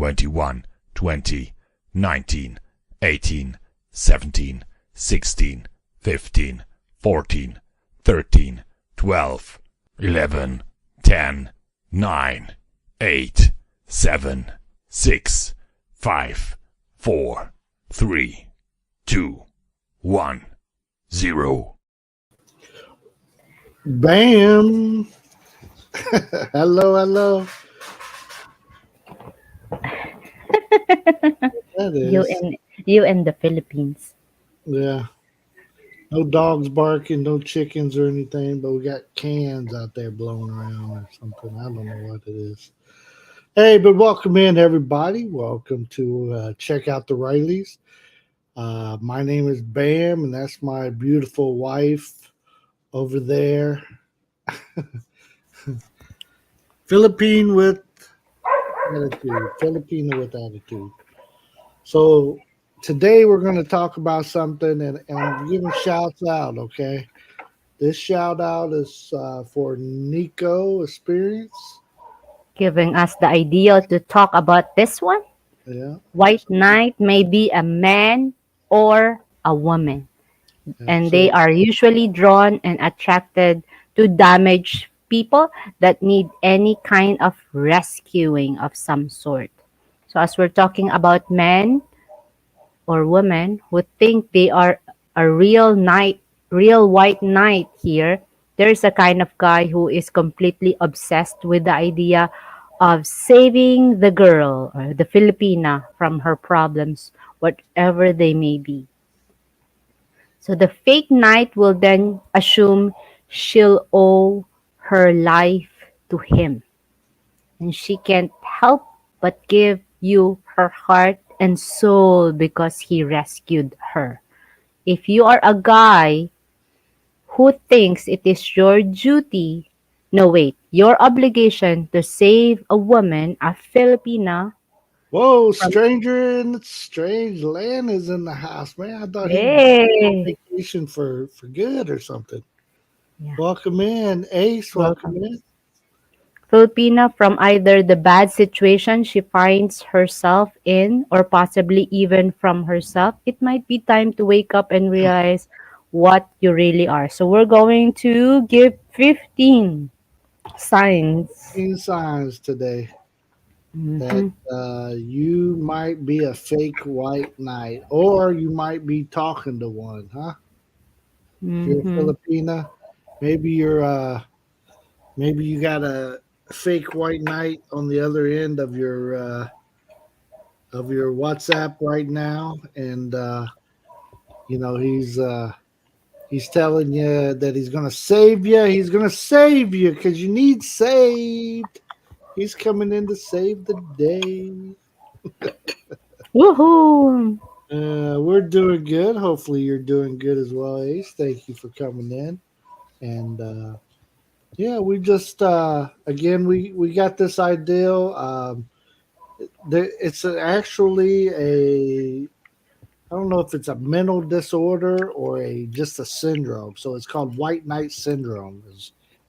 21, 20, 19, 18, 17, 16, 15, 14, 13, 12, 11, 10, 9, 8, 7, 6, 5, 4, 3, 2, 1, 0. Bam! Hello, hello. That You is. and you and the Philippines. Yeah. No dogs barking, no chickens or anything, but we got cans out there blowing around or something. I don't know what it is. Hey, but welcome in, everybody. Welcome to Check Out the Rileys. My name is Bam, and that's my beautiful wife over there. Philippine with attitude. Filipino with attitude. So today we're going to talk about something, and I'm giving shouts out, okay? This shout out is for Nico Experience. Giving us the idea to talk about this one. Yeah. White So, knight may be a man or a woman, yeah. and they So, are usually drawn and attracted to damaged people that need any kind of rescuing of some sort. So, as we're talking about men or women who think they are a real knight, real white knight here, there's a kind of guy who is completely obsessed with the idea of saving the girl or the Filipina from her problems, whatever they may be. So the fake knight will then assume she'll owe her life to him, and she can't help but give you her heart and soul because he rescued her. If you are a guy who thinks it is your duty, no wait, your obligation to save a woman, a Filipina, whoa, from stranger in the strange land is in the house, man. I thought he was on hey, vacation for good or something. yeah, Welcome in, Ace. Welcome welcome. in. Filipina from either the bad situation she finds herself in or possibly even from herself, it might be time to wake up and realize what you really are. So we're going to give 15 signs. 15 signs today that Mhm, you might be a fake white knight, or you might be talking to one, huh? If you're a mhm. Filipina, maybe maybe you got a fake white knight on the other end of your WhatsApp right now, and you know he's telling you that he's gonna save you. He's gonna save you because you need saved. He's coming in to save the day. Woohoo! We're doing good. Hopefully, you're doing good as well, Ace. Thank you for coming in. And yeah, we just again we got this ideal. It's actually a I don't know if it's a mental disorder or a just a syndrome. So it's called White Knight syndrome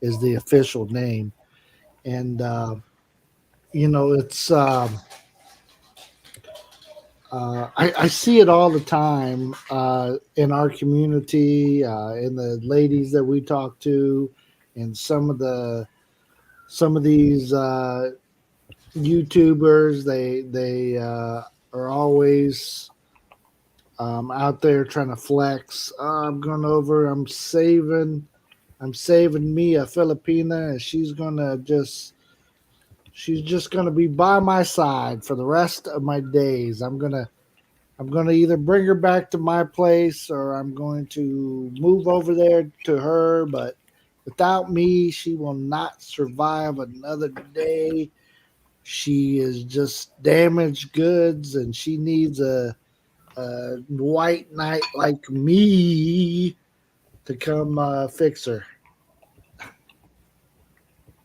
is the official name, and you know it's I see it all the time in our community, in the ladies that we talk to, and some of these YouTubers. They are always out there trying to flex. I'm going over. I'm saving me a Filipina, and she's just gonna be by my side for the rest of my days. I'm gonna either bring her back to my place or I'm going to move over there to her. But without me, she will not survive another day. She is just damaged goods, and she needs a white knight like me to come fix her.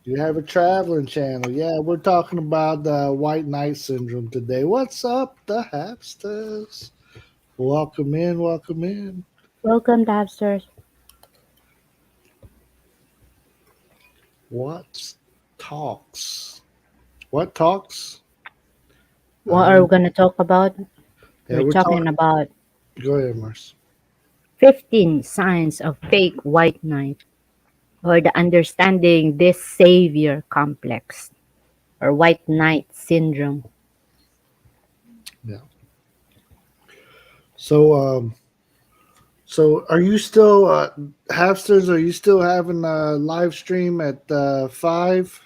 You have a traveling channel. Yeah, we're talking about the white knight syndrome today. What's up, the Hapsters? Welcome in, welcome in. Welcome, Dabsters. What talks? What talks? What are we going to talk about? Yeah, We're we're talking talking. about Go ahead, Mars. 15 signs of fake white knight, or the understanding this savior complex, or white knight syndrome. Yeah. So, so are you still Hamsters? Are you still having a live stream at 5?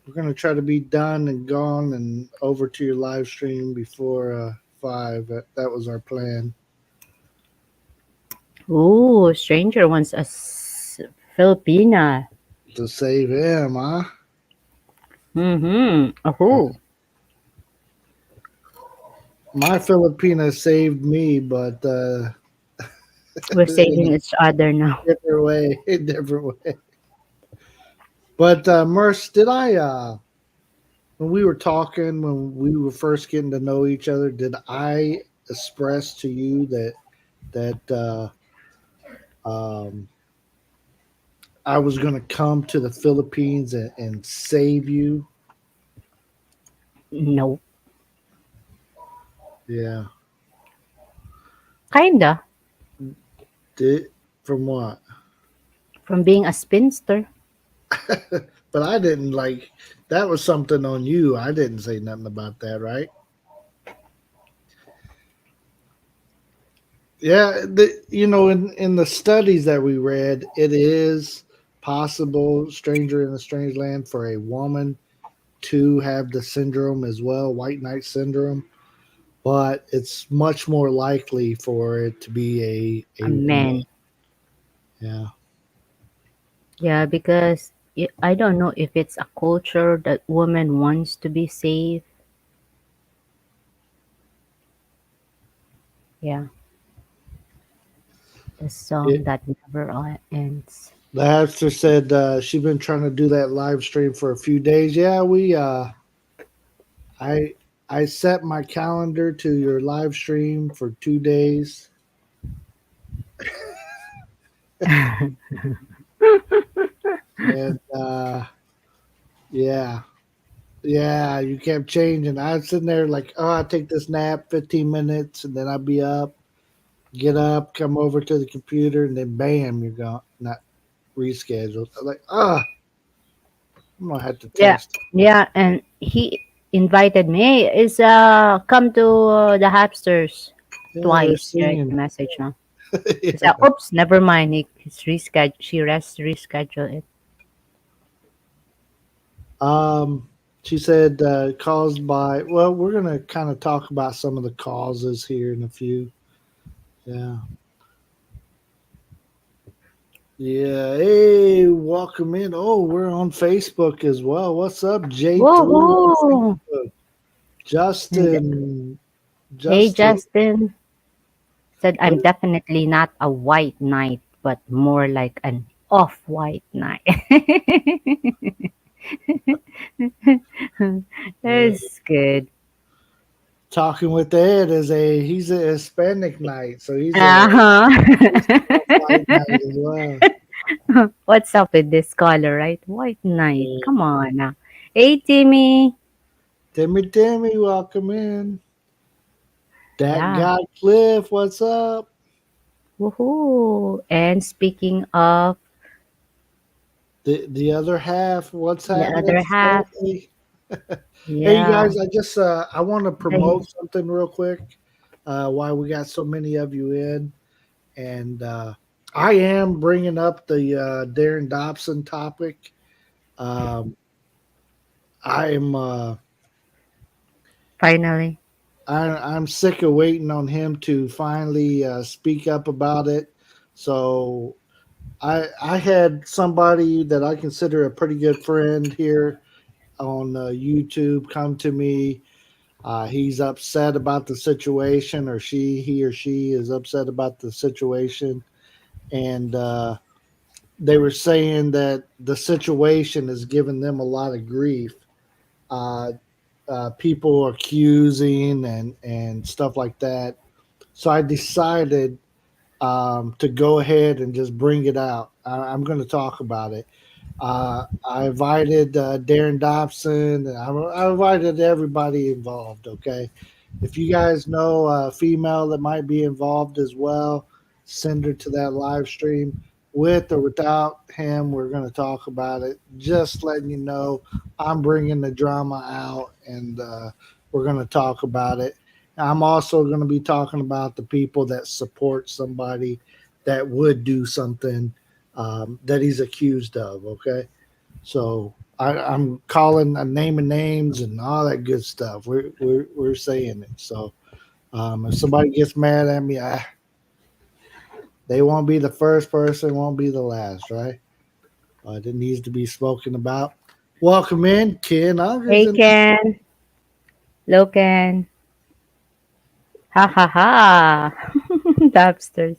We're gonna try to be done and gone and over to your live stream before 5. That was our plan Ooh, stranger wants a Filipina. to save him, huh? Mm-hmm. Oh, My Filipina saved me, but we're in saving each other now. a different way, a different way. But Merce, did I when we were talking when we were first getting to know each other, did I express to you that um, I was going to come to the Philippines and save you? No, Yeah. kinda. Did from what? From being a spinster. But I didn't like that was something on you. I didn't say nothing about that, right? Yeah, in the studies that we read, it is possible, stranger in a strange land, for a woman to have the syndrome as well, white knight syndrome, but it's much more likely for it to be A a woman. man. Yeah. Yeah, because I don't know if it's a culture that woman wants to be saved. Yeah, the song It, that never ends. the hamster said she's been trying to do that live stream for a few days. Yeah, we I I set my calendar to your live stream for 2 days. And yeah. Yeah, you kept changing. I was sitting there like, oh, I'll take this nap, 15 minutes, and then I'll be up, get up, come over to the computer, and then bam, you're gone. Not rescheduled. I'm like, I'm gonna have to Yeah, text. yeah, and he invited me. Hey, is come to the Hamsters Yeah, they're twice. Right, the singing. message now. He said, Yeah. "Oops, never mind. He's rescheduled. She rest rescheduled it." Um, she said caused by. Well, we're gonna kind of talk about some of the causes here in a few. Yeah. Yeah. Hey, welcome in. Oh, we're on Facebook as well. What's up, J3 on Woohoo! Facebook? And Justin. hey, Justin. Justin said, What? "I'm definitely not a white knight, but more like an off-white knight." Yeah. That's good. Talking with Ed is he's a Hispanic knight, so Uh he's an huh. white knight as well. What's up with this color, right? White knight. Yeah. Come on now. Hey, Timmy. Timmy, welcome in. That Yeah. guy Cliff, what's up? Woohoo. And speaking of The other half, what's the happening, other half, Stephanie? Hey, you yeah. guys, I just I want to The, promote something real quick. While we got so many of you in, and I am bringing up the Darren Dobson topic. Um, I'm finally. I'm sick of waiting on him to finally speak up about it. So I had somebody that I consider a pretty good friend here on YouTube come to me. He's upset about the situation, or he or she is upset about the situation, and they were saying that the situation is giving them a lot of grief. Uh, People accusing and stuff like that. So I decided to go ahead and just bring it out. I'm going to talk about it. I invited Darren Dobson, and I invited everybody involved. Okay, if you guys know a female that might be involved as well, send her to that live stream. With or without him, we're going to talk about it. Just letting you know, I'm bringing the drama out, and we're going to talk about it. I'm also going to be talking about the people that support somebody that would do something that he's accused of. Okay, so I'm calling, I'm naming names and all that good stuff. We're saying it. So if somebody gets mad at me, they won't be the first person, won't be the last, right? It needs to be spoken about. Welcome in, Ken Augers Hey, and Ken. Loken. Ha ha ha. Dabsters.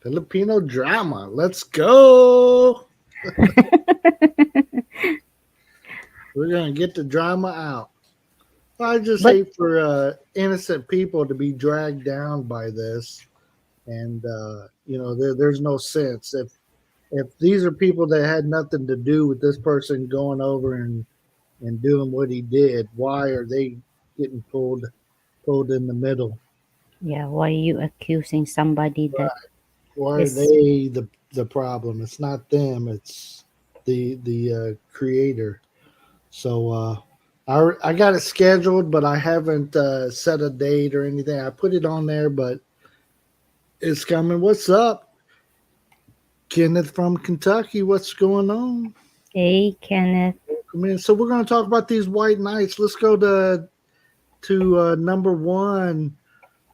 Filipino drama. Let's go. We're gonna get the drama out. I just But hate for innocent people to be dragged down by this, and there's no sense if these are people that had nothing to do with this person going over and doing what he did. Why are they getting pulled in the middle? yeah, why are you accusing somebody that Why are is they the problem? It's not them. It's the creator. So I got it scheduled, but I haven't set a date or anything. I put it on there, but it's coming. What's up, Kenneth from Kentucky? What's going on? Hey, Kenneth? Come in. So we're going to talk about these white knights. Let's go to number one,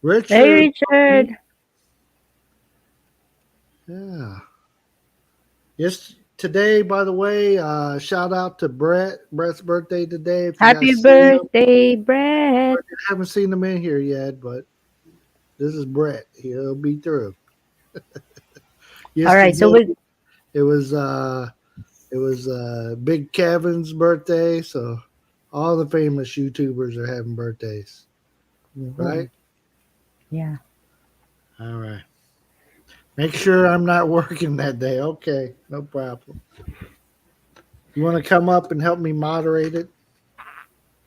Richard. Hey, Richard. Yeah. Yes. Today, by the way, shout out to Brett. Brett's birthday today. If you Happy guys see him, birthday, Brett. I haven't seen him in here yet, but this is Brett. He'll be through. All right, so Yesterday, we it was uh, it was Big Kevin's birthday, so all the famous YouTubers are having birthdays, right? yeah. All right. Make sure I'm not working that day. Okay, no problem. You want to come up and help me moderate it?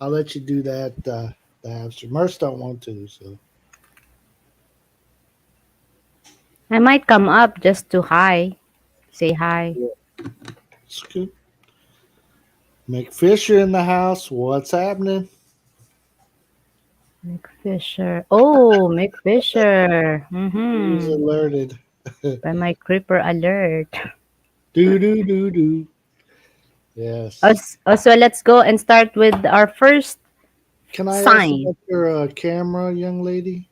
I'll let you do that. The hamster. Merce don't want to, so I might come up just to hi. Say hi. it's good. Mick Fisher in the house. What's happening? Mick Fisher. Oh, Mick Fisher. Who's Mm-hmm. alerted? By my creeper alert. Do do do do. Yes. Also, let's go and start with our first Can I ask sign. about your camera, young lady?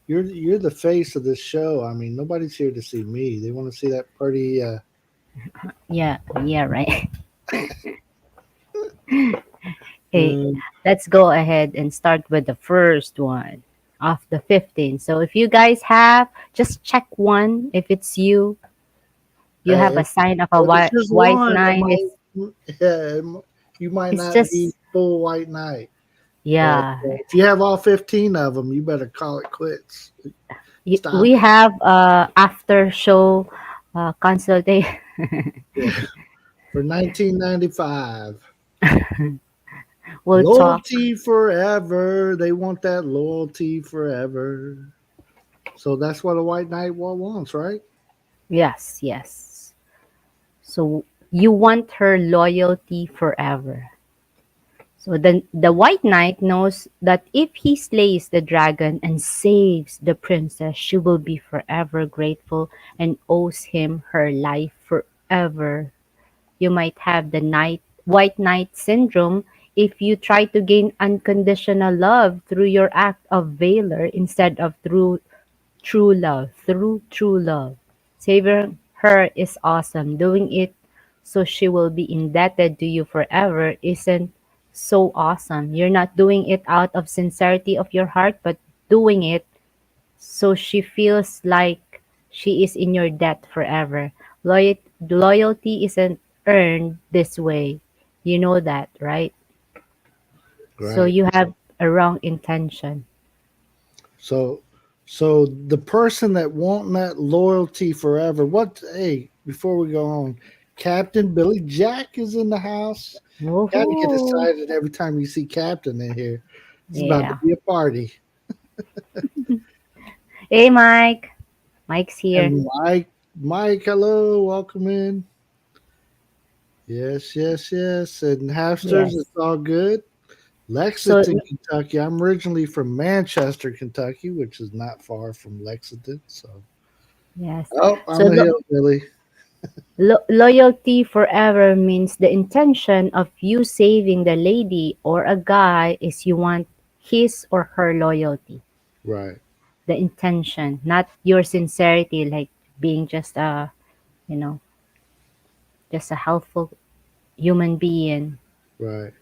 You're the face of this show. I mean, nobody's here to see me. They want to see that pretty. Yeah, yeah, right. Okay, Uh, let's go ahead and start with the first one of the 15. So if you guys have, just check one. If it's you, you have hey, a sign of a it's white, just white one. knight. You might It's not just, be full white knight, but yeah. if you have all 15 of them, you better call it quits. Stop We it. have after show consultation. Yeah. For 1995. We'll talk. Loyalty forever. They want that loyalty forever. So that's what a white knight wants, right? Yes, yes. So you want her loyalty forever. So the White Knight knows that if he slays the dragon and saves the princess, she will be forever grateful and owes him her life forever. You might have the White Knight syndrome if you try to gain unconditional love through your act of valor instead of through true love. Saving her is awesome. Doing it so she will be indebted to you forever isn't so awesome. You're not doing it out of sincerity of your heart, but doing it so she feels like she is in your debt forever. Loyalty isn't earned this way. You know that, right? So Right. you have a wrong intention. So so the person that want that loyalty forever, what hey, before we go on, Captain Billy Jack is in the house. Got to get Woohoo! excited every time you see Captain in here. It's about to Yeah. be a party. Hey, Mike. Mike's here. And Mike, hello, welcome in. Yes, yes, yes. And Halfsters, Yes. it's all good. So, Lexington, Kentucky. I'm originally from Manchester, Kentucky, which is not far from Lexington. So, yes. oh, So, I'm a hillbilly. loyalty forever means the intention of you saving the lady or a guy is you want his or her loyalty. Right, The intention, not your sincerity, like being just a, you know, just a helpful human being. right.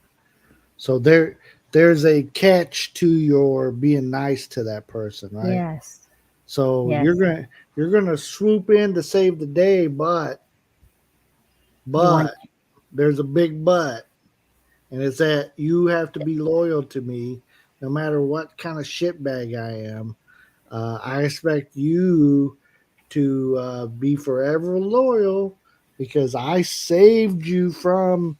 So there's a catch to your being nice to that person, right? Yes. So Yes. you're gonna swoop in to save the day, You want, but there's a big but, and it's that you have to be loyal to me no matter what kind of shitbag I am. I expect you to be forever loyal because I saved you from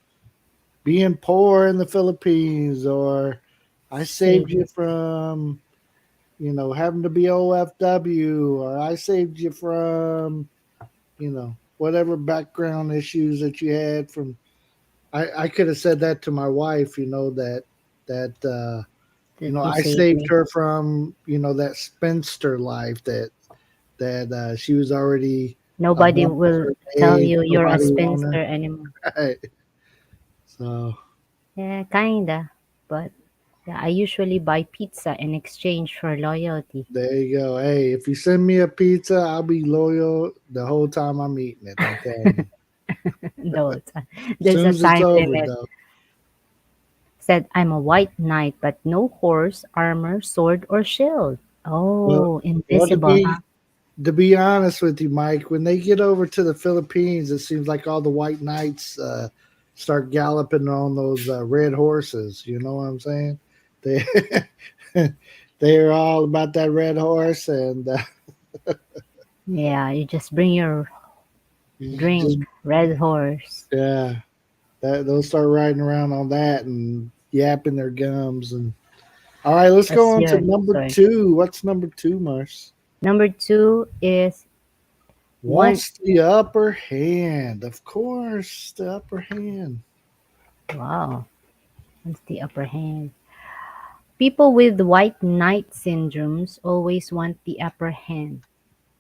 being poor in the Philippines, or I saved save you from, having to be OFW, or I saved you from, whatever background issues that you had from. I could have said that to my wife, that that you I save saved me. her from, that spinster life that she was already a Nobody woman of will her tell age. you you're a Nobody wanted spinster anymore. her. Right. So Yeah, kinda. But yeah, I usually buy pizza in exchange for loyalty. there you go. Hey, if you send me a pizza, I'll be loyal the whole time I'm eating it. I'm telling you. Though As there's soon a as it's sign in over, it though. said, "I'm a white knight, but no horse, armor, sword, or shield." Well, Oh, well, to invisible, huh? be to be honest with you, Mike, when they get over to the Philippines, it seems like all the white knights start galloping on those red horses. You know what I'm saying? They they're all about that red horse, and Yeah, you just bring your just drink, Red Horse. yeah, they'll start riding around on that and yapping their gums. And all right, let's go That's on to your number sorry. two. What's number two, Mars? Number two is one. Wants the upper hand. Of course, the upper hand. Wow, what's the upper hand? People with white knight syndromes always want the upper hand.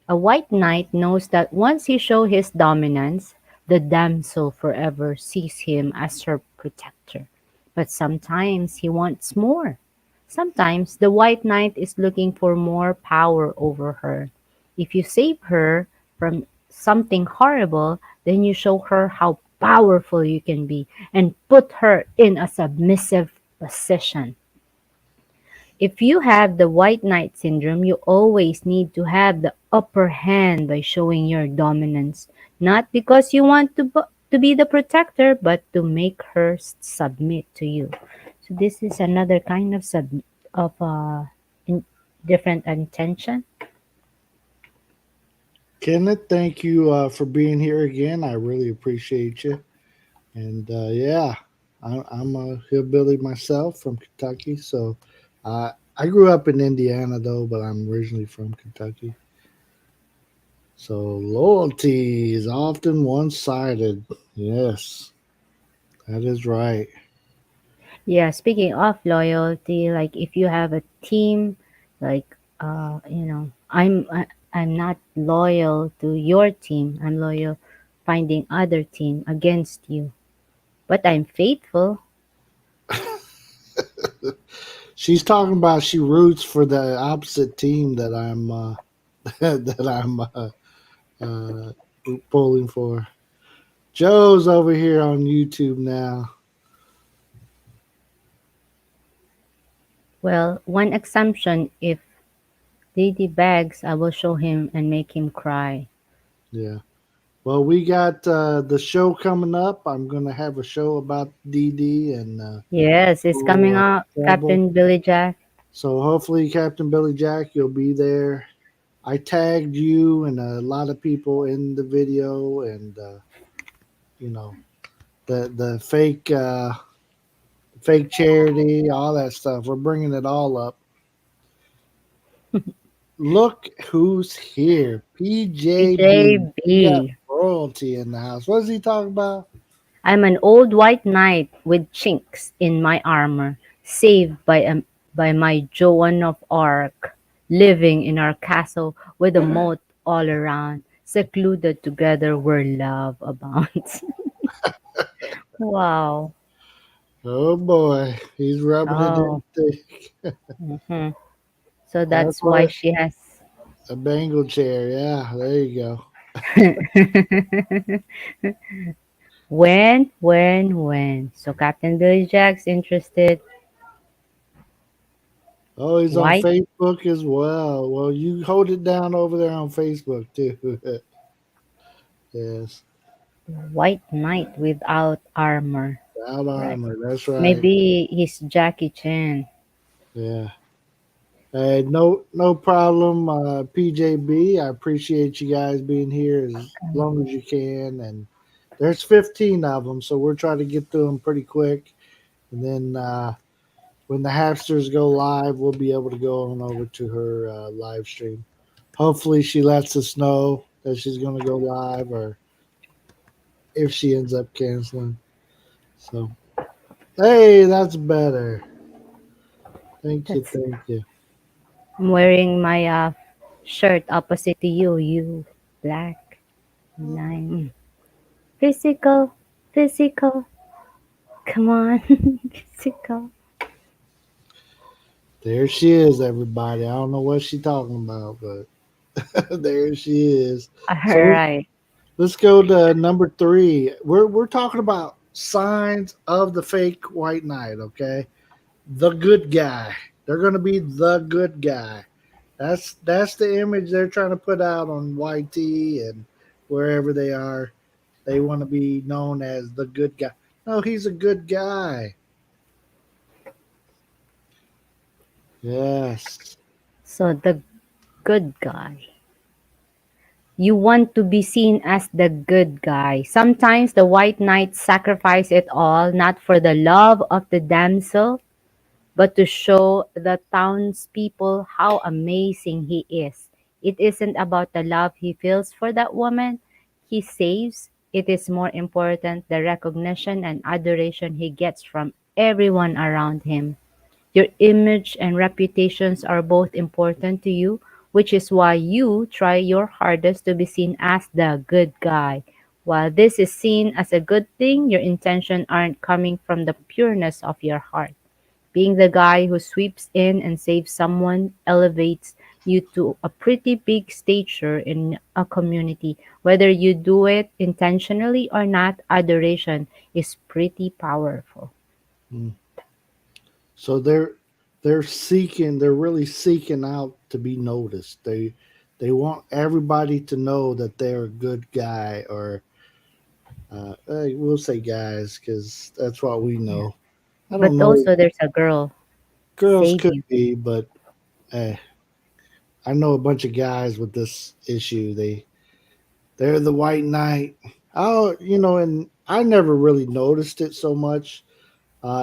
A white knight knows that once he shows his dominance, the damsel forever sees him as her protector. But sometimes he wants more. Sometimes the white knight is looking for more power over her. If you save her from something horrible, then you show her how powerful you can be and put her in a submissive position. If you have the white knight syndrome, you always need to have the upper hand by showing your dominance, not because you want to be the protector, but to make her submit to you. So this is another kind of in, different intention. Kenneth, thank you for being here again. I really appreciate you. And yeah, I'm a hillbilly myself from Kentucky. So I grew up in Indiana, though, but I'm originally from Kentucky. So loyalty is often one sided. Yes, that is right. Yeah, speaking of loyalty, like if you have a team, like I'm not loyal to your team. I'm loyal finding other team against you. But I'm faithful. She's talking about she roots for the opposite team that I'm that I'm uh, pulling for. Joe's over here on YouTube now. Well, one assumption, if Didi begs, I will show him and make him cry. Yeah. Well, we got the show coming up. I'm going to have a show about DD and Yes, it's coming little up, trouble. Captain Billy Jack. So hopefully, Captain Billy Jack, you'll be there. I tagged you and a lot of people in the video, and you know, the fake charity, all that stuff. We're bringing it all up. Look who's here, PJB. We got PJB. royalty in the house. What is he talking about? I'm an old white knight with chinks in my armor, saved by my Joan of Arc, living in our castle with a moat all around, secluded together where love abounds. Wow. Oh boy, he's rubbing it in Oh. thick. Hmm. So That's that's why what she has. a Bengal chair. Yeah, there you go. When? So Captain Billy Jack's interested. Oh, he's on White Facebook as well. Well, you hold it down over there on Facebook too. Yes, white knight without armor. out Right. armor. That's right. Maybe he's Jackie Chan. Yeah. Hey, no problem, PJB. I appreciate you guys being here as long as you can. And there's 15 of them, so we're trying to get through them pretty quick. And then when the hamsters go live, we'll be able to go on over to her live stream. Hopefully, she lets us know that she's going to go live, or if she ends up canceling. So, hey, that's better. Thank you, That's thank you. I'm wearing my shirt opposite to you. You black. Nine. Physical. Physical. Come on. Physical. There she is, everybody. I don't know what she's talking about, but there she is. All So right. let's go to number three. We're talking about signs of the fake white knight. Okay, the good guy. They're going to be the good guy. That's the image they're trying to put out on YT and wherever they are. They want to be known as the good guy. No, he's a good guy. Yes. So the good guy. You want to be seen as the good guy. Sometimes the white knight sacrifice it all, not for the love of the damsel, but to show the townspeople how amazing he is. It isn't about the love he feels for that woman he saves. It is more important the recognition and adoration he gets from everyone around him. Your image and reputations are both important to you, which is why you try your hardest to be seen as the good guy. While this is seen as a good thing, your intentions aren't coming from the pureness of your heart. Being the guy who sweeps in and saves someone elevates you to a pretty big stature in a community. Whether you do it intentionally or not, adoration is pretty powerful. Mm. So they're really seeking out to be noticed. They want everybody to know that they're a good guy, or we'll say guys because that's what we Yeah. know. I But don't know. also, there's a girl Girls save could you. be, but eh, I know a bunch of guys with this issue. They're the white knight. Oh, and I never really noticed it so much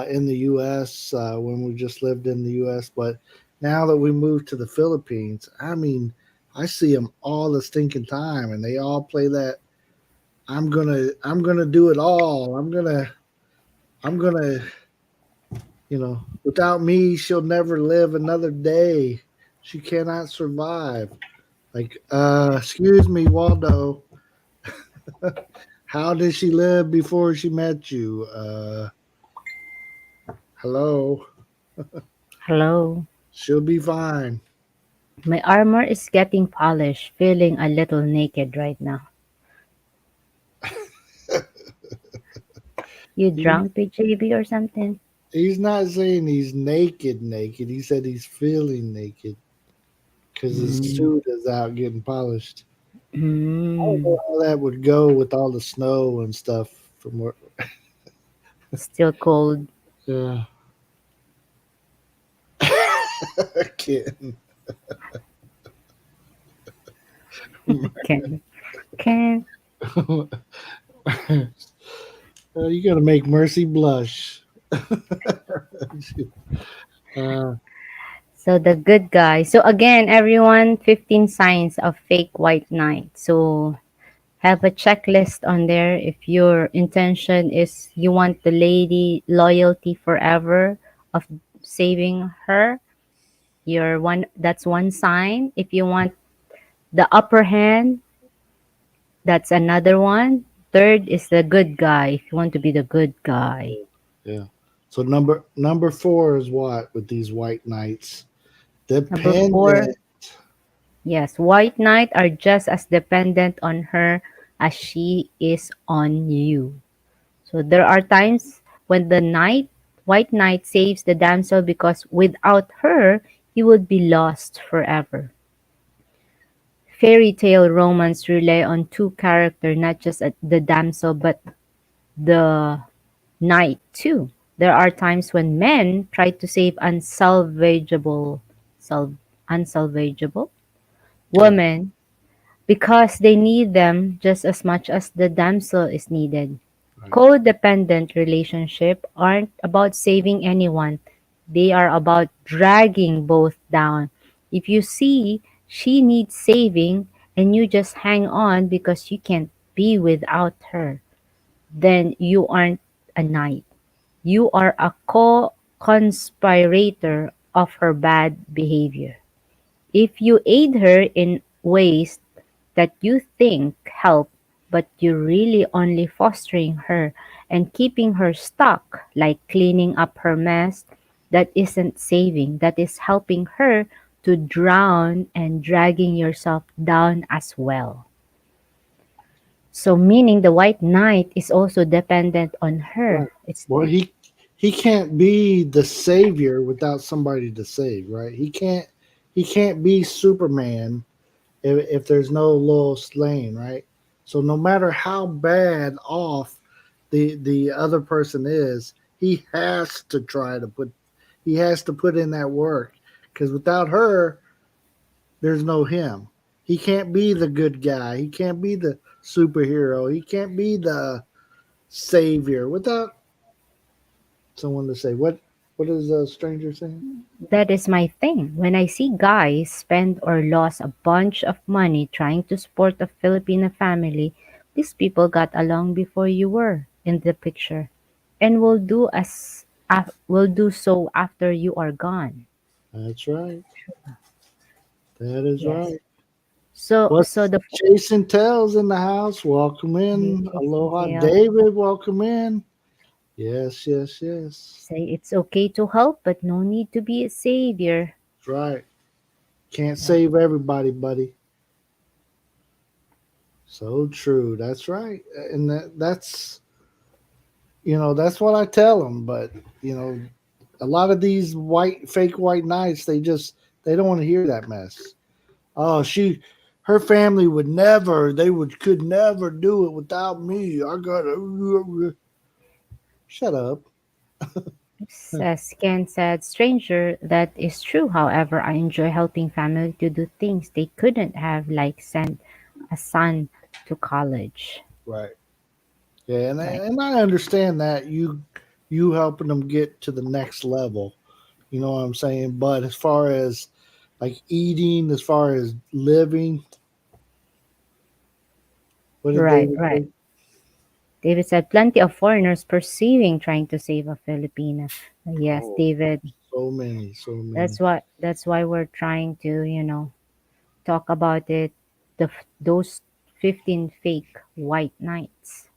in the U.S. When we just lived in the U.S. But now that we moved to the Philippines, I mean, I see them all the stinking time, and they all play that. I'm gonna do it all. I'm gonna. Without me, she'll never live another day. She cannot survive. Like, excuse me, Waldo. How did she live before she met you? Hello. Hello. She'll be fine. My armor is getting polished, feeling a little naked right now. You He, drunk, BJB, or something? he's not saying he's naked, naked. He said he's feeling naked because his Mm. suit is out getting polished. I don't Mm. know how that would go with all the snow and stuff from where. Still cold. Yeah. Kidding. Can. Can. You got to make Mercy blush. uh, So the good guy. So again, everyone, 15 signs of fake white knight. So have a checklist on there. If your intention is you want the lady loyalty forever of saving her, you're one that's one sign. If you want the upper hand, that's another one. Third is the good guy. If you want to be the good guy. yeah. So number four is what with these white knights? Number four, Dependent. yes, white knight are just as dependent on her as she is on you. So there are times when the white knight saves the damsel because without her, he would be lost forever. Fairy tale romance rely on two characters, not just the damsel, but the knight too. There are times when men try to save sal- unsalvageable Yeah. women because they need them just as much as the damsel is needed. Right. Codependent relationships aren't about saving anyone, they are about dragging both down. If you see she needs saving and you just hang on because you can't be without her, then you aren't a knight. You are a co conspirator of her bad behavior. If you aid her in ways that you think help, but you're really only fostering her and keeping her stuck, like cleaning up her mess, that isn't saving, that is helping her to drown and dragging yourself down as well. So, meaning the white knight is also dependent on Right. her. It's Well, he can't be the savior without somebody to save, right? He can't be Superman if there's no Lois Lane, right? So no matter how bad off the other person is, he has to put in that work because without her, there's no him. He can't be the good guy. He can't be the superhero. He can't be the savior without someone to say what is a stranger saying? that is my thing. When I see guys spend or lose a bunch of money trying to support a Filipino family, these people got along before you were in the picture and will do so after you are gone. That's right. That is Yes. right. So What's the Jason Tells in the house? Welcome in. Jason Aloha, Tail David. Welcome in. Yes, yes, yes. say it's okay to help, but no need to be a savior. That's right. Can't Yeah. save everybody, buddy. So true. That's right. And that's what I tell them. But a lot of these fake white knights, they don't want to hear that mess. Oh, her family would never. They could never do it without me. I gotta shut up. Says Ken said, stranger, that is true. However, I enjoy helping family to do things they couldn't have, like send a son to college. Right. Yeah, and Right, and I understand that you helping them get to the next level. You know what I'm saying? But as far as like eating, as far as living, what did right, David right. say? David said, plenty of foreigners pursuing trying to save a Filipina. Yes, Oh, David. so many, so That's many. what. That's why we're trying to, talk about it. Those 15 fake white knights.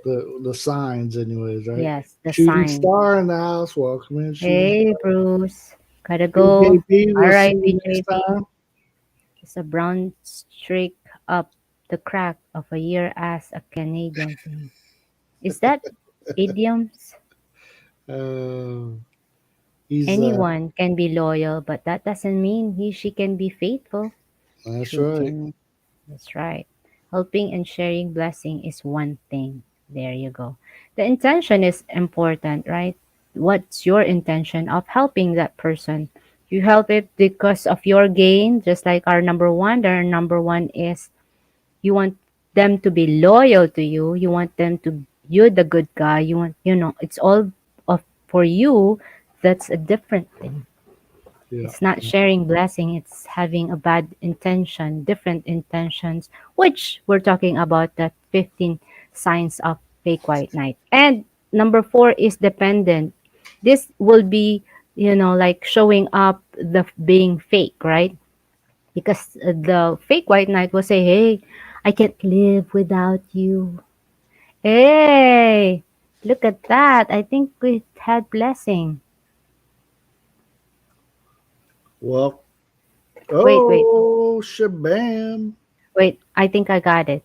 The signs, anyways, right? Yes, the Shooting sign. star in the house. Welcome in, shooting Hey, star. Bruce. Gotta go. BJP, All we'll see right, you next BJP. time. It's a brown streak up the crack of a year as a Canadian thing. Is that idioms? Uh, he's Anyone can be loyal, but that doesn't mean she can be faithful. that's True, right. Timmy. That's right. Helping and sharing blessing is one thing. There you go. The intention is important, right? What's your intention of helping that person? You help it because of your gain, just like our number one. Our number one is you want them to be loyal to you. You want them to you're the good guy. You want, it's all of for you. That's a different thing. Yeah. It's not sharing blessing, it's having a bad intention, different intentions, which we're talking about that 15 signs of fake white knight. And number 4 is dependent. This will be, like showing up the being fake, right? Because the fake white knight will say, "Hey, I can't live without you. Hey, look at that. I think we had blessing." Well, Wait, wait, oh, shabam. wait. I think I got it.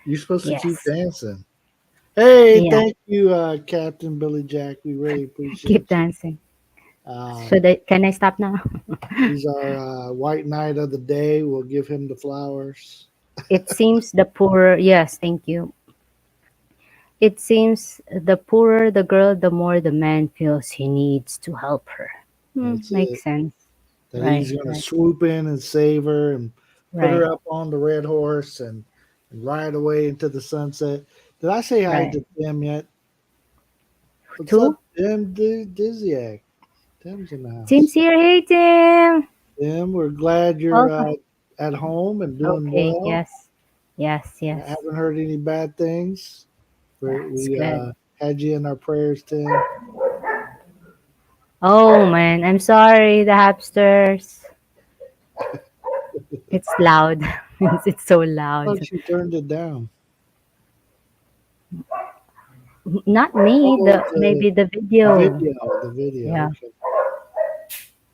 You're supposed to keep Yes. dancing. Hey, Yeah. thank you, Captain Billy Jack. We really Keep appreciate you. dancing. Um, Can I stop now? he's our white knight of the day. We'll give him the flowers. It seems the poorer, yes, thank you. It seems the poorer the girl, the more the man feels he needs to help her. That's it. Makes sense. That Right, he's going to right, swoop in and save her and put her right, up on the red horse and ride away into the sunset. Did I say hi right. to Tim yet? What's up, Two? Tim Dizziak? Tim's in the Tim's house. here. Hey, Tim. Tim, we're glad you're Welcome. at home and doing Okay, well. yes, yes, I yes. haven't heard any bad things. That's We good. had you in our prayers, Tim. Oh, man, I'm sorry, the hamsters. It's loud. It's so I thought loud. you turned it down. Not me, Oh, maybe the the video. video, the video. Yeah, Okay.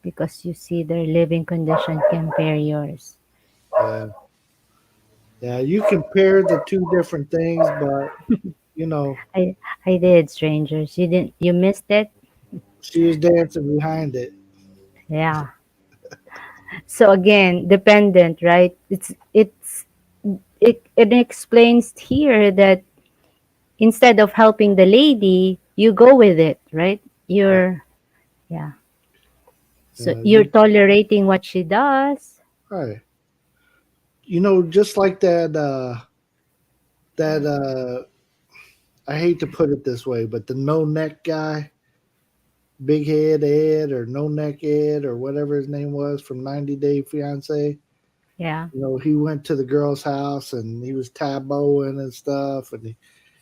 because you see their living condition compare yours. Yeah, yeah. You compare the two different things, but you know I I did, strangers. You missed it? she was dancing behind it. Yeah. So again, dependent, right? It explains here that instead of helping the lady, you go with it, right? Right. Yeah. So you're You tolerating what she does. right. Just like that. I hate to put it this way, but the no neck guy, Big Head Ed or No Neck Ed or whatever his name was from 90 Day Fiance. Yeah. He went to the girl's house and he was tabooing and stuff, and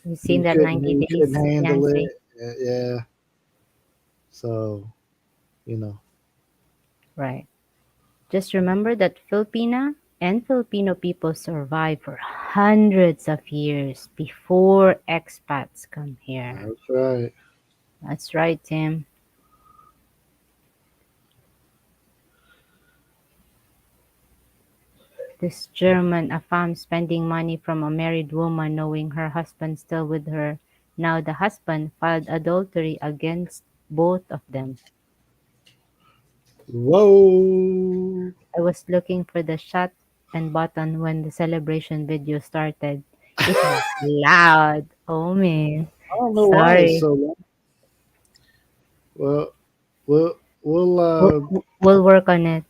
You've seen that 90 he couldn't days handle fiance. it. Yeah. So you know, Right. Just remember that Filipina and Filipino people survive for hundreds of years before expats come here. that's right. That's right, Tim. This German, a femme spending money from a married woman knowing her husband still with her. Now the husband filed adultery against both of them. Whoa! I was looking for the shot and button when the celebration video started. It was loud. Oh man. I don't know why it's Sorry. so long. Well, we'll We'll work on it.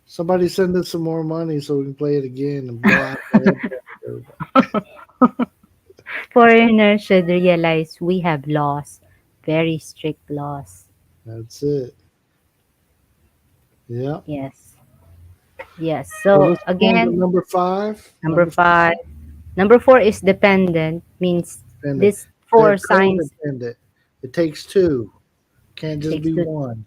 somebody send us some more money so we can play it again and blow out the headphones, everybody. Foreigners should realize we have laws, very strict laws. That's it. Yeah. Yes. Yes. So So let's go on to again, number five. number Number five, 5. Number 4 is dependent, means dependent. this They're 4 signs codependent. It takes two. Can't just takes be to. one.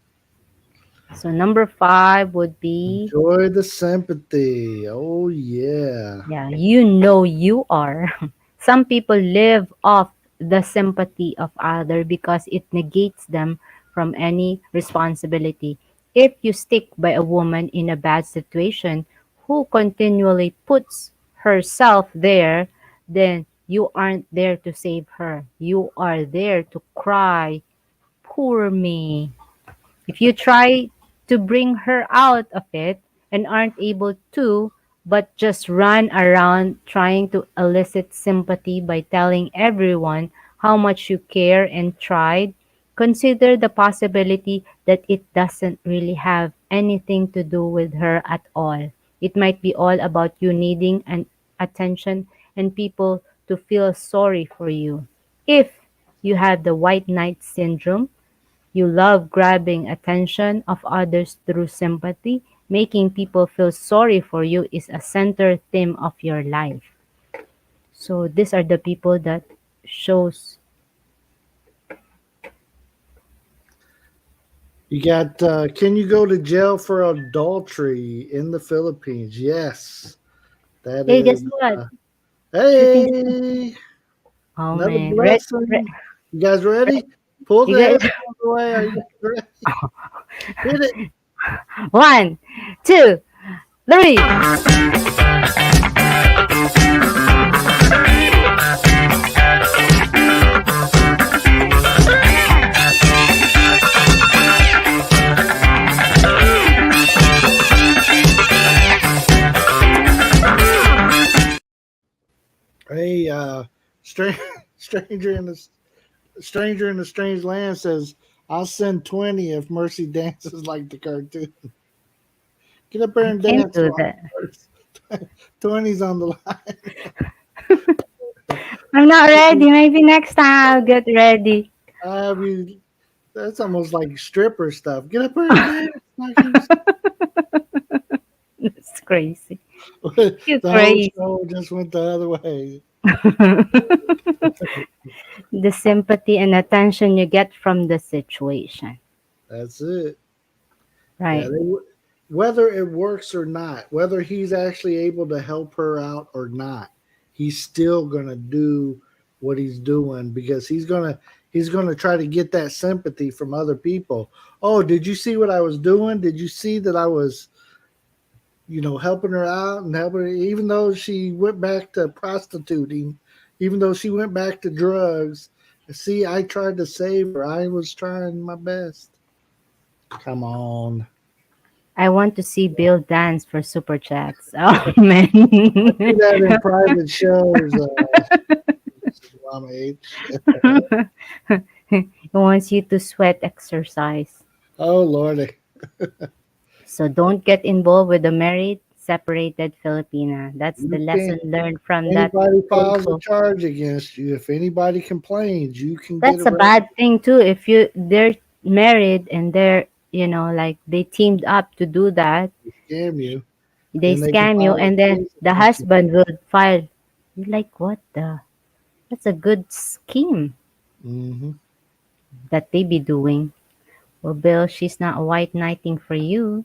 So number 5 would be, Enjoy the sympathy. Oh yeah. yeah, you are. Some people live off the sympathy of other because it negates them from any responsibility. If you stick by a woman in a bad situation who continually puts herself there, then you aren't there to save her. You are there to cry, poor me. If you try to bring her out of it and aren't able to, but just run around trying to elicit sympathy by telling everyone how much you care and tried, consider the possibility that it doesn't really have anything to do with her at all. It might be all about you needing an attention and people to feel sorry for you. If you have the white knight syndrome, you love grabbing attention of others through sympathy. Making people feel sorry for you is a center theme of your life. So these are the people that shows. You got, can you go to jail for adultery in the Philippines? Yes. That Hey, guess is, what? Shooting. hey, Oh another man, blessing. You guys ready? Pull you the guys. headphones away. Are you ready? Hit it. One, two, three. Hey, stra- stranger in the stranger in the strange land says, "I'll send 20 if Mercy dances like the cartoon." Get up there I and can't dance, do that. Marcus. 20's on the line. I'm not ready. Maybe next time I'll get ready. I mean, that's almost like stripper stuff. Get up there and dance. Like It's crazy. the You're whole crazy. show just went the other way. The sympathy and attention you get from the situation, That's it. Yeah, right? whether it works or not, whether he's actually able to help her out or not, he's still gonna do what he's doing because he's gonna try to get that sympathy from other people. Oh, did you see what I was doing? Did you see that I was, helping her out and helping her, even though she went back to prostituting, even though she went back to drugs. See, I tried to save her. I was trying my best. Come on. I want to see Bill dance for super chats. Oh man. Do that in private shows, Mama H. He wants you to sweat exercise. Oh Lordy. So don't get involved with a married, separated Filipina. That's the You can't lesson learned from that anybody files a photo. charge against you. If anybody complains, you can get That's a arrested. bad thing too. If they're married and they're, like they teamed up to do that, Scam you. they Then they can scam you, file and a then case the against you. husband will file. You're like, what the? That's a good scheme Hmm. that they be doing. Well, Bill, she's not white knighting for you.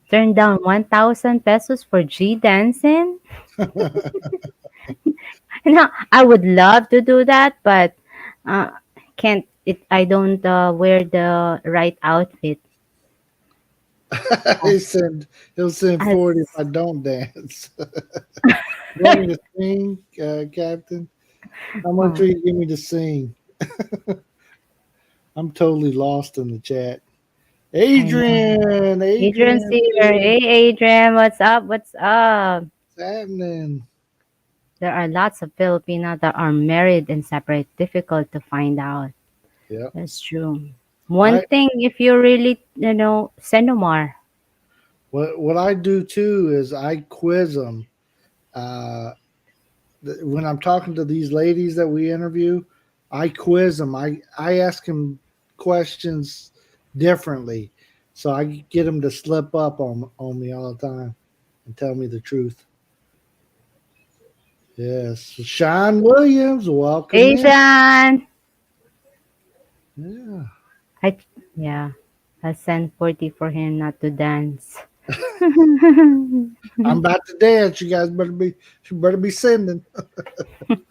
Turn down 1,000 pesos for G dancing? No, I would love to do that, but uh, can't. I don't wear the right outfit. he said he'll send As 40 if I don't dance. You want me to sing, Captain? How much oh, will you give me to sing? I'm totally lost in the chat. I know. Adrian's Adrian, here. Hey, Adrian, what's up? What's up? what's happening? There are lots of Filipino that are married and separate. Difficult to find out. Yeah. That's true. One I thing, if you really, send Omar. what I do too is I quiz them. Uh, when I'm talking to these ladies that we interview, I quiz them. I ask them questions differently, so I get them to slip up on me all the time and tell me the truth. Yes, Sean Williams, welcome in. Adrian! Yeah. I, yeah, I sent 40 for him not to dance. I'm about to dance. You better be sending. Let's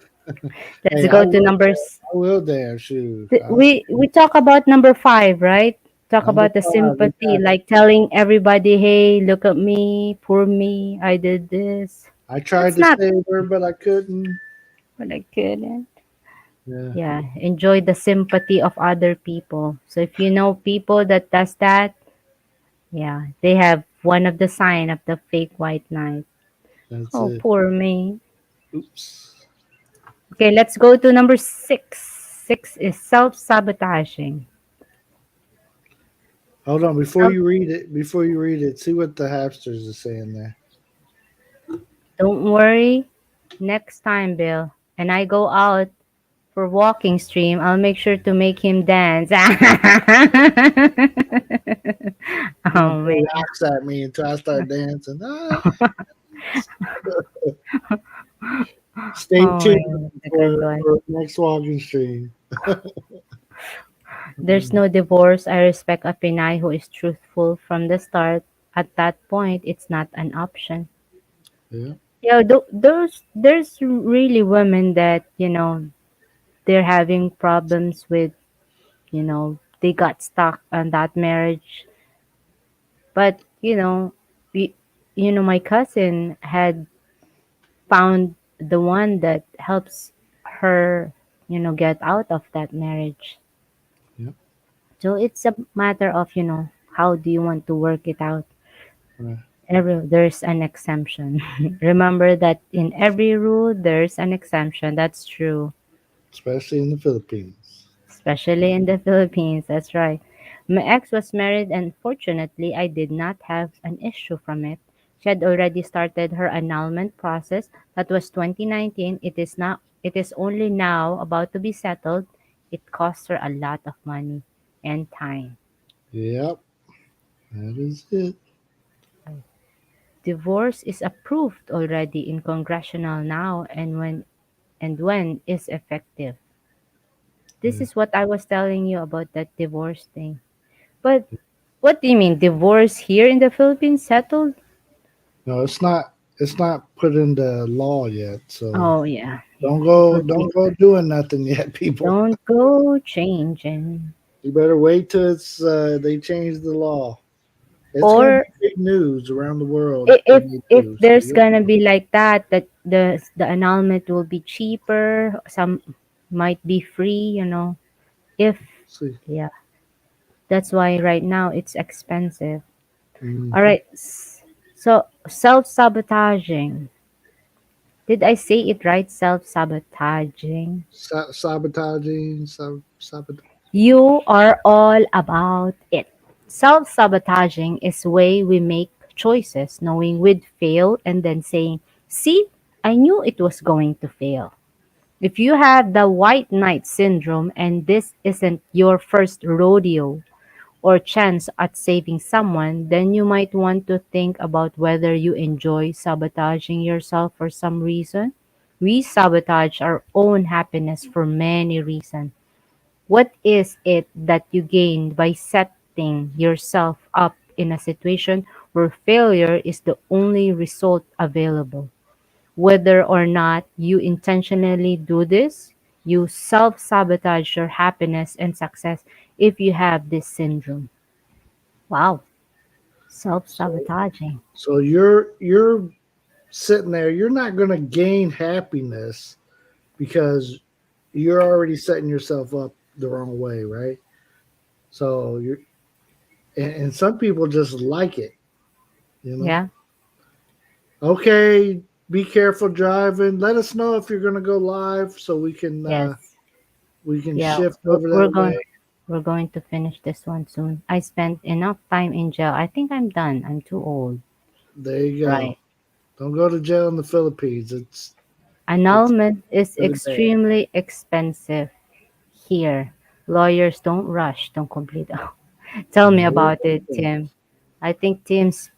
Hey, I go to will. numbers. I will dance. Shoot. We talk about number 5, right? Talk Number about the 5. We sympathy, got it. like telling everybody, "Hey, look at me, poor me, I did this." I tried That's to not save her, but I couldn't. what I couldn't. Yeah. Yeah, enjoy the sympathy of other people. So if you know people that does that, yeah, they have one of the sign of the fake white knight. That's Oh, it. poor me. Oops. Okay, let's go to number 6. 6 is self-sabotaging. Hold on, before Self- you read it, see what the hamsters are saying there. don't worry. Next time, Bill, and I go out for walking stream, I'll make sure to make him dance. You're gonna Oh throw man. rocks at me until I start dancing. Ah, stay Oh tuned man, that's a good for, one. for next walking stream. There's no divorce. I respect a Pinay who is truthful from the start. At that point, it's not an option. Yeah, Yeah, there's really women that they're having problems with, they got stuck on that marriage. But we, my cousin had found the one that helps her, get out of that marriage. yeah, So it's a matter of, how do you want to work it out? right. There's an exemption. Remember that in every rule there's an exemption. That's true. Especially in the Philippines. Especially in the Philippines. That's right. My ex was married and fortunately I did not have an issue from it. She had already started her annulment process. That was 2019. It is only now about to be settled. It cost her a lot of money and time. Yep, that is it. Divorce is approved already in congressional now and when is effective. This Yeah. is what I was telling you about that divorce thing. But what do you mean divorce here in the Philippines settled? No, it's not. It's not put into law yet. So Oh yeah, yeah. don't It go. will be. Don't go doing nothing yet, people. Don't go changing. You better wait till they change the law. It's gonna Or be big news around the world if when they if do. So there's you'll gonna be like that, that the annulment will be cheaper. Some might be free. If see. yeah, that's why right now it's expensive. All Mm-hmm. right. So self-sabotaging. Did I say it right? Self-sabotaging. Sabotaging. Sabotage. You are all about it. Self-sabotaging is way we make choices knowing we'd fail and then saying, "See, I knew it was going to fail." If you have the white knight syndrome and this isn't your first rodeo, or chance at saving someone, then you might want to think about whether you enjoy sabotaging yourself for some reason. We sabotage our own happiness for many reasons. What is it that you gain by setting yourself up in a situation where failure is the only result available? Whether or not you intentionally do this, you self sabotage your happiness and success if you have this syndrome. Wow. So Self-sabotaging. so you're sitting there. You're not gonna gain happiness because you're already setting yourself up the wrong way, right? So you're and some people just like it, you know. Yeah. Okay, be careful driving. Let us know if you're gonna go live so Yes. we can Yeah. shift We're, over we're that way. going we're going to finish this one soon. I spent enough time in jail. I think I'm done. I'm too old. There you go. Right. Don't go to jail in the Philippines. It's Annulment is really bad. extremely expensive here. Lawyers don't rush, don't complete. Tell me No, about it, Tim. I think Tim's,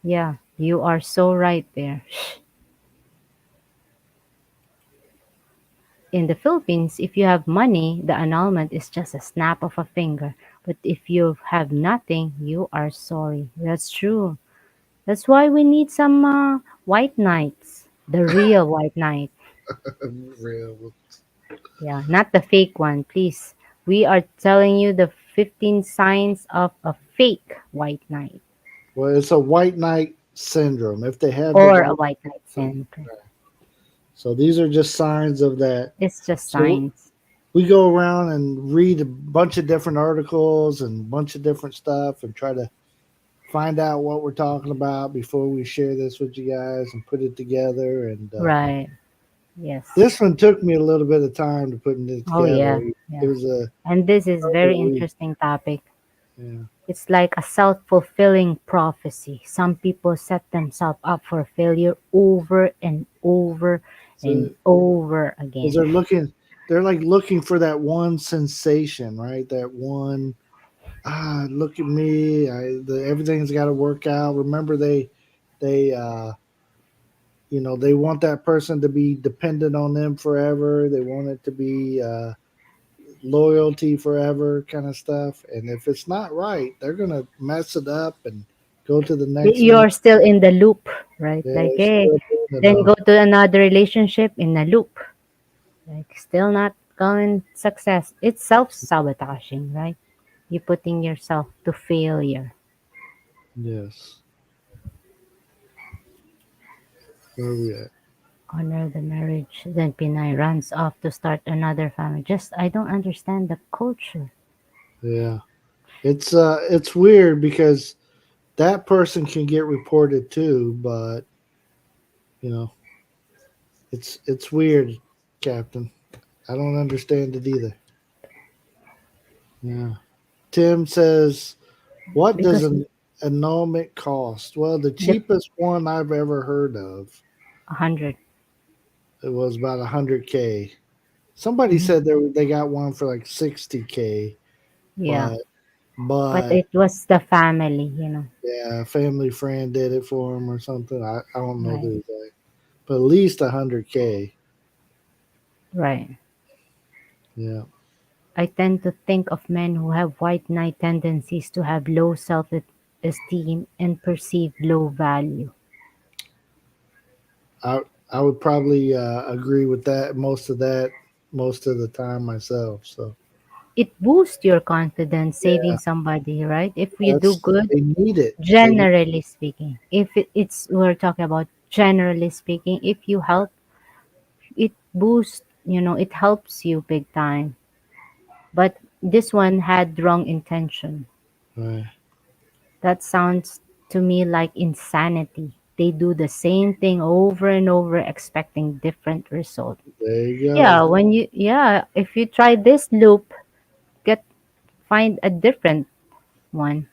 yeah, you are so right there. In the Philippines, if you have money, the annulment is just a snap of a finger. But if you have nothing, you are sorry. That's true. That's why we need some white knights, the real white knight. real. Yeah, not the fake one, please. We are telling you the 15 signs of a fake white knight Well, it's a white knight syndrome. If they have the or a white, white knight syndrome. so these are just signs of that. It's just So signs. we go around and read a bunch of different articles and a bunch of different stuff and try to find out what we're talking about before we share this with you guys and put it together. And Right. Yes. this one took me a little bit of time to putting it Oh together. yeah. It Yeah. was a And this is over very a week. interesting topic. Yeah. It's like a self-fulfilling prophecy. Some people set themselves up for failure over and over and So over because again. they're like looking for that one sensation, right? That one, look at me. Everything's got to work out. Remember, they, they want that person to be dependent on them forever. They want it to be loyalty forever, kind of stuff. And if it's not right, they're gonna mess it up and go to the next man. You're still in the loop, right? Yeah, Like, they're hey, still doing it then though. go to another relationship in a loop. Like, still not going success. It's self-sabotaging, right? You putting yourself to failure. Yes. Where are we at? Honor the marriage. Then Pinay runs off to start another family. Just, I don't understand the culture. Yeah. It's weird because that person can get reported too, but you know, it's weird, Captain. I don't understand it either. Yeah. Tim says, "What does Because an annulment cost?" Well, the the cheapest one I've ever heard of, 100. it was about 100K. Somebody Mhm. said they got one for like 60K, Yeah. but But but it was the family. yeah, a family friend did it for him or something. I don't know Right. the exact, but at least 100K. Right. Yeah. I tend to think of men who have white knight tendencies to have low self esteem and perceived low value. I I would probably agree with that most of the time myself. So It boosts your confidence yeah, saving somebody, right? If you do that's good, they need it. They need, generally speaking. If it's we're talking about generally speaking, if you help, it boosts, it helps you big time. But this one had wrong intention. right. That sounds to me like insanity. They do the same thing over and over expecting different result. There you Yeah, go. if you try this loop, get find a different one.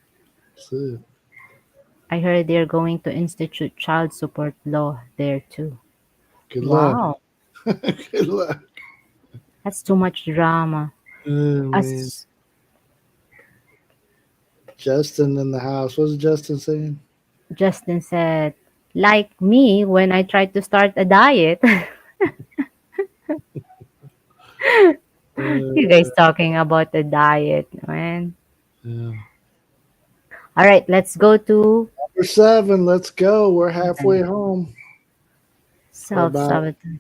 That's it. I heard they're going to institute child support law there too. Good luck. Wow, Good luck. that's too much drama. Oh man. As Justin in the house. What's Justin saying? Justin said, like me when I tried to start a diet. You Uh, guys talking about the diet, man. yeah. All right, let's go to Number 7. Let's go. We're halfway home. Or self about sabotage.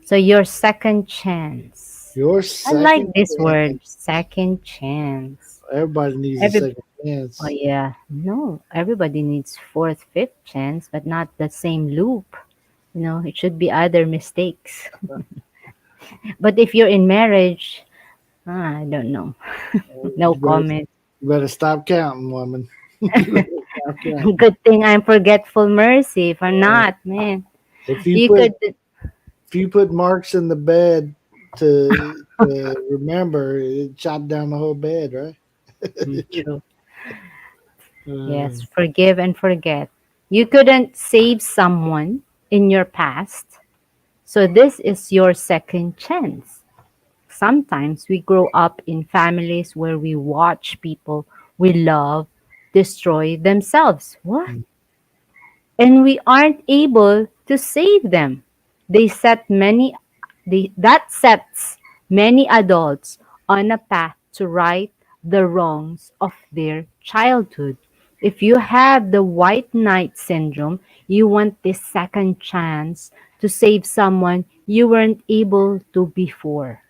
So your second chance. your I like second this word, chance. second chance. Everybody needs a Every second Oh chance. yeah, no, everybody needs fourth, fifth chance, but not the same loop. It should be other mistakes. But if you're in marriage, I don't know. No You better, comment. you better stop counting, woman. You better stop counting. Good thing I'm forgetful mercy. If I'm Uh, not, man, if you you put could. if you put marks in the bed to remember, it chopped down the whole bed, right? True. Yes, Uh, forgive and forget. You couldn't save someone in your past, so this is your second chance. Sometimes we grow up in families where we watch people we love destroy themselves. What? And we aren't able to save them. They set many that sets many adults on a path to right the wrongs of their childhood. If you have the white knight syndrome, you want this second chance to save someone you weren't able to before.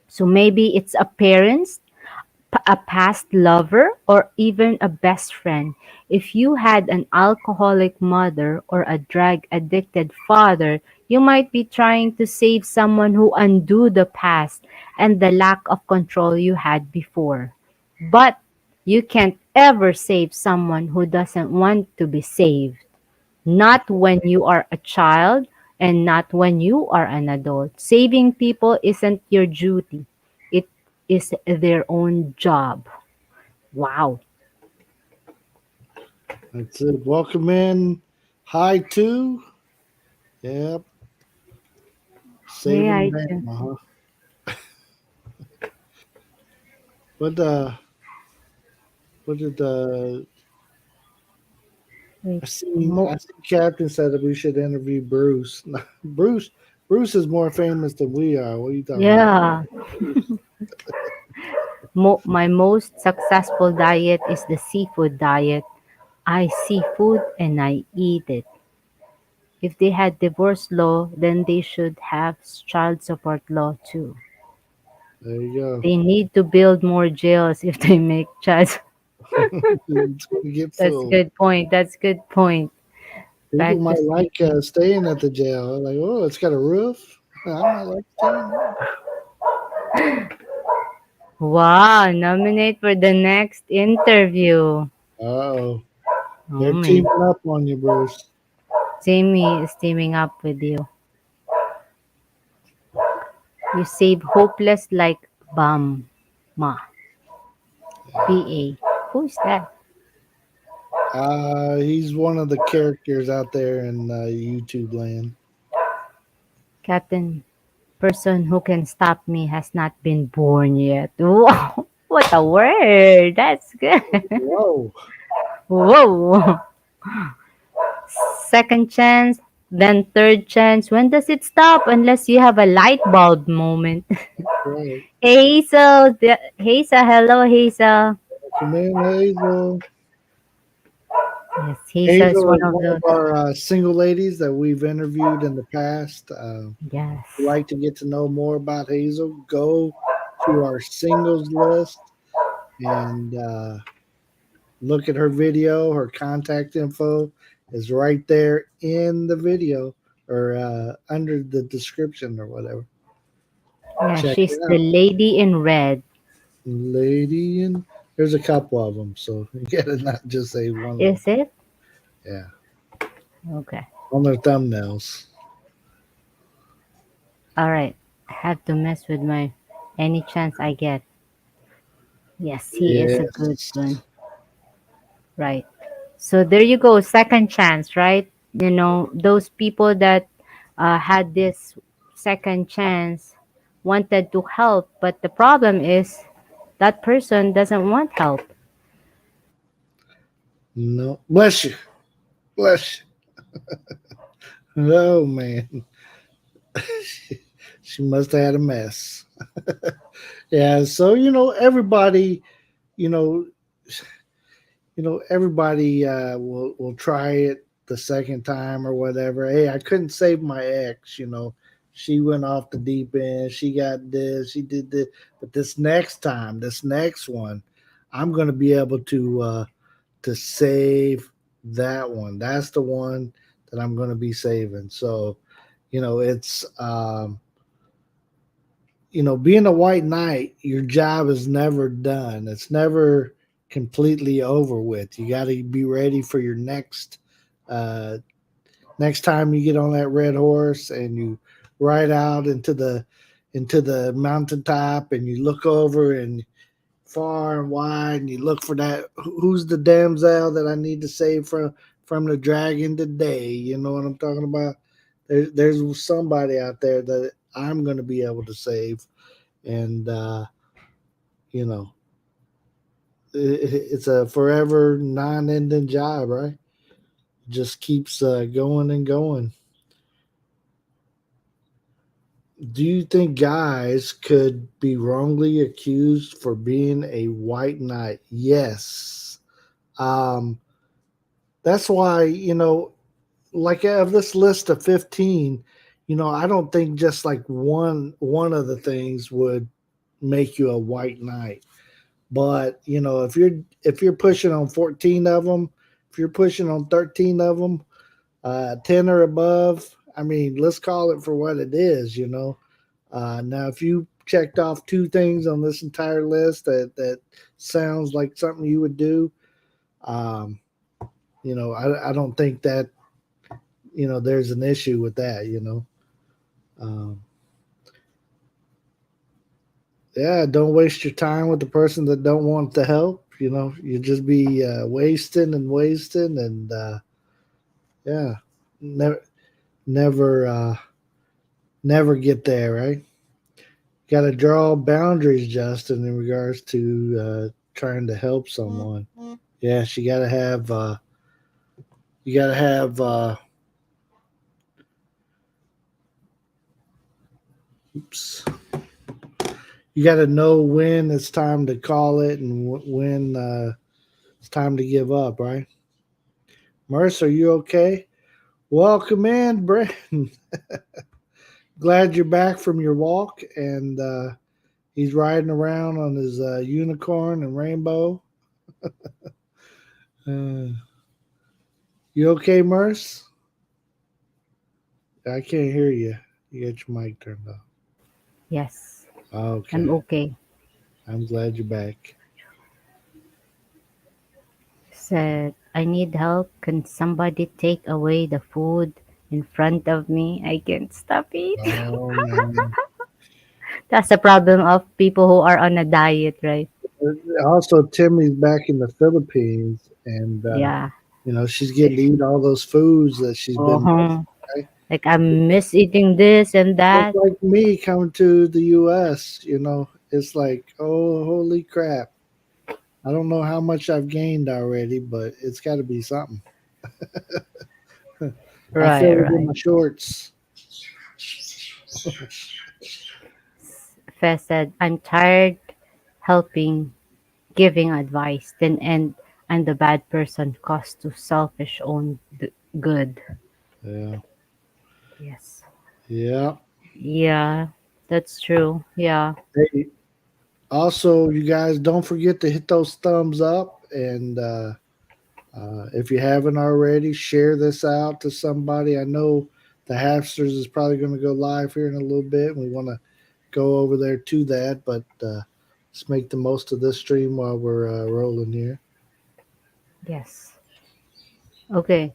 So maybe it's a parent, a past lover, or even a best friend. If you had an alcoholic mother or a drug addicted father, you might be trying to save someone who undo the past and the lack of control you had before. But you can't ever save someone who doesn't want to be saved. Not when you are a child and not when you are an adult. Saving people isn't your duty, it is their own job. Wow. That's it. Welcome in. Hi, two. Yep. Hey, Saving I them, do. huh? What did Wait. I seen Captain said that we should interview Bruce. Bruce is more famous than we are. What are you talking about? Yeah. My most successful diet is the seafood diet. I see food and I eat it. If they had divorce law, then they should have child support law too. There you go. They need to build more jails if they make child. It's gonna get That's full. good point. That's good point. People Back to might like sleeping. staying at the jail. Like, oh, it's got a roof. I might like staying there. Wow, nominate for the next interview. Oh, Oh they're my. teaming up on you, Bruce. Jamie is teaming up with you. You save hopeless like Bam Ma. BA. Who's that? He's one of the characters out there in YouTube land. Captain, person who can stop me has not been born yet. Wow, what a word. That's good. Whoa. Whoa. Second chance, then third chance. When does it stop unless you have a light bulb moment? Right. Hazel, Hazel, hello Hazel. Come in, Hazel. Yes, Hazel is Hazel one is of one of those. our single ladies that we've interviewed in the past. Yes. If you'd like to get to know more about Hazel, go to our singles list and look at her video. Her contact info is right there in the video or under the description or whatever. Yeah, Check she's it the out. lady in red. Lady, and there's a couple of them, so you gotta not just say one of them. Is it? Yeah, Okay. on their thumbnails. All right. I have to mess with my any chance I get. Yes, he is a good Yes. one. Right. So there you go. Second chance, right? You know, those people that had this second chance wanted to help, but the problem is that person doesn't want help. No, bless you, bless you. Oh man, she must have had a mess. Yeah, so everybody, you know, everybody will try it the second time or whatever. Hey, I couldn't save my ex. She went off the deep end. She got this. She did this. But this next time, this next one, I'm going to be able to save that one. That's the one that I'm going to be saving. So, it's being a white knight, your job is never done. It's never completely over with. You got to be ready for your uh, next time you get on that red horse and you ride out into the mountaintop and you look over and far and wide and you look for that who's the damsel that I need to save from the dragon today. You know what I'm talking about? There's somebody out there that I'm going to be able to save, and you know it's a forever non-ending job, right? Just keeps going and going. Do you think guys could be wrongly accused for being a white knight? Yes. um that's why, like of this list of 15, I don't think just like one of the things would make you a white knight. But if you're pushing on 14 of them, if you're pushing on 13 of them, 10 or above, I mean, let's call it for what it is. Now, if you checked off two things on this entire list that sounds like something you would do, Um, I don't think that there's an issue with that. Um, yeah, don't waste your time with the person that don't want the help. You just be wasting and wasting, and yeah, never, never, never get there. Right? Got to draw boundaries, Justin, in regards to trying to help someone. Yes, you gotta have oops, you got to know when it's time to call it and when it's time to give up, right? Merce, are you okay? Welcome in, Brandon. Glad you're back from your walk, and he's riding around on his unicorn and rainbow. Uh, you okay, Merce? I can't hear you. You got your mic turned off. Yes, I'm Okay, okay. I'm glad you're back. Said, I need help. Can somebody take away the food in front of me? I can't stop eating. Oh man. That's the problem of people who are on a diet, right? Also, Timmy's back in the Philippines, and Yeah. she's getting to eat all those foods that she's been missing. Uh-huh. Right? Like I'm miss eating this and Just that. like me coming to the U.S., it's like, oh, holy crap! I don't know how much I've gained already, but it's got to be something. I Right, feel it in right. my shorts. Fez said, I'm tired helping, giving advice, then end I'm the bad person cost to selfish own good. Yeah, Yes. yeah. Yeah, that's true. Yeah. Hey, also, you guys don't forget to hit those thumbs up, and if you haven't already, share this out to somebody. I know the Halfsters is probably going to go live here in a little bit. We want to go over there to that, but let's make the most of this stream while we're rolling here. Yes. Okay.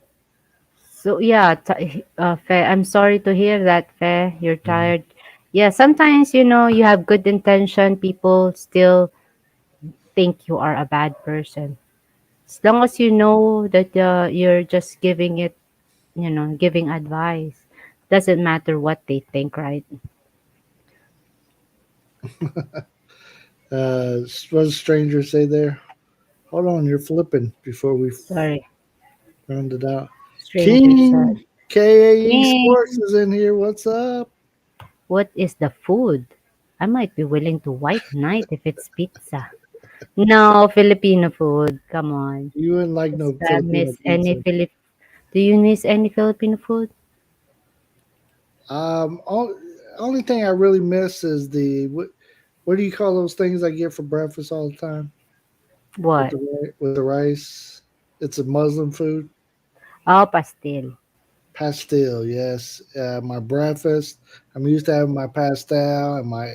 So yeah, Fe, I'm sorry to hear that, Fe. You're Mm. tired. Yeah, sometimes you have good intention. People still think you are a bad person. As long as you know that you're just giving it, giving advice. Doesn't matter what they think, right? What does stranger say there? Hold on, you're flipping before we Sorry, round it out. stranger said. King KAE Sports King, is in here. What's up? what is the food? I might be willing to white knight if it's pizza. No, Filipino food. Come on. You wouldn't like Does no Fab Filipino miss any pizza. Do you miss any Filipino food? Only thing I really miss is what do you call those things I get for breakfast all the time with What? the rice? It's a Muslim food. Oh, pastel. Pastel, yes. My breakfast. I'm used to having my pastel and my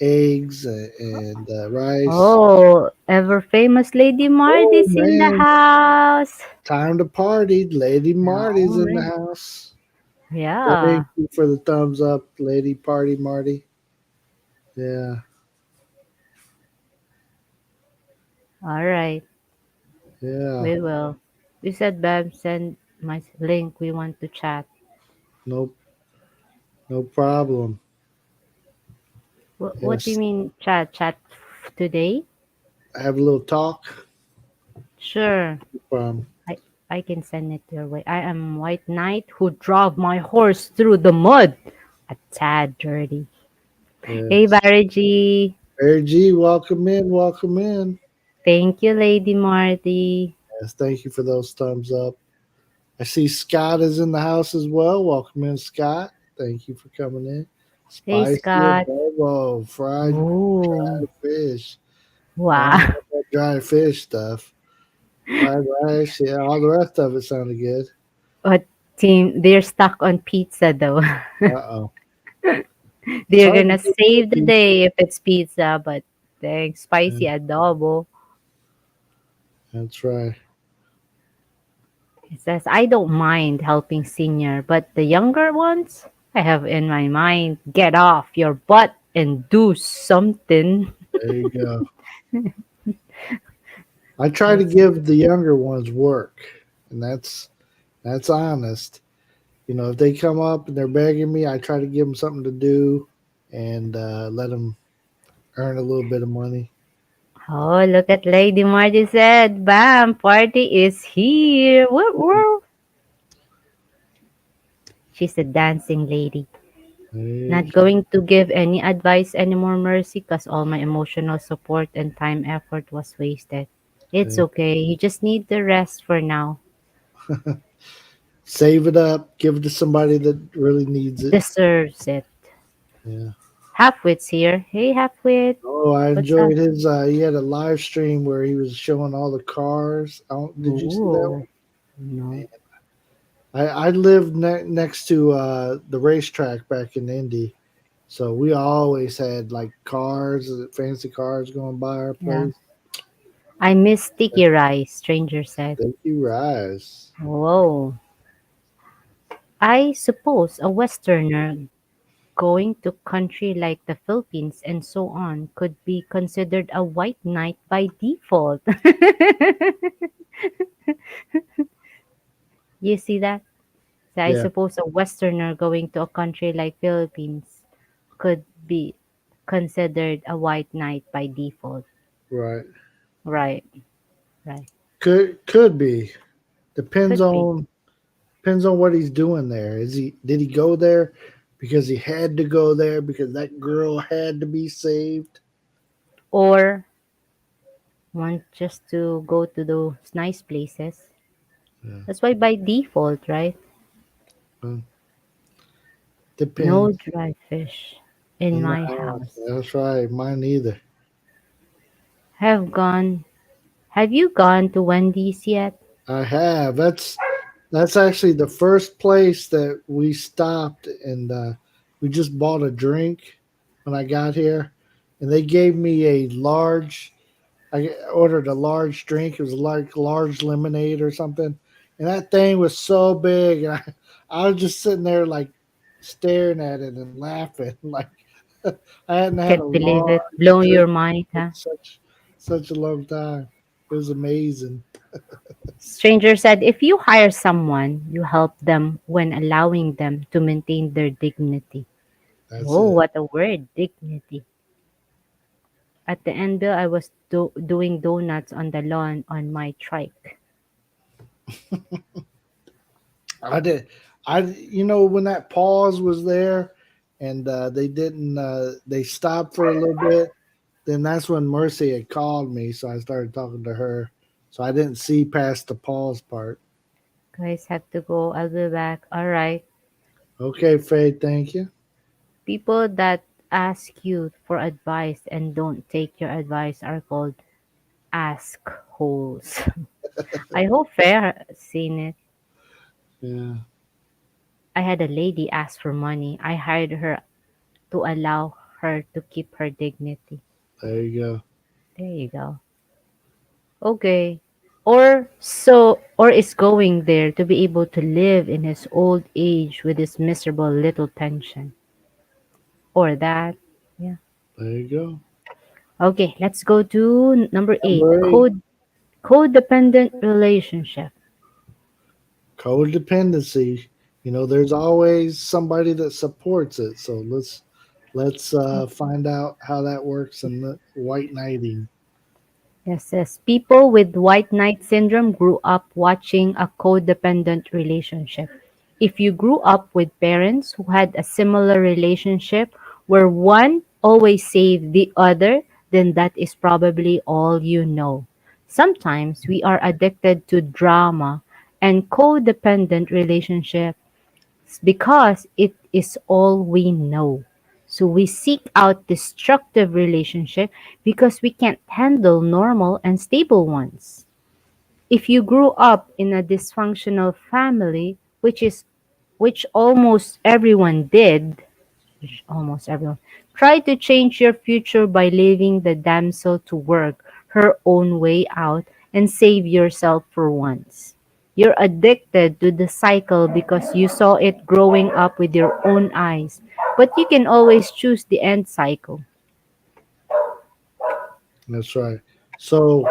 eggs and rice. Oh, ever famous Lady Oh Marty's in the man, house. time to party! Lady Marty's All in the right. house. Yeah. Thank you for the thumbs up, Lady Party Marty. Yeah, All right. yeah. We will. You said, Bab, send my link. We want to chat. No, no problem. What do you Yes, mean chat? Chat today? have a little talk. Sure. Um, I I can send it your way. I am White Knight who drove my horse through the mud. A tad dirty. Hey, yes. Barry G. Mary G, welcome in, welcome in. Thank you, Lady Marty. Yes, thank you for those thumbs up. I see Scott is in the house as well. Welcome in, Scott. Thank you for coming in. Hey, Spicy Scott. adobo, fried Ooh. dried fish. I don't know Wow. about that dried fish stuff. Fried rice, yeah, all the rest of it sounded good. What team? They're stuck on pizza though. Uh oh. It's They're hard to gonna get save the cookies. day if it's pizza, but dang, Yeah, spicy adobo. that's right. It says, I don't mind helping senior, but the younger ones, I have in my mind, get off your butt and do something. There you go. I try to That's give the younger ones work, and that's honest. You know, if they come up and they're begging me, I try to give them something to do and let them earn a little bit of money. Oh, look at Lady Marty said, bam, party is here. Woo, woo. She's a dancing lady. Hey, Not going to give any advice anymore, Mercy, because all my emotional support and time effort was wasted. It's hey. okay. You just need the rest for now. Save it up, give it to somebody that really needs it. Deserves it. Yeah. Halfwit's here. Hey, Halfwit. Oh, I What's up? enjoyed his. He had a live stream where he was showing all the cars. Did you see that Ooh, one? no. Man, I lived next to the racetrack back in Indy, so we always had like cars, fancy cars going by our Yeah. place. I miss sticky rice, stranger said. Thank you, Rise. Whoa. I suppose a Westerner going to country like the Philippines and so on could be considered a white knight by default. You see that? So I Yeah, suppose a Westerner going to a country like Philippines could be considered a white knight by default. right. Right, right. Could be. Depends Could be. on depends on what he's doing there. Did he go there because he had to go there because that girl had to be saved? Or want just to go to those nice places. Yeah. That's why by default, right? Well, No depends. dry fish in In the my house. house. That's right. Mine either. Have gone. Have you gone to Wendy's yet? I have. That's actually the first place that we stopped and we just bought a drink when I got here, and they gave me a large. I ordered a large drink. It was like large lemonade or something, and that thing was so big, and I was just sitting there like staring at it and laughing like I hadn't had a Can't believe large it. Blow drink your mind, in huh? such a long time. It was amazing. Stranger said, if you hire someone, you help them when allowing them to maintain their dignity. That's Oh, it. what a word, dignity. At the end, Bill, I was doing donuts on the lawn on my trike. I did. When that pause was there, and they didn't. They stopped for a little bit. Then that's when Mercy had called me, so I started talking to her. So I didn't see past the pause part. Guys, have to go. I'll be back. All right. Okay, Faye, thank you. People that ask you for advice and don't take your advice are called ask holes. I hope Fair seen it. Yeah, I had a lady ask for money. I hired her to allow her to keep her dignity. there you go. There you go. Okay. Or is going there to be able to live in his old age with his miserable little pension. Or that. Yeah. There you go. Okay, let's go to number 8. Number 8, Codependent relationship. codependency. There's always somebody that supports it. So let's find out how that works in the white knighting. Yes, yes. People with white knight syndrome grew up watching a codependent relationship. If you grew up with parents who had a similar relationship where one always saved the other, then that is probably all you know. Sometimes we are addicted to drama and codependent relationship because it is all we know. So we seek out destructive relationship because we can't handle normal and stable ones. If you grew up in a dysfunctional family, which almost everyone did, almost everyone, try to change your future by leaving the damsel to work her own way out and save yourself for once. You're addicted to the cycle because you saw it growing up with your own eyes. But you can always choose the end cycle. That's right. So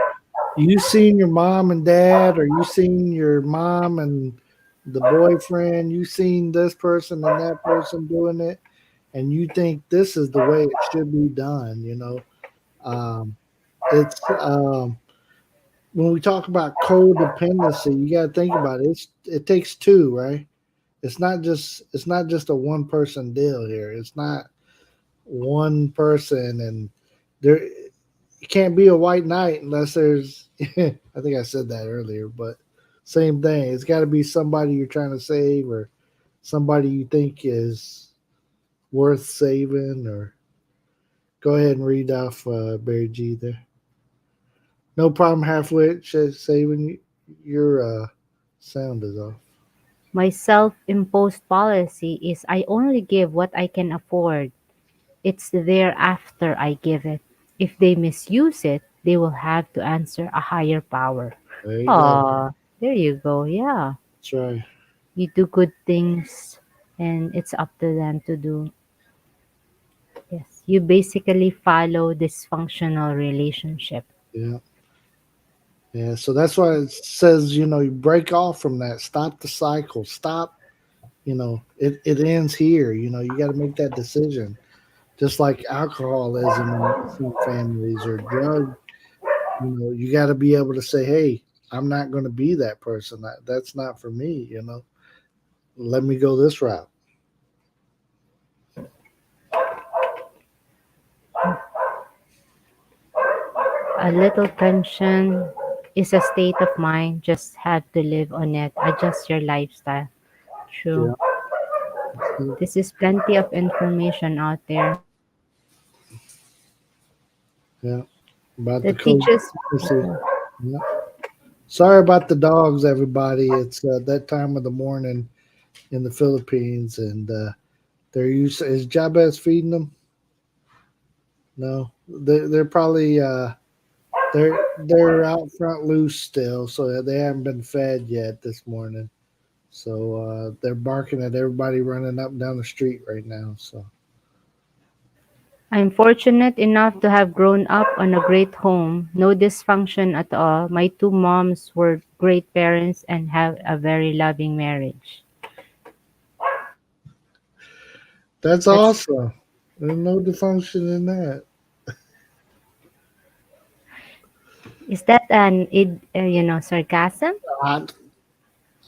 you seen your mom and dad, or you seen your mom and the boyfriend, you seen this person and that person doing it, and you think this is the way it should be done, Um, it's when we talk about codependency, you got to think about it. It takes two, right? It's not just a one person deal here. It's not one person, and there it can't be a white knight unless there's. I think I said that earlier, but same thing. It's got to be somebody you're trying to save, or somebody you think is worth saving. Or go ahead and read off Barry G there. No problem. Halfway saving your sound is off. My self imposed policy is I only give what I can afford. It's there after I give it. If they misuse it, they will have to answer a higher power. There you go. Oh, there you go. Yeah. That's right. You do good things and it's up to them to do. Yes. You basically follow dysfunctional relationship. Yeah. Yeah. So that's why it says, you break off from that. Stop the cycle. Stop. It ends here. You got to make that decision. Just like alcoholism in some families, or drug, you got to be able to say, hey, I'm not going to be that person. That's not for me. Let me go this route. A little tension is a state of mind. Just have to live on it. Adjust your lifestyle. True. Yeah. This is plenty of information out there Yeah. About the that teaches. codependency. Yeah. Sorry about the dogs, everybody. It's that time of the morning in the Philippines, and they're used. Is Jabez feeding them? No, they're probably they're out front loose still, so they haven't been fed yet this morning. So they're barking at everybody running up and down the street right now. So I'm fortunate enough to have grown up on a great home. No dysfunction at all. My two moms were great parents and have a very loving marriage. that's That's awesome. There's no dysfunction in that. is that an sarcasm?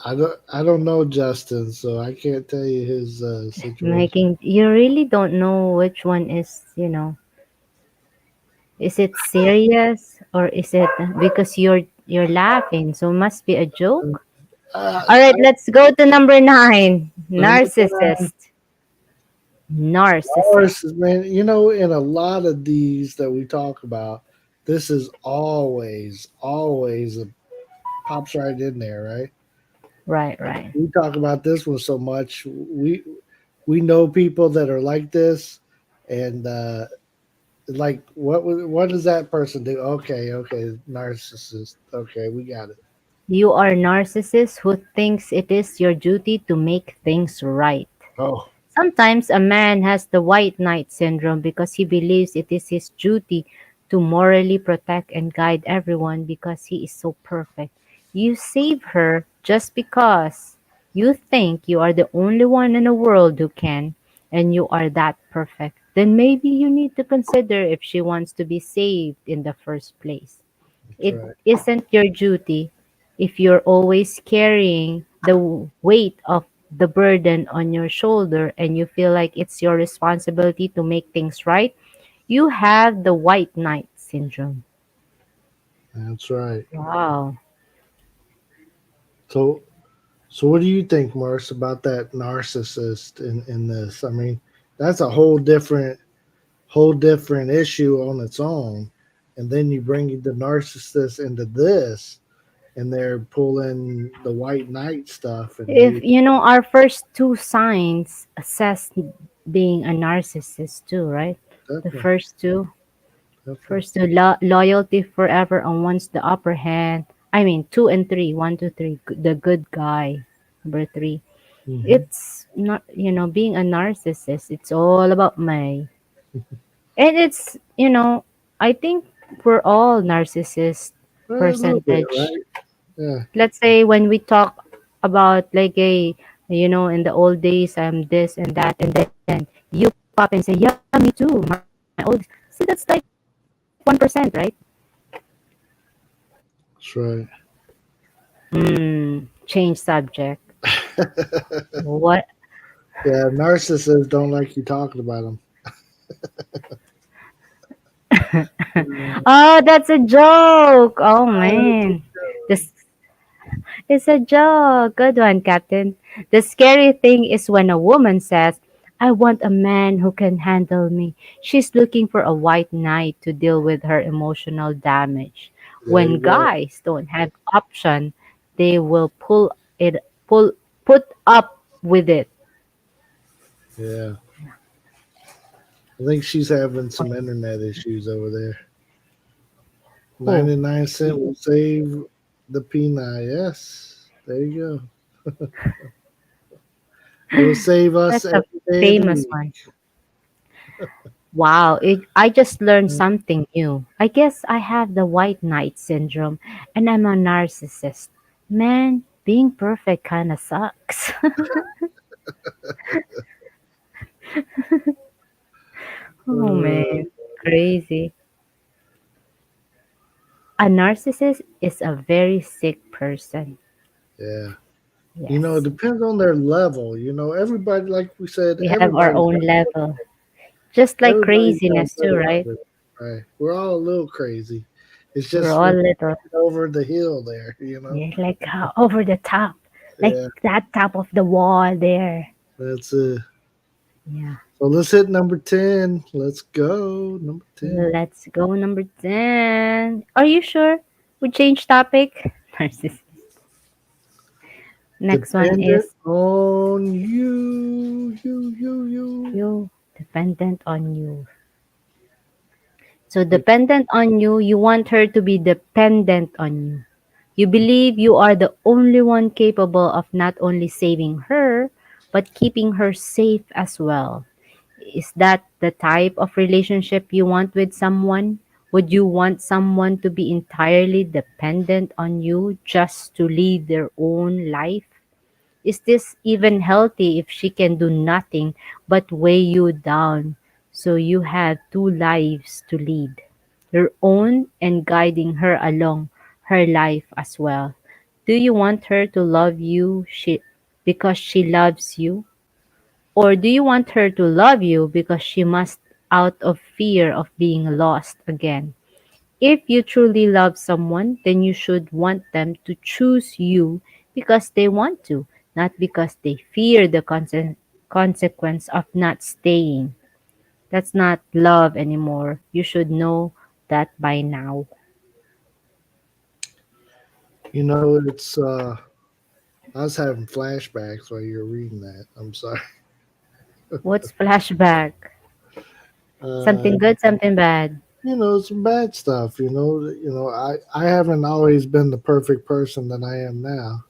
I, I don't know Justin, so I can't tell you his situation. Making you really don't know which one is it serious or is it because you're laughing, so must be a joke? Uh, All right, let's go to number 9. number 9, Narcissist. Narcissist. horses, man. In a lot of these that we talk about, this is always pops right in there, right? Right, right. We talk about this one so much. We know people that are like this, and like what does that person do? Okay, narcissist. Okay, we got it. You are a narcissist who thinks it is your duty to make things right. Oh, Sometimes a man has the white knight syndrome because he believes it is his duty to morally protect and guide everyone because he is so perfect. You save her just because you think you are the only one in the world who can, and you are that perfect. Then maybe you need to consider if she wants to be saved in the first place. that's It right. isn't your duty if you're always carrying the weight of the burden on your shoulder and you feel like it's your responsibility to make things right. You have the white knight syndrome. That's right. Wow. So, so what do you think, Mars, about that narcissist in this? I mean, that's a whole different issue on its own, and then you bring the narcissist into this, and they're pulling the white knight stuff, and If you you know our first two signs assess being a narcissist too, right? The definitely, first two, definitely, loyalty forever and wants the upper hand, I mean, two and three, one, two, three, the good guy. Number three. Hmm. It's not, being a narcissist, it's all about me. And it's, I think we're all narcissist A little bit, percentage. right? Yeah, Let's say when we talk about like a, in the old days, I'm this and that, and then you pop up and say, yeah, me too, my old. See, that's like 1%, right? that's right. Change subject. What? Yeah, narcissists don't like you talking about them. Oh, that's a joke. Oh That's man. This is a joke. Good one, Captain. The scary thing is when a woman says, I want a man who can handle me. She's looking for a white knight to deal with her emotional damage. there When you go. guys don't have option, they will pull put up with it. Yeah, I think she's having some internet issues over there. Oh, 99 cent will save the peanut. Yes, there you go. It will save us that's a every day of the famous week. one. Wow, I just learned something new. I guess I have the white knight syndrome and I'm a narcissist. Man, being perfect kind of sucks. Oh Uh, man, crazy. A narcissist is a very sick person. yeah. It Yes. depends on their level. Everybody, like we said, We have our own level. Just like everybody's got a craziness too, little right? of it. Right. We're all a little crazy. It's We're just all when little. you get over the hill there. Yeah, like over the top. Like Yeah, that top of the wall there. that's it. Yeah. So let's hit number 10. Let's go. Number 10. Let's go number 10. Are you sure? We change topic? Narcissist. Next one Dependent is on you. You. you dependent on you. So dependent on you, you want her to be dependent on you. You believe you are the only one capable of not only saving her, but keeping her safe as well. Is that the type of relationship you want with someone? Would you want someone to be entirely dependent on you just to lead their own life? Is this even healthy if she can do nothing but weigh you down so you have two lives to lead? Your own and guiding her along her life as well. Do you want her to love you because she loves you? Or do you want her to love you because she must out of fear of being lost again? If you truly love someone, then you should want them to choose you because they want to, not because they fear the consequence of not staying. That's not love anymore. You should know that by now. It's I was having flashbacks while you were reading that. I'm sorry. What's flashback? Uh, Something good, something bad. some bad stuff. I haven't always been the perfect person that I am now,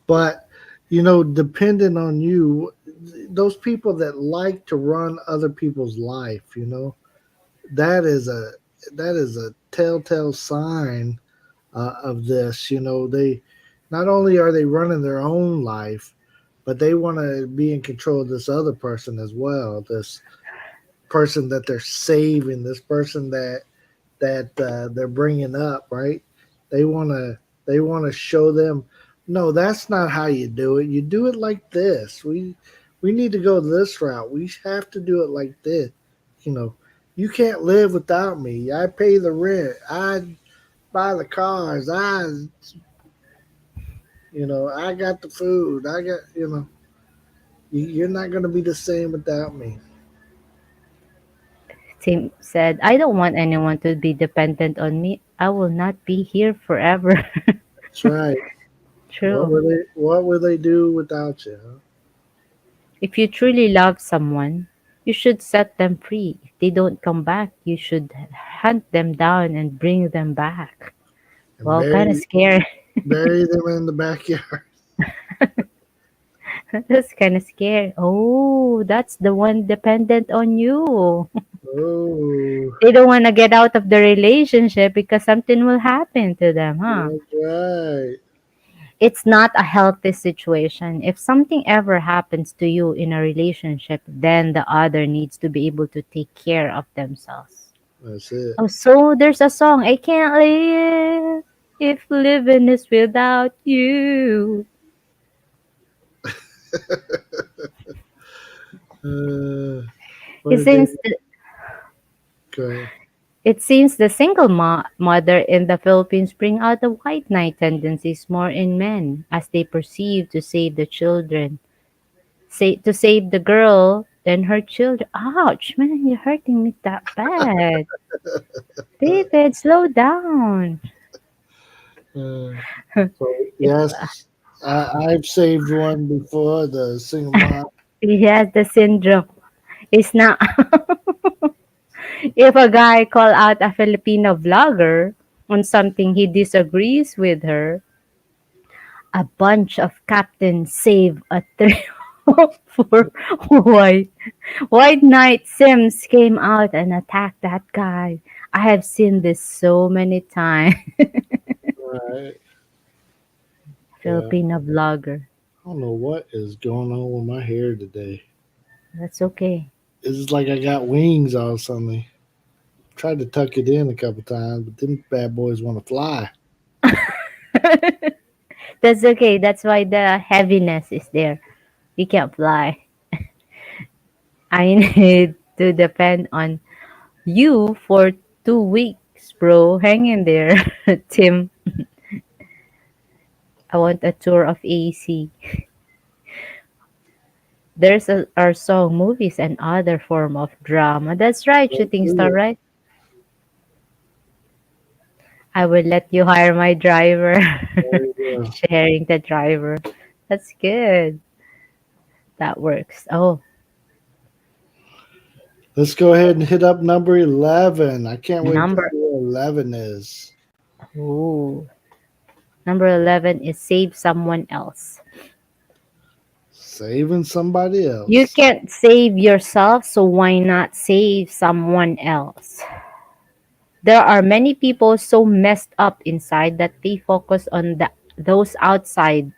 but depending on you, those people that like to run other people's life, that is a that is a telltale sign of this. They not only are they running their own life, but they want to be in control of this other person as well. This person that they're saving, this person that they're bringing up, right? They want to show them, no, that's not how you do it. You do it like this. We need to go this route. We have to do it like this. You know, you can't live without me. I pay the rent. I buy the cars. I got the food. I got, you're not going to be the same without me. Tim said, I don't want anyone to be dependent on me. I will not be here forever. That's right. True. What will they do without you? Huh? If you truly love someone, You should set them free. If they don't come back, you should hunt them down and bring them back. and Well, kind of scary. bury them in the backyard. That's kind of scary. Oh, that's the one dependent on you. Oh, They don't want to get out of the relationship because something will happen to them, huh? that's right. It's not a healthy situation. If something ever happens to you in a relationship, then the other needs to be able to take care of themselves. That's it. Oh, so there's a song, I can't live if living is without you. Uh, what It did they seems go ahead? It seems the single mother in the Philippines bring out the white knight tendencies more in men as they perceive to save the children, to save the girl and her children. Ouch, man, you're hurting me that bad. David, slow down. Uh, so yes, I've saved one before. The single mom. He has the syndrome. It's not. If a guy call out a Filipino vlogger on something he disagrees with her, a bunch of captains save a three for white. White Knight Sims came out and attacked that guy. I have seen this so many times. Right. Yeah. Filipino vlogger. I don't know what is going on with my hair today. That's okay. It's like I got wings or something. Tried to tuck it in a couple times, but them bad boys want to fly. That's okay. That's why the heaviness is there. You can't fly. I need to depend on you for 2 weeks, bro. Hang in there, Tim. I want a tour of AC. There's our song, movies, and other form of drama. That's right, Let's shooting star, do right? I will let you hire my driver. There you go. Sharing the driver. That's good. That works. Oh, Let's go ahead and hit up number 11. I can't wait to number see what 11 is. ooh. Number 11 is save someone else. Saving somebody You else. can't save yourself, so why not save someone else? There are many people so messed up inside that they focus on those outside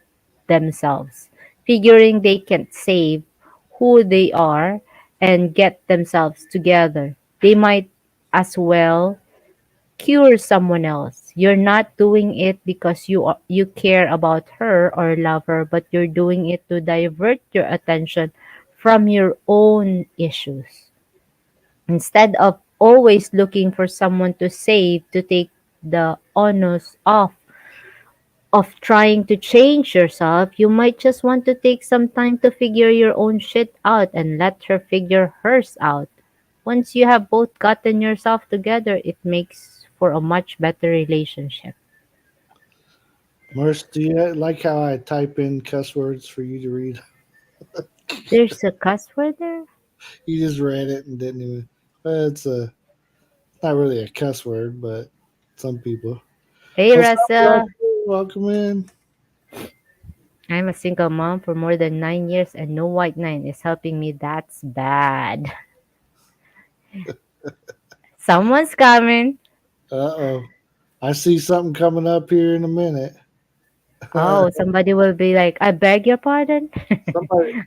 themselves, figuring they can save who they are and get themselves together. They might as well cure someone else. You're not doing it because you care about her or love her, but you're doing it to divert your attention from your own issues. Instead of always looking for someone to save, to take the onus off of trying to change yourself, you might just want to take some time to figure your own shit out and let her figure hers out. Once you have both gotten yourself together, it makes for a much better relationship. Merce, do you like how I type in cuss words for you to read? There's a cuss word there? You just read it and didn't even. It's not really a cuss word, but some people. Hey, What's up, Russell. Russell? Welcome in. I'm a single mom for more than 9 years and no white nine is helping me. That's bad. Someone's coming. Uh oh. I see something coming up here in a minute. Oh, somebody will be like, I beg your pardon. Somebody,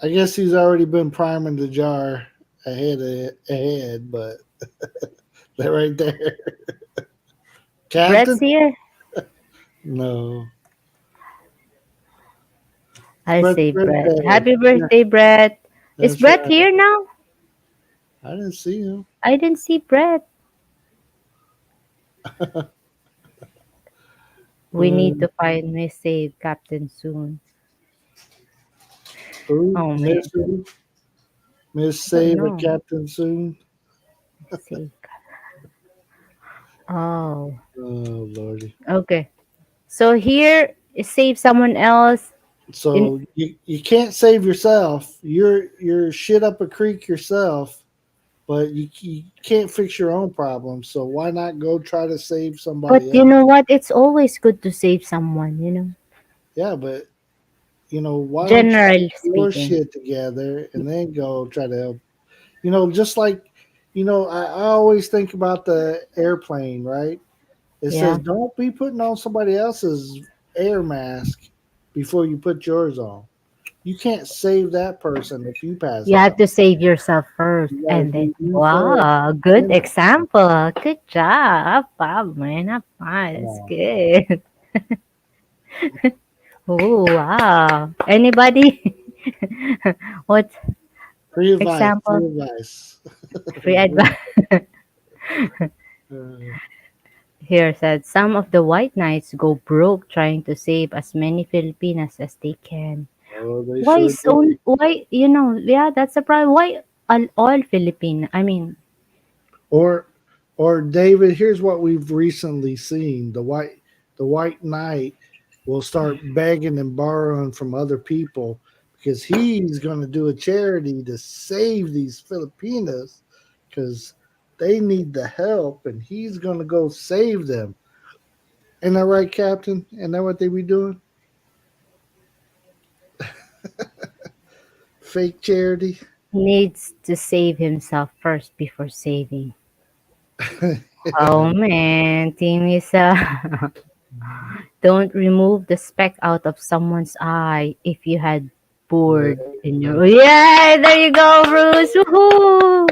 I guess he's already been priming the jar ahead, but that right there, Brett's Captain. here. No, it's I'll Brett's say Brett. birthday. Happy Yeah, birthday, Brett. Is that's Brett right. here now? I didn't see him. I didn't see Brett. We need Um, to find Miss Save Captain soon. who? Oh man, Miss I don't Save a know. Captain soon. Save. Oh, Oh lordy. okay. So here is save someone else. In, So you can't save yourself. You're shit up a creek yourself, but you can't fix your own problems. So why not go try to save but somebody you else? know what? It's always good to save someone, you know, Yeah, but why don't you get generally your speaking. shit together and then go try to help? Just like, I always think about the airplane, right? It says Yeah. don't be putting on somebody else's air mask before you put yours on. You can't save that person if you pass You have out. to save yourself first. You got to And then, do you first. wow, good Then, example. Good job. Bob, man. Up fine. It's uh, good. Oh, wow. Anybody? What free advice. example? Free advice. Free advice. Uh, Here said some of the white knights go broke trying to save as many Filipinas as they can. oh, they Why sure is do. only why yeah, that's a problem. Why all Filipino? I mean, Or, David, here's what we've recently seen: the white knight will start begging and borrowing from other people because he's going to do a charity to save these Filipinas because they need the help, and he's going to go save them. Ain't that right, Captain? Ain't that what they be doing? Fake charity. needs to save himself first before saving. Oh man, Team Isa. Don't remove the speck out of someone's eye if you had There bored in you your. Yeah, there you go, Bruce. Woohoo!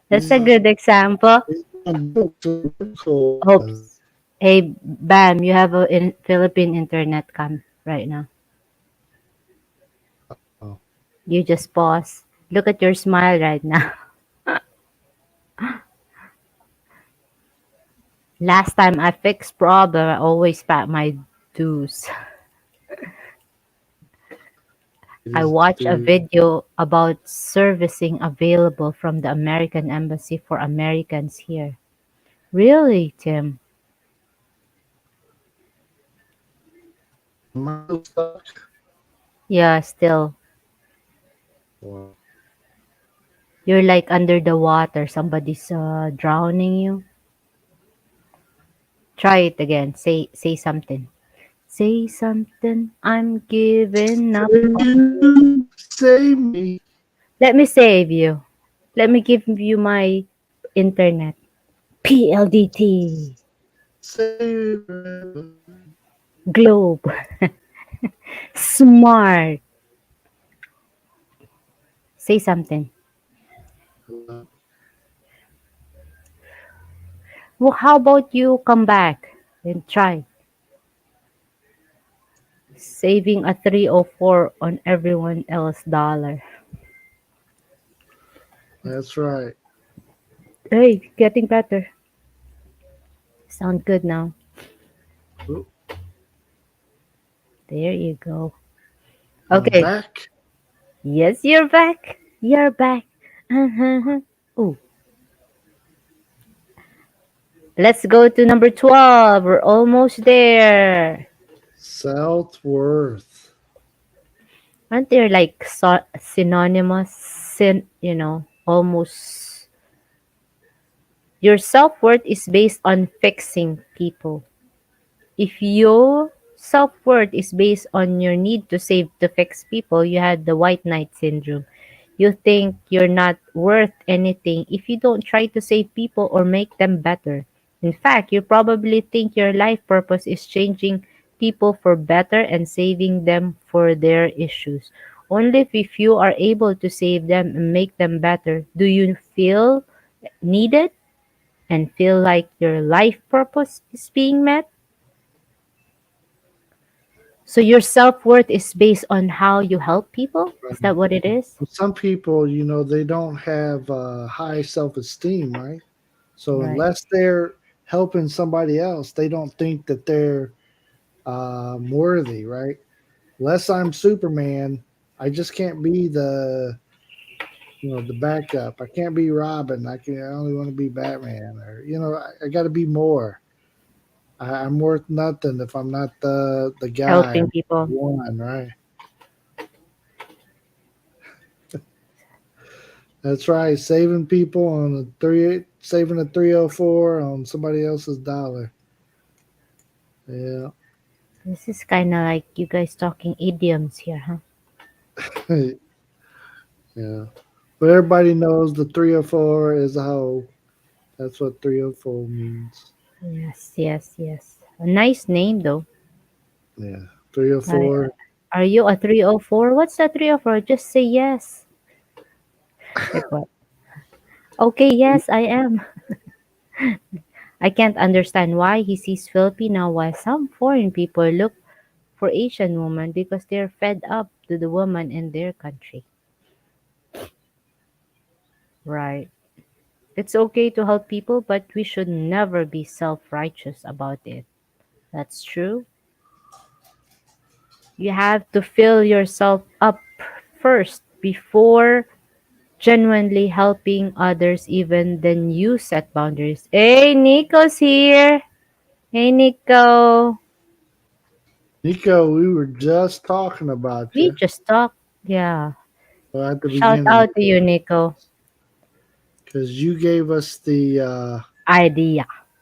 That's a go. good example. He's doing jokes so cool. Oops. Hey, Bam, you have a Philippine internet cam right now. Oh, You just pause. Look at your smile right now. Last time I fixed problem, I always pat my dues. I he's watched a doing video about servicing available from the American Embassy for Americans here. Really, Tim? mild stuck. Yeah, still. Wow. You're like under the water. Somebody's drowning you. Try it again. Say something. Say something. I'm giving up. Can you save me? Let me save you. Let me give you my internet. PLDT. Save forever. Globe. Smart. Say something. Hello. Well, how about you come back and try saving a 304 on everyone else dollar? That's right. Hey, getting better. Sound good now. Oop, There you go. I'm Okay. back. Yes, you're back. You're back. Uh-huh. Ooh. Let's go to number 12. We're almost there. Self worth. Aren't there like synonymous? Almost. Your self worth is based on fixing people. If your self worth is based on your need to save to fix people, you had the white knight syndrome. You think you're not worth anything if you don't try to save people or make them better. In fact, you probably think your life purpose is changing people for better and saving them for their issues. Only if you are able to save them and make them better do you feel needed and feel like your life purpose is being met. So your self-worth is based on how you help people? Is Right. that what it is? Some people, they don't have high self esteem, right? So Right. unless they're helping somebody else, they don't think that they're worthy, right? Unless I'm Superman, I just can't be the backup. I can't be Robin. I only want to be Batman, or I got to be more. I'm worth nothing if I'm not the guy Helping or people. one, right? That's right. Saving people on saving a 304 on somebody else's dollar. Yeah. This is kind of like you guys talking idioms here, huh? Yeah. But everybody knows the 304 is a hoe. That's what 304 means. Yes, yes, yes. A nice name though. Yeah. I, 304. are you a 304? What's a 304? Just say yes. Like what? Okay, yes, I am. I can't understand why he sees Filipino while some foreign people look for Asian women because they're fed up to the woman in their country. Right. It's okay to help people, but we should never be self righteous about it. That's true. You have to fill yourself up first before genuinely helping others, even then you set boundaries. Hey, Nico's here. Hey, Nico. Nico, we were just talking about We you just talked. Yeah. at the Shout beginning out to you, Nico. because you gave us Idea.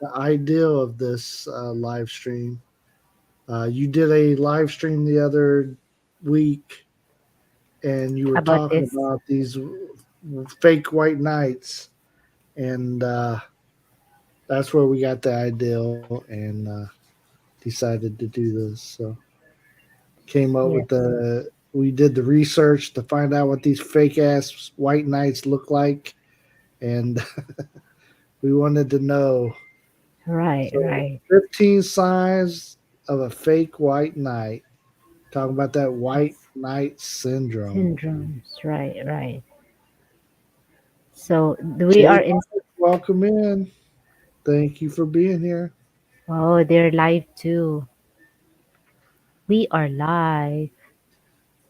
the ideal of this live stream. You did a live stream the other week, and you were About talking this. about these fake white knights, and that's where we got the ideal, and decided to do this. So came up with Yes. the we did the research to find out what these fake ass white knights look like, and we wanted to know. Right, So right. 15 signs of a fake white knight. Talking about that white Yes. knight syndrome. Syndromes. Right, right. So we Jay are in. Mark, welcome in. Thank you for being here. Oh, they're live too. We are live.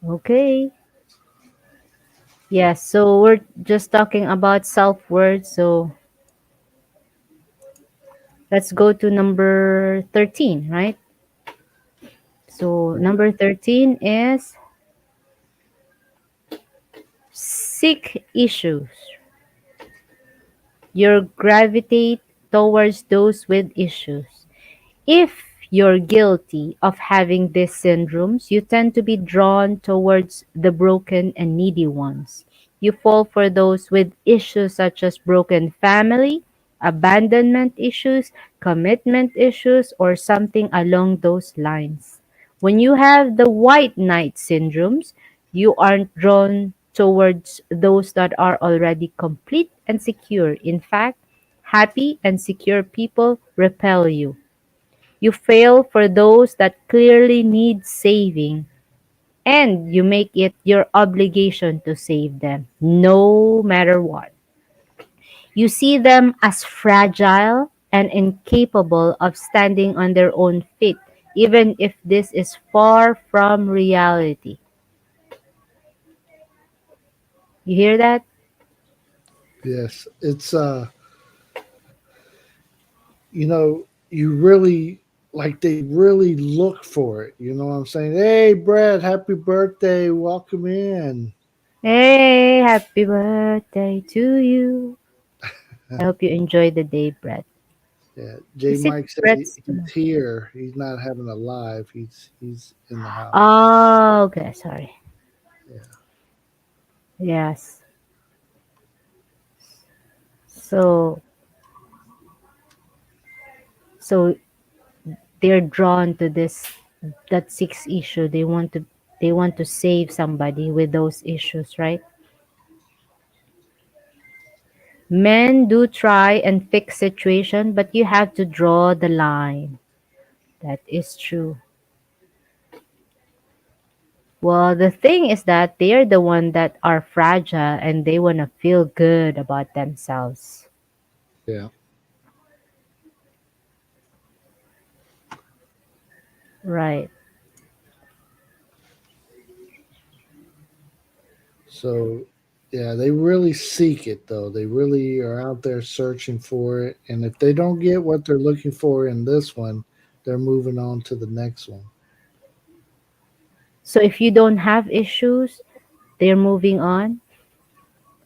Okay. Yes. So we're just talking about self worth. So let's go to number 13, right? So number 13 is seek issues. You gravitate towards those with issues. If you're guilty of having these syndromes, you tend to be drawn towards the broken and needy ones. You fall for those with issues such as broken family, abandonment issues, commitment issues, or something along those lines. When you have the white knight syndromes, you aren't drawn towards those that are already complete and secure. In fact, happy and secure people repel you. You fail for those that clearly need saving, and you make it your obligation to save them, no matter what. You see them as fragile and incapable of standing on their own feet, even if this is far from reality. You hear that? Yes, it's you really like they really look for it. You know what I'm saying? Hey, Brad, happy birthday! Welcome in. Hey, happy birthday to you. I hope you enjoy the day, Brett. Yeah, J Is it Mike said Brett's he's here. He's not having a live. He's in the house. Oh, okay, sorry. Yeah. Yes. So so they're drawn to this that six issue. They want to save somebody with those issues, right? Men do try and fix situation, but you have to draw the line. That is true. Well, the thing is that they're the one that are fragile and they want to feel good about themselves. Yeah. Right. So, yeah, they really seek it though. They really are out there searching for it. And if they don't get what they're looking for in this one, they're moving on to the next one. So if you don't have issues, they're moving on.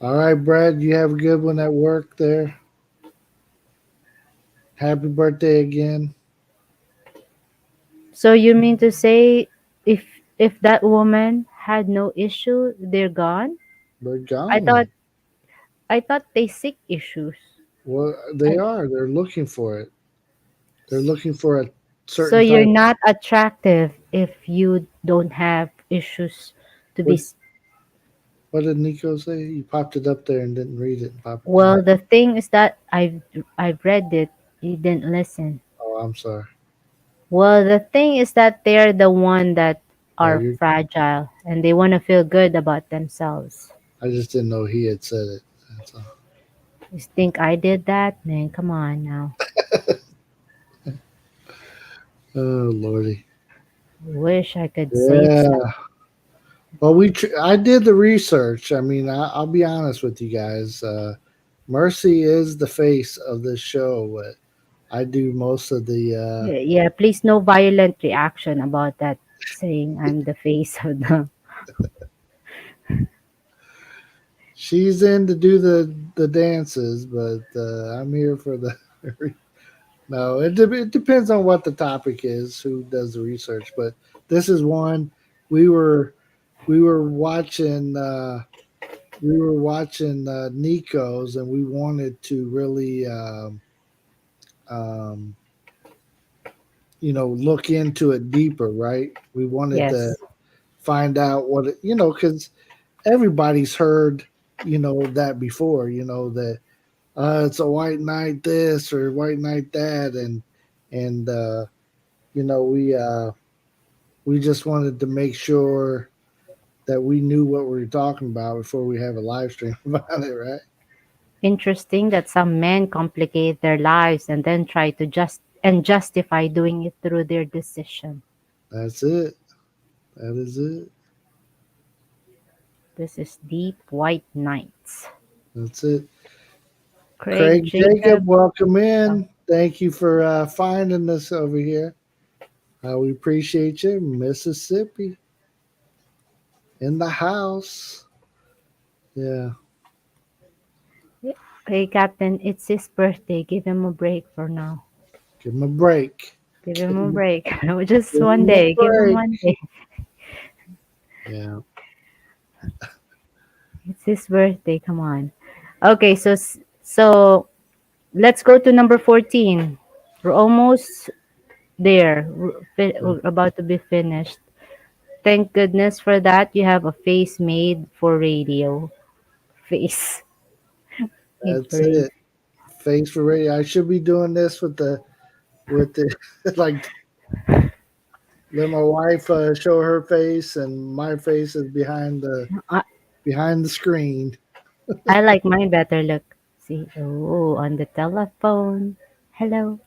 All right, Brad, you have a good one at work there. Happy birthday again. So you mean to say if that woman had no issue, they're gone? They're I thought gone. I thought they seek issues. Well, they I, are. They're looking for it. They're looking for a so certain you're type. not attractive if you don't have issues to be What What did Nico say? You popped it up there and didn't read it and pop it well, down. the thing is that I've read it. You didn't listen. Oh, I'm sorry. Well, the thing is that they're the one that Oh, are you. fragile and they want to feel good about themselves. I just didn't know he had said it. That's all. You think I did that? Man, come on now. Oh, lordy. Wish I could say so. Yeah. Well, I did the research. I mean, I'll be honest with you guys. Mercy is the face of this show. But I do most of the. Yeah, please no violent reaction about that saying I'm the face of the She's in to do the dances, but I'm here for the. No, it depends on what the topic is, who does the research. But this is one we were we were watching. We were watching Nico's, and we wanted to really, um, look into it deeper, right? We wanted to yes. find out what because everybody's heard, that before, that it's a white knight this or white knight that, and you know, we just wanted to make sure that we knew what we were talking about before we have a live stream about it, right? Interesting that some men complicate their lives and then try to justify doing it through their decision. That's it. That is it. This is deep white nights. That's it. Craig Craig Jacob, Jacob. welcome in. Thank you for finding us over here. We appreciate you, Mississippi, in the house. Yeah, Hey Captain, it's his birthday. Give him a break for now. give him a break. Give Give him a him, break. Just give one him a day. Give him break. one day. Yeah, It's his birthday. Come on. Okay, so let's go to number 14. We're almost there. We're about to be finished. Thank goodness for that. You have a face made for radio. Face made for that's radio. it. Face for radio. I should be doing this with the like let my wife show her face and my face is I, behind the screen. I like mine better. Look. See. Oh, on the telephone. Hello.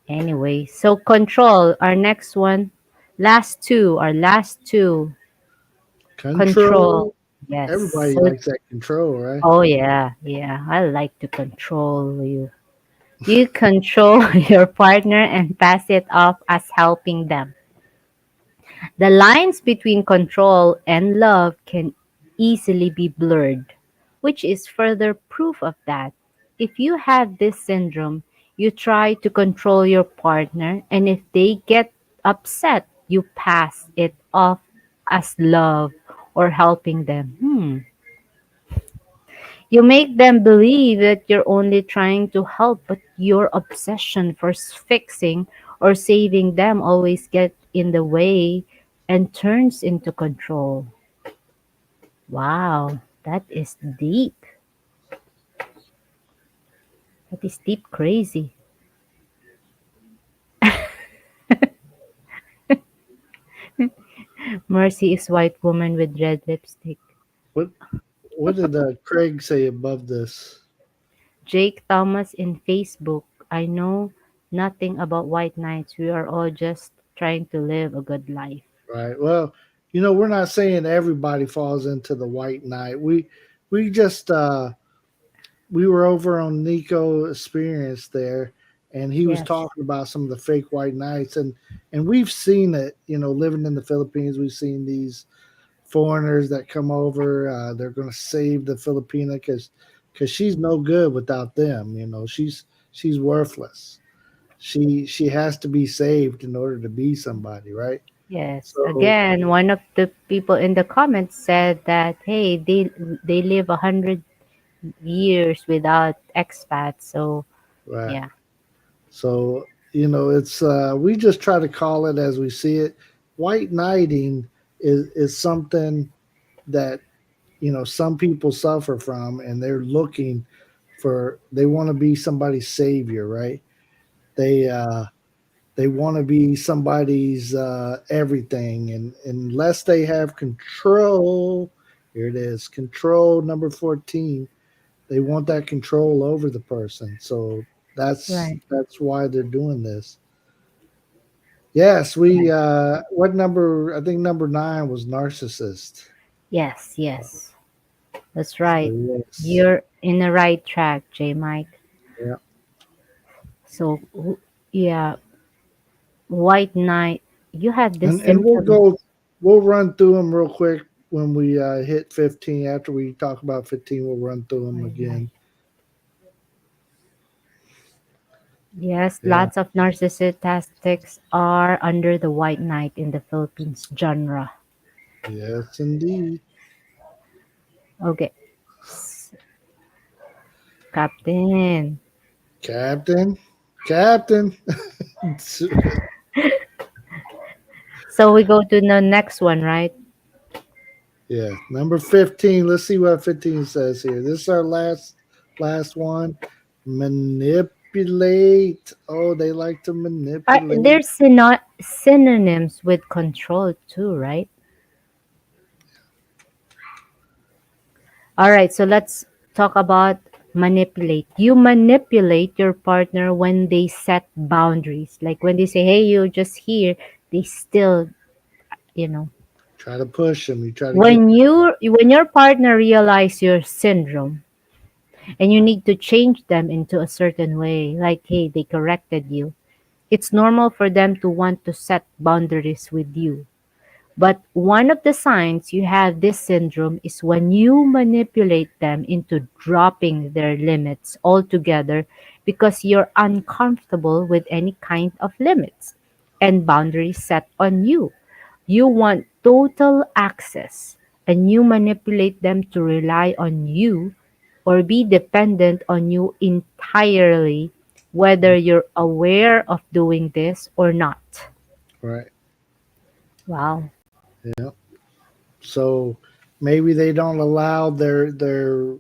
Anyway, so control. Our next one. Last two. Our last two. Control. Control. Yes. Everybody So, likes that control, right? oh yeah, yeah. I like to control you. You control your partner and pass it off as helping them. The lines between control and love can easily be blurred, which is further proof of that. If you have this syndrome, you try to control your partner, and if they get upset, you pass it off as love or helping them. You make them believe that you're only trying to help, but your obsession for fixing or saving them always get in the way and turns into control. Wow, that is deep. That is deep crazy. Mercy is white woman with red lipstick. What What did Craig say above this? Jake Thomas in Facebook. I know nothing about white knights. We are all just trying to live a good life. Right. Well, we're not saying everybody falls into the white knight. We just we were over on Nico Experience there, and he was Yes. talking about some of the fake white knights, and we've seen it. Living in the Philippines, we've seen these foreigners that come over. They're going to save the Filipina because she's no good without them. You know, she's worthless. She has to be saved in order to be somebody, right? Yes. So Again, one of the people in the comments said that hey, they live 100 years without expats. So right. yeah, So you know, it's we just try to call it as we see it. White knighting is something that some people suffer from, and they're looking for they want to be somebody's savior, right? They they want to be somebody's everything, and unless they have control, here it is, control number 14. They want that control over the person, so that's right. that's why they're doing this. Yes, we what number? I think number 9 was narcissist. Yes, yes, that's So right. yes, You're in the right track, J. Mike. yeah. So yeah, white knight. You had this And symptom. we'll run through them real quick when we hit 15. After we talk about 15, we'll run through them White knight. again. Yes, Yeah. lots of narcissists are under the white knight in the Philippines genre. Yes, indeed. Okay, S- Captain. Captain. Captain. So we go to the next one, right? Yeah. Number 15. Let's see what 15 says here. This is our last one. Manipulate. Oh, they like to manipulate. There's synonyms with control too, right? All right, so let's talk about manipulate. You manipulate your partner when they set boundaries. Like when they say, hey, you just here, they still, you know. Try to push them. You try to get. When your partner realize your syndrome and you need to change them into a certain way, like hey, they corrected you. It's normal for them to want to set boundaries with you. But one of the signs you have this syndrome is when you manipulate them into dropping their limits altogether because you're uncomfortable with any kind of limits and boundaries set on you. You want total access and you manipulate them to rely on you or be dependent on you entirely, whether you're aware of doing this or not. Right. Wow. Yeah. So maybe they don't allow their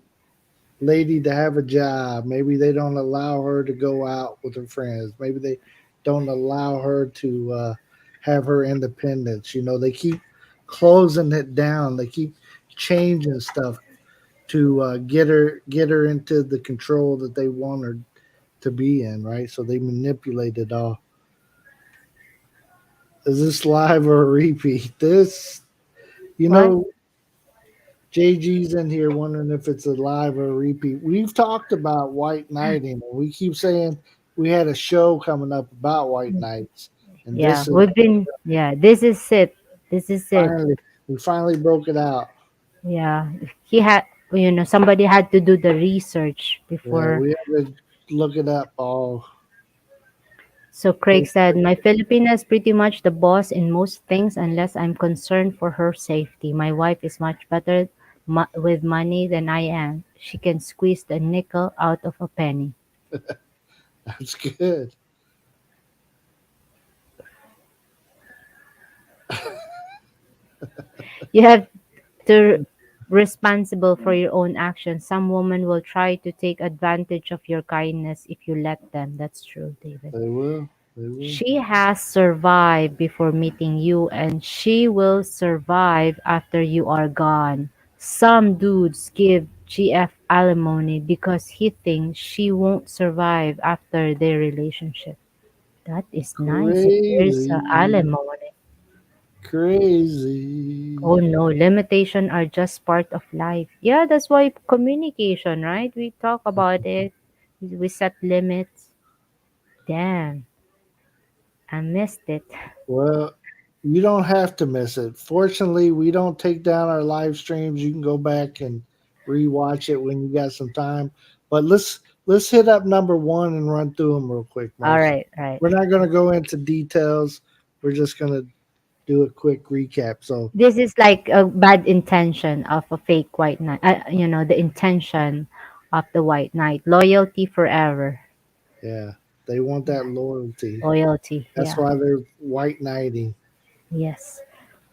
lady to have a job. Maybe they don't allow her to go out with her friends. Maybe they don't allow her to have her independence. They keep closing it down. They keep changing stuff to get her into the control that they want her to be in. Right. So they manipulate it all. Is this live or a repeat? This, you What? know, JG's in here wondering if it's a live or a repeat. We've talked about White Knighting, and we keep saying we had a show coming up about White Knights, and Yeah, this is this is it. This is it. finally we finally broke it out. Yeah. He had, somebody had to do the research Yeah, before. we had to look it up all. So Craig said, my Filipina is pretty much the boss in most things unless I'm concerned for her safety. My wife is much better with money than I am. She can squeeze the nickel out of a penny. That's good. You have to responsible for your own actions. Some women will try to take advantage of your kindness if you let them. That's true, David. They will. They will. She has survived before meeting you, and she will survive after you are gone. Some dudes give GF alimony because he thinks she won't survive after their relationship. That is nice if there's Crazy. alimony. Crazy. Oh no, limitation are just part of life. Yeah, that's why communication, right? We talk about it. We set limits. Damn, I missed it. Well, You don't have to miss it. Fortunately, we don't take down our live streams. You can go back and rewatch it when you got some time. But let's hit up number one and run through them real quick, All Mercy. right, right. We're not going to go into details. We're just going to do a quick recap. So This is like a bad intention of a fake white knight. The intention of the white knight. Loyalty forever. yeah, they want that loyalty. Loyalty, That's yeah. why they're white knighting. Yes.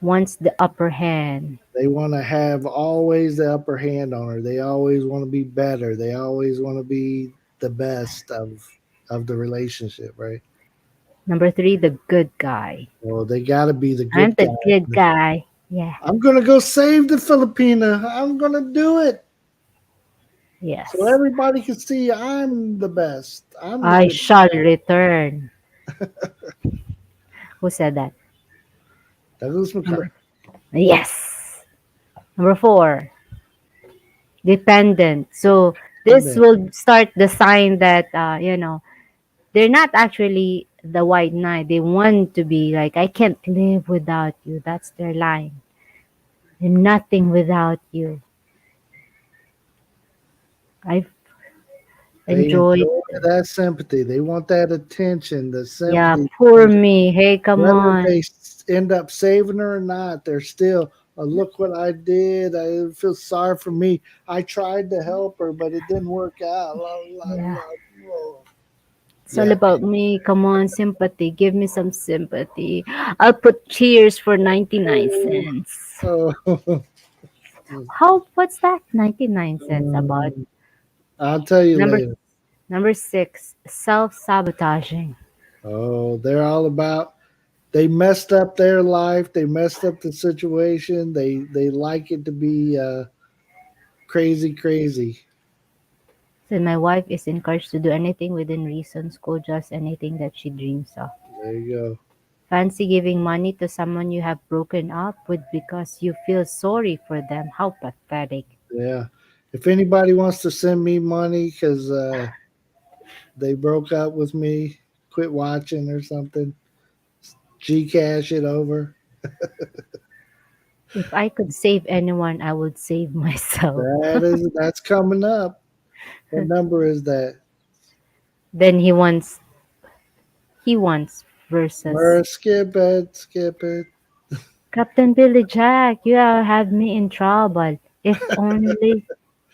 Wants the upper hand. They want to have always the upper hand on her. They always want to be better. They always want to be the best of the relationship, right? Number three, the good guy. Well, they got to be the I'm good the good guy. guy. Yeah. I'm gonna go save the Filipina. I'm gonna do it so Yes. everybody can see I'm the best. I'm the I good. shall return. Who said that? Douglas Number McCarthy. Yes. Number four, dependent. So And this then will start the sign that they're not actually the white knight. They want to be like, I can't live without you. That's their line. I'm nothing without you. I've they enjoyed. enjoy that sympathy. They want that attention, the Yeah, sympathy. poor me. Hey, come Whether they on. end up saving her or not, they're still, oh, look what I did. I feel sorry for me. I tried to help her, but it didn't work out. La, la, Yeah. la, la. It's all Yeah. about me. Come on, sympathy. Give me some sympathy. I'll put cheers for 99 Oh, cents. oh. What's that? 99 cents about? I'll tell you Number later. number 6, self-sabotaging. Oh, they're all about, they messed up their life. They messed up the situation. They like it to be crazy, crazy. So my wife is encouraged to do anything within reason, school, just anything that she dreams of. There you go. Fancy giving money to someone you have broken up with because you feel sorry for them. How pathetic. Yeah. If anybody wants to send me money because they broke up with me, quit watching or something, Gcash it over. If I could save anyone, I would save myself. That's coming up. What number is that? Then he wants versus Skip it, skip it. Captain Billy Jack. You have me in trouble. If only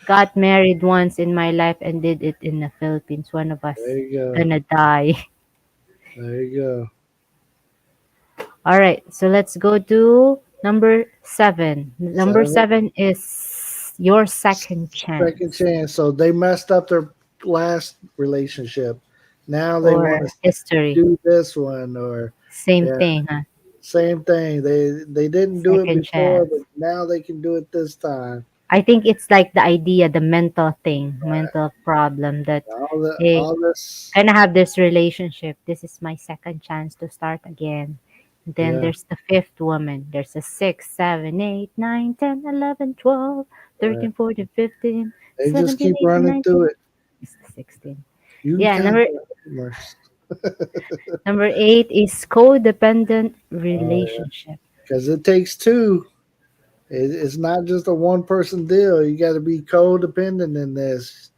got married once in my life and did it in the Philippines. One of There us you go. gonna die. There you go. All right, so let's go to number 7. Number Seven. 7 is your second Second chance chance. So they messed up their last relationship. Now they want or to history. do this one, or Same yeah, thing, huh? same thing. They didn't do it Second before, but chance. now they can do it this time. I think it's like the idea, the mental thing, mental problem that, hey, All this, gonna have this relationship. This is my second chance to start again. Then yeah. there's the fifth woman. There's a 6, 7, 8, 9, 10, 11, 12, Right. 13, 14, 15, They just 17, keep 18, running through 19. it. It's the 16. You Yeah, got number it. Mercy. number 8 is codependent Oh yeah, relationship. because it takes two. It's not just a one person deal. You got to be codependent in this.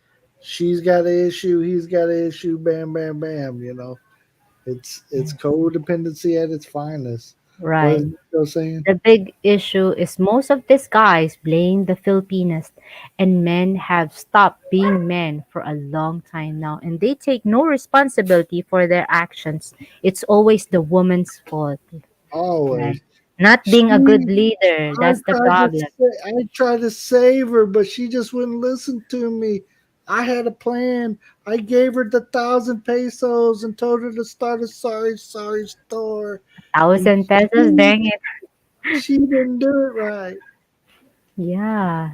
She's got an issue. He's got an issue. Bam, bam, bam. It's Yes. codependency at its finest. What is Right. Nico saying? The big issue is most of these guys blame the Filipinas, and men have stopped being men for a long time now, and they take no responsibility for their actions. It's always the woman's fault, Always. right? Not being a good She leader, I that's the tried to problem. I tried to save her, but she just wouldn't listen to me. I had a plan. I gave her the 1,000 pesos and told her to start a sorry store, and 1,000 pesos, dang it. she didn't do it right. Yeah,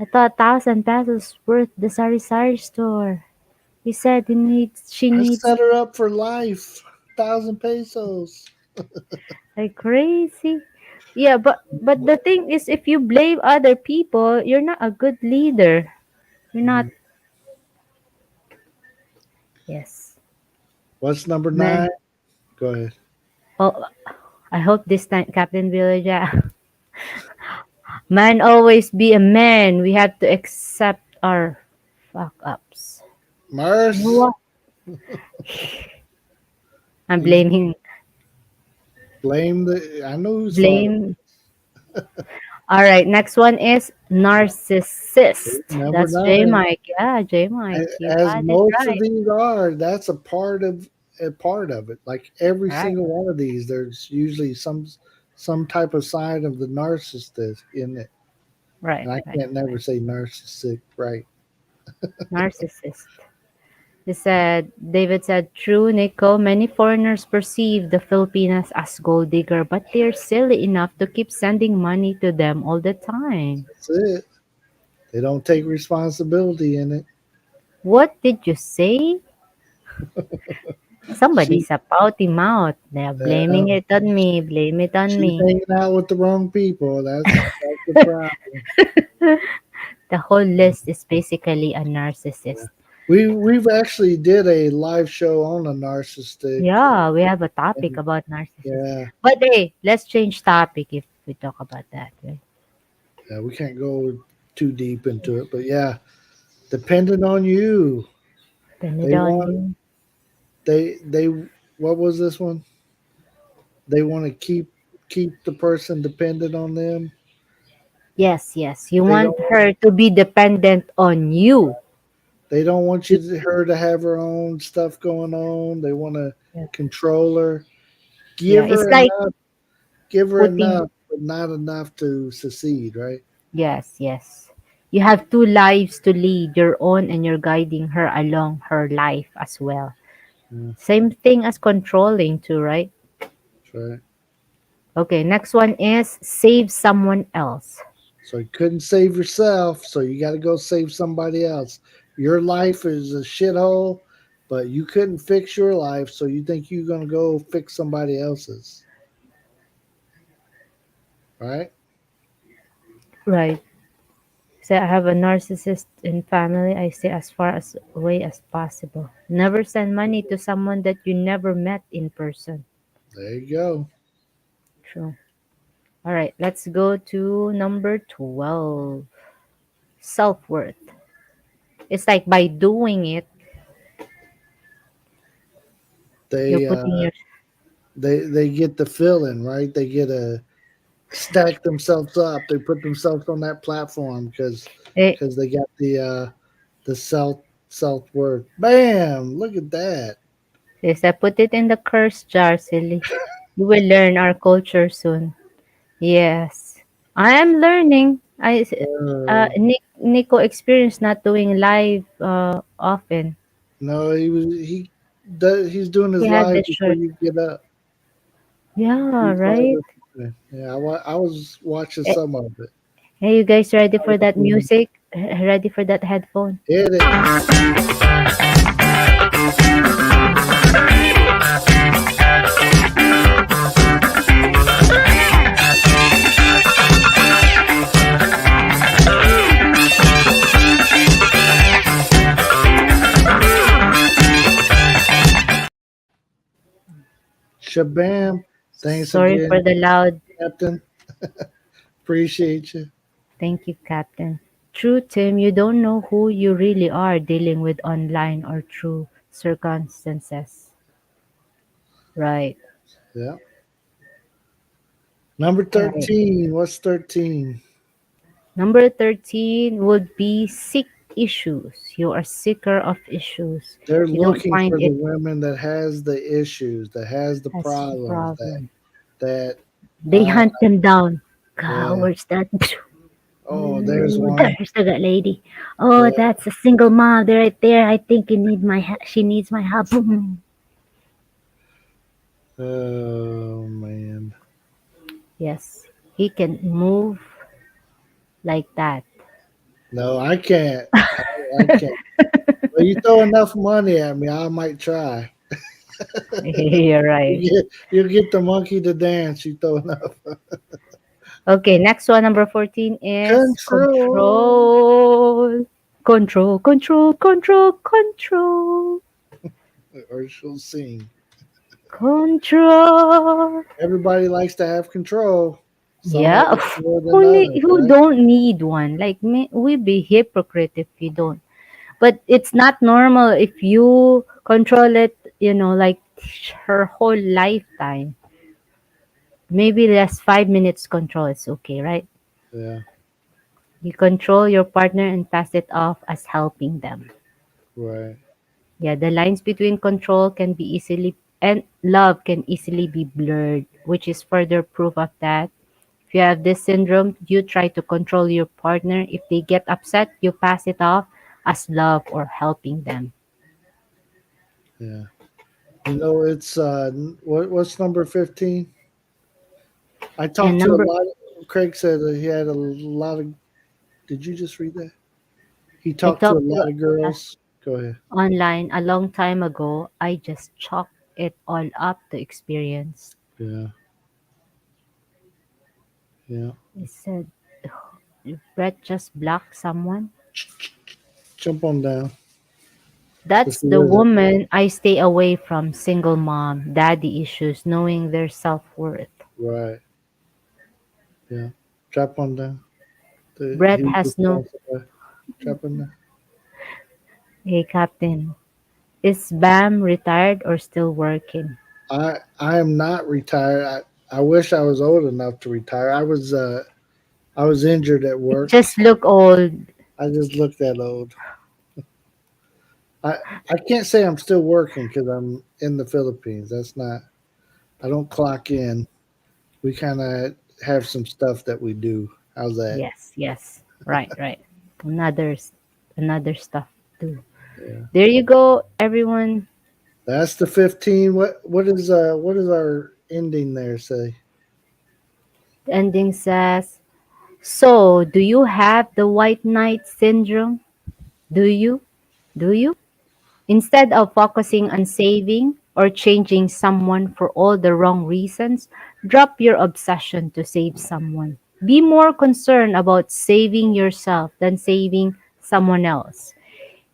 I thought 1,000 pesos worth the sari-sari store. He said she I needs set her up for life. 1,000 pesos. like crazy. Yeah, but the thing is, if you blame other people, you're not a good leader. You're not. Mm. Yes. What's number Man. 9? Go ahead. Oh, I hope this time, Captain Villaja, man always be a man. We have to accept our fuck ups. You know Mars, what? I'm you blaming blame the. I know whose fault it blame. All right, next one is is. narcissist. Number That's J 9. Mike. Yeah, J Mike. You As got it most of right. these are, that's a part of it. Like every Right, single one of these, there's usually some type of side of the narcissist in it. right, And I right, can't never right. say narcissistic right. Narcissist. David said, true, Nico. Many foreigners perceive the Filipinas as gold digger, but they're silly enough to keep sending money to them all the time. That's it. They don't take responsibility in it. What did you say? She Somebody's a pouty mouth. They're uh, blaming it on me. Blame it on she's me. hanging out with the wrong people. That's the problem. The whole list is basically a narcissist. We've actually did a live show on a narcissistic. Yeah, we have a topic And about narcissists. yeah, But hey, let's change topic if we talk about that, right? yeah, we can't go too deep into it, but yeah, depending on you, Depending they on want you. they what was this one? They want to keep the person dependent on them. Yes, yes. You They want don't her to be dependent on you. they don't want her to have her own stuff going on. They want to Yeah, control her. yeah. Give It's her like enough, give her putting, enough, but not enough to succeed, right? yes, yes. You have two lives to lead, your own and you're guiding her along her life as well. Yeah, Same thing as controlling too, right? that's right. Okay, next one is save someone else. So you couldn't save yourself, so you got to go save somebody else. Your life is a shithole, but you couldn't fix your life, so you think you're going to go fix somebody else's, right? Right. Say I have a narcissist in family. I stay as far as away as possible. Never send money to someone that you never met in person. There you go. True. All right, let's go to number 12. Self-worth. It's like by doing it, you're They putting uh, your they get the feeling, right? They get a stack themselves up. They put themselves on that platform eh, because they got the self worth. Bam! Look at that. yes, I put it in the curse jar, silly. You will learn our culture soon. Yes. I am learning. Uh, Nico experienced not doing live often. no, he's doing He his had live the before short. you get up. Yeah, He's live right. this morning. Yeah, I was watching Eh, some of it. Hey, you guys ready I for was that music? Ready for that headphone? hit it. Shabam. Thanks Sorry again, for the loud. Captain. Appreciate you. Thank you, Captain. True, Tim, you don't know who you really are dealing with online or through circumstances. Right. Yeah. Number All right. 13. What's 13? Number 13 would be sick issues. You are sicker of issues. They're You don't looking find for the it women that has the issues, that has the as a problems, problem. that They uh hunt them down. God, yeah. where's that? Oh, there's Ooh, one. there's the lady. Oh, Yeah. that's a single mom. They're right there. I think you need she needs my help. Oh man. Yes, he can move like that. No, I can't. I can't. Well, you throw enough money at me, I might try. You're right. You get the monkey to dance. You throw enough Okay, next one, number 14 is control, control. Control, control, control, control. or she'll sing. Control. Everybody likes to have control. Some of Yeah, us more than others, who right? don't need one? Like me, we be hypocrite if you don't. But it's not normal if you control it, like her whole lifetime. Maybe less 5 minutes control is okay, right? Yeah, You control your partner and pass it off as helping them. right. Yeah, the lines between control can be easily and love can easily be blurred, which is further proof of that. If you have this syndrome, you try to control your partner. If they get upset, you pass it off as love or helping them. Yeah. It's what's number 15? I And talked to a number, lot. Craig said that he had a lot of. Did you just read that? He I talked to a talked lot to of girls. Go ahead. online a long time ago. I just chalked it all up to experience. Yeah, yeah. I said, Brett just blocked someone. Jump on down. Let's That's see the what is it. woman I stay away from. Single mom, daddy issues, knowing their self worth. Right. Yeah. Drop on down. Brett He has just no. wants to drop on down. Hey, Captain, is Bam retired or still working? I am not retired. I wish I was old enough to retire. I was injured at You work. just look old. I just looked that old. I I can't say I'm still working because I'm in the Philippines. That's not. I don't clock in. We kind of have some stuff that we do. How's that? Yes, yes. Right, right. Another, another stuff too. Yeah. There you go, everyone. That's the 15. What is our ending there say? The ending says, so, do you have the white knight syndrome? Do you? Do you? Instead of focusing on saving or changing someone for all the wrong reasons, drop your obsession to save someone. Be more concerned about saving yourself than saving someone else.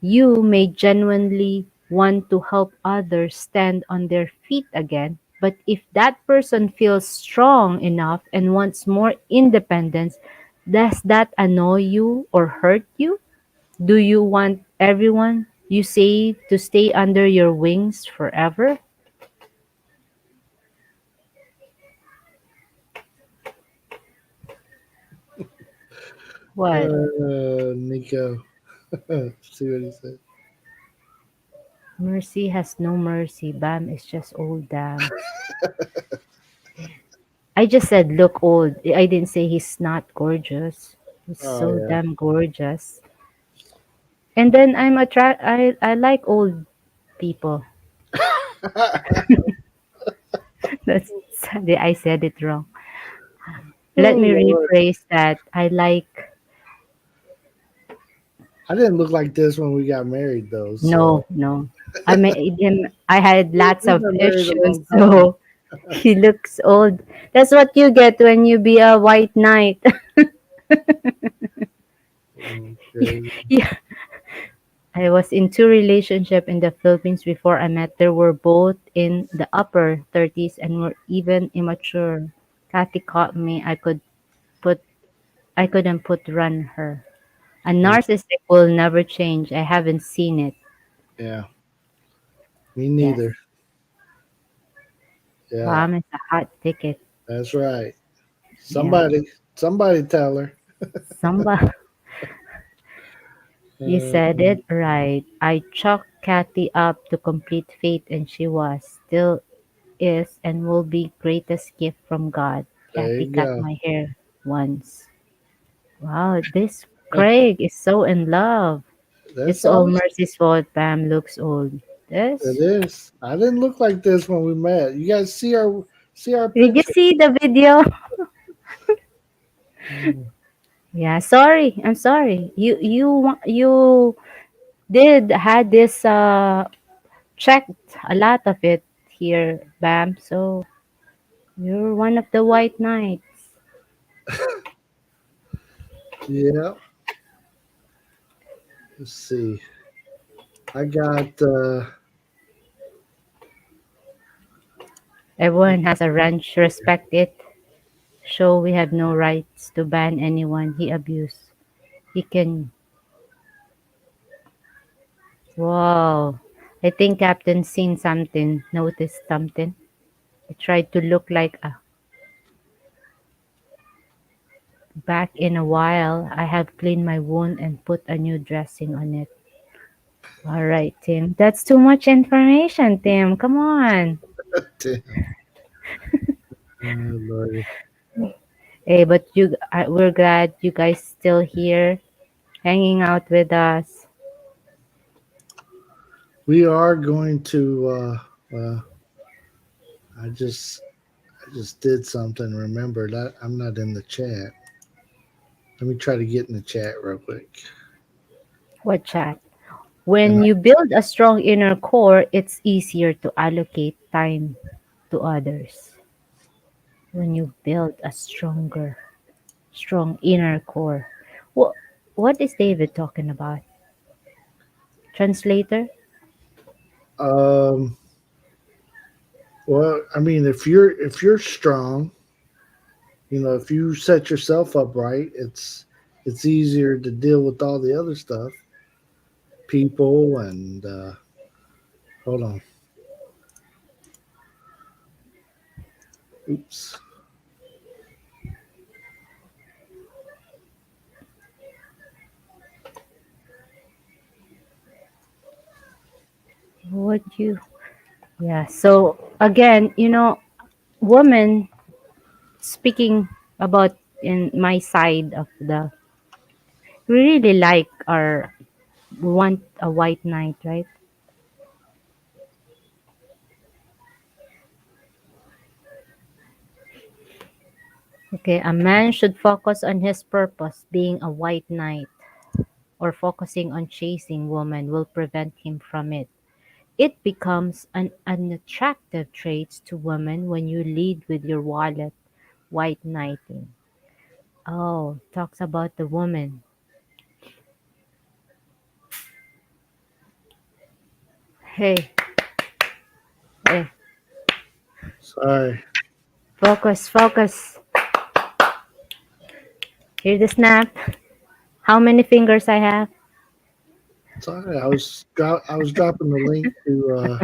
You may genuinely want to help others stand on their feet again, but if that person feels strong enough and wants more independence, does that annoy you or hurt you? Do you want everyone you save to stay under your wings forever? What? Nico. See what he said. Mercy has no mercy. Bam is just old damn. I just said look old. I didn't say he's not gorgeous. He's Oh so yeah. damn gorgeous. And then I like old people. That's I said it wrong. Let Oh me Lord. rephrase that. I like I didn't look like this when we got married though. no, So no. I made him I had lots we've of been married a issues, long time. so he looks old. That's what you get when you be a white knight. Crazy. Yeah. I was in two relationship in the Philippines before I met. They were both in the upper 30s and were even immature. Kathy caught me. Put I couldn't put run her. A Yeah. narcissist will never change. I haven't seen it. Yeah. Me Yes. neither. Yeah. Mom is a hot ticket. That's right. Yeah. Somebody tell her. Somebody you Uh, said it right. I chalked Kathy up to complete faith and she was, still is, and will be greatest gift from God. there Kathy you cut go. my hair once. Wow, this Craig is so in love. That's It's all all. Mercy's fault. Pam looks old. It This? is. I didn't look like this when we met. You guys see our Did you picture. see the video? Mm, Yeah, sorry. I'm sorry. You did had this checked a lot of it here, Bam. So you're one of the white knights. yeah. Let's see. I got Everyone has a ranch. Respect it. Show we have no rights to ban anyone he abused. He can. Whoa. I think Captain seen something, noticed something. He tried to look like a back in a while. I have cleaned my wound and put a new dressing on it. All right, Tim. That's too much information, Tim. Come on. Damn. Lord. Hey, but we're glad you guys still here, hanging out with us. We are going to. I just I just did something. Remember that I'm not in the chat. Let me try to get in the chat real quick. What chat? And When you build a strong inner core, it's easier to allocate time to others. When you build a strong inner core. What what is David talking about? Translator? um, well, I mean, if you're strong, if you set yourself up right, it's easier to deal with all the other stuff, people, and hold on. Oops. What you Yeah. So again, women speaking about in my side of the we really like our we want a white knight, right? Okay, a man should focus on his purpose. Being a white knight or focusing on chasing woman will prevent him from it. It becomes an unattractive trait to women when you lead with your wallet. White knighting. Oh, talks about the woman. Hey, hey, Sorry. focus. Hear the snap. How many fingers I have? Sorry. I was dropping the link to.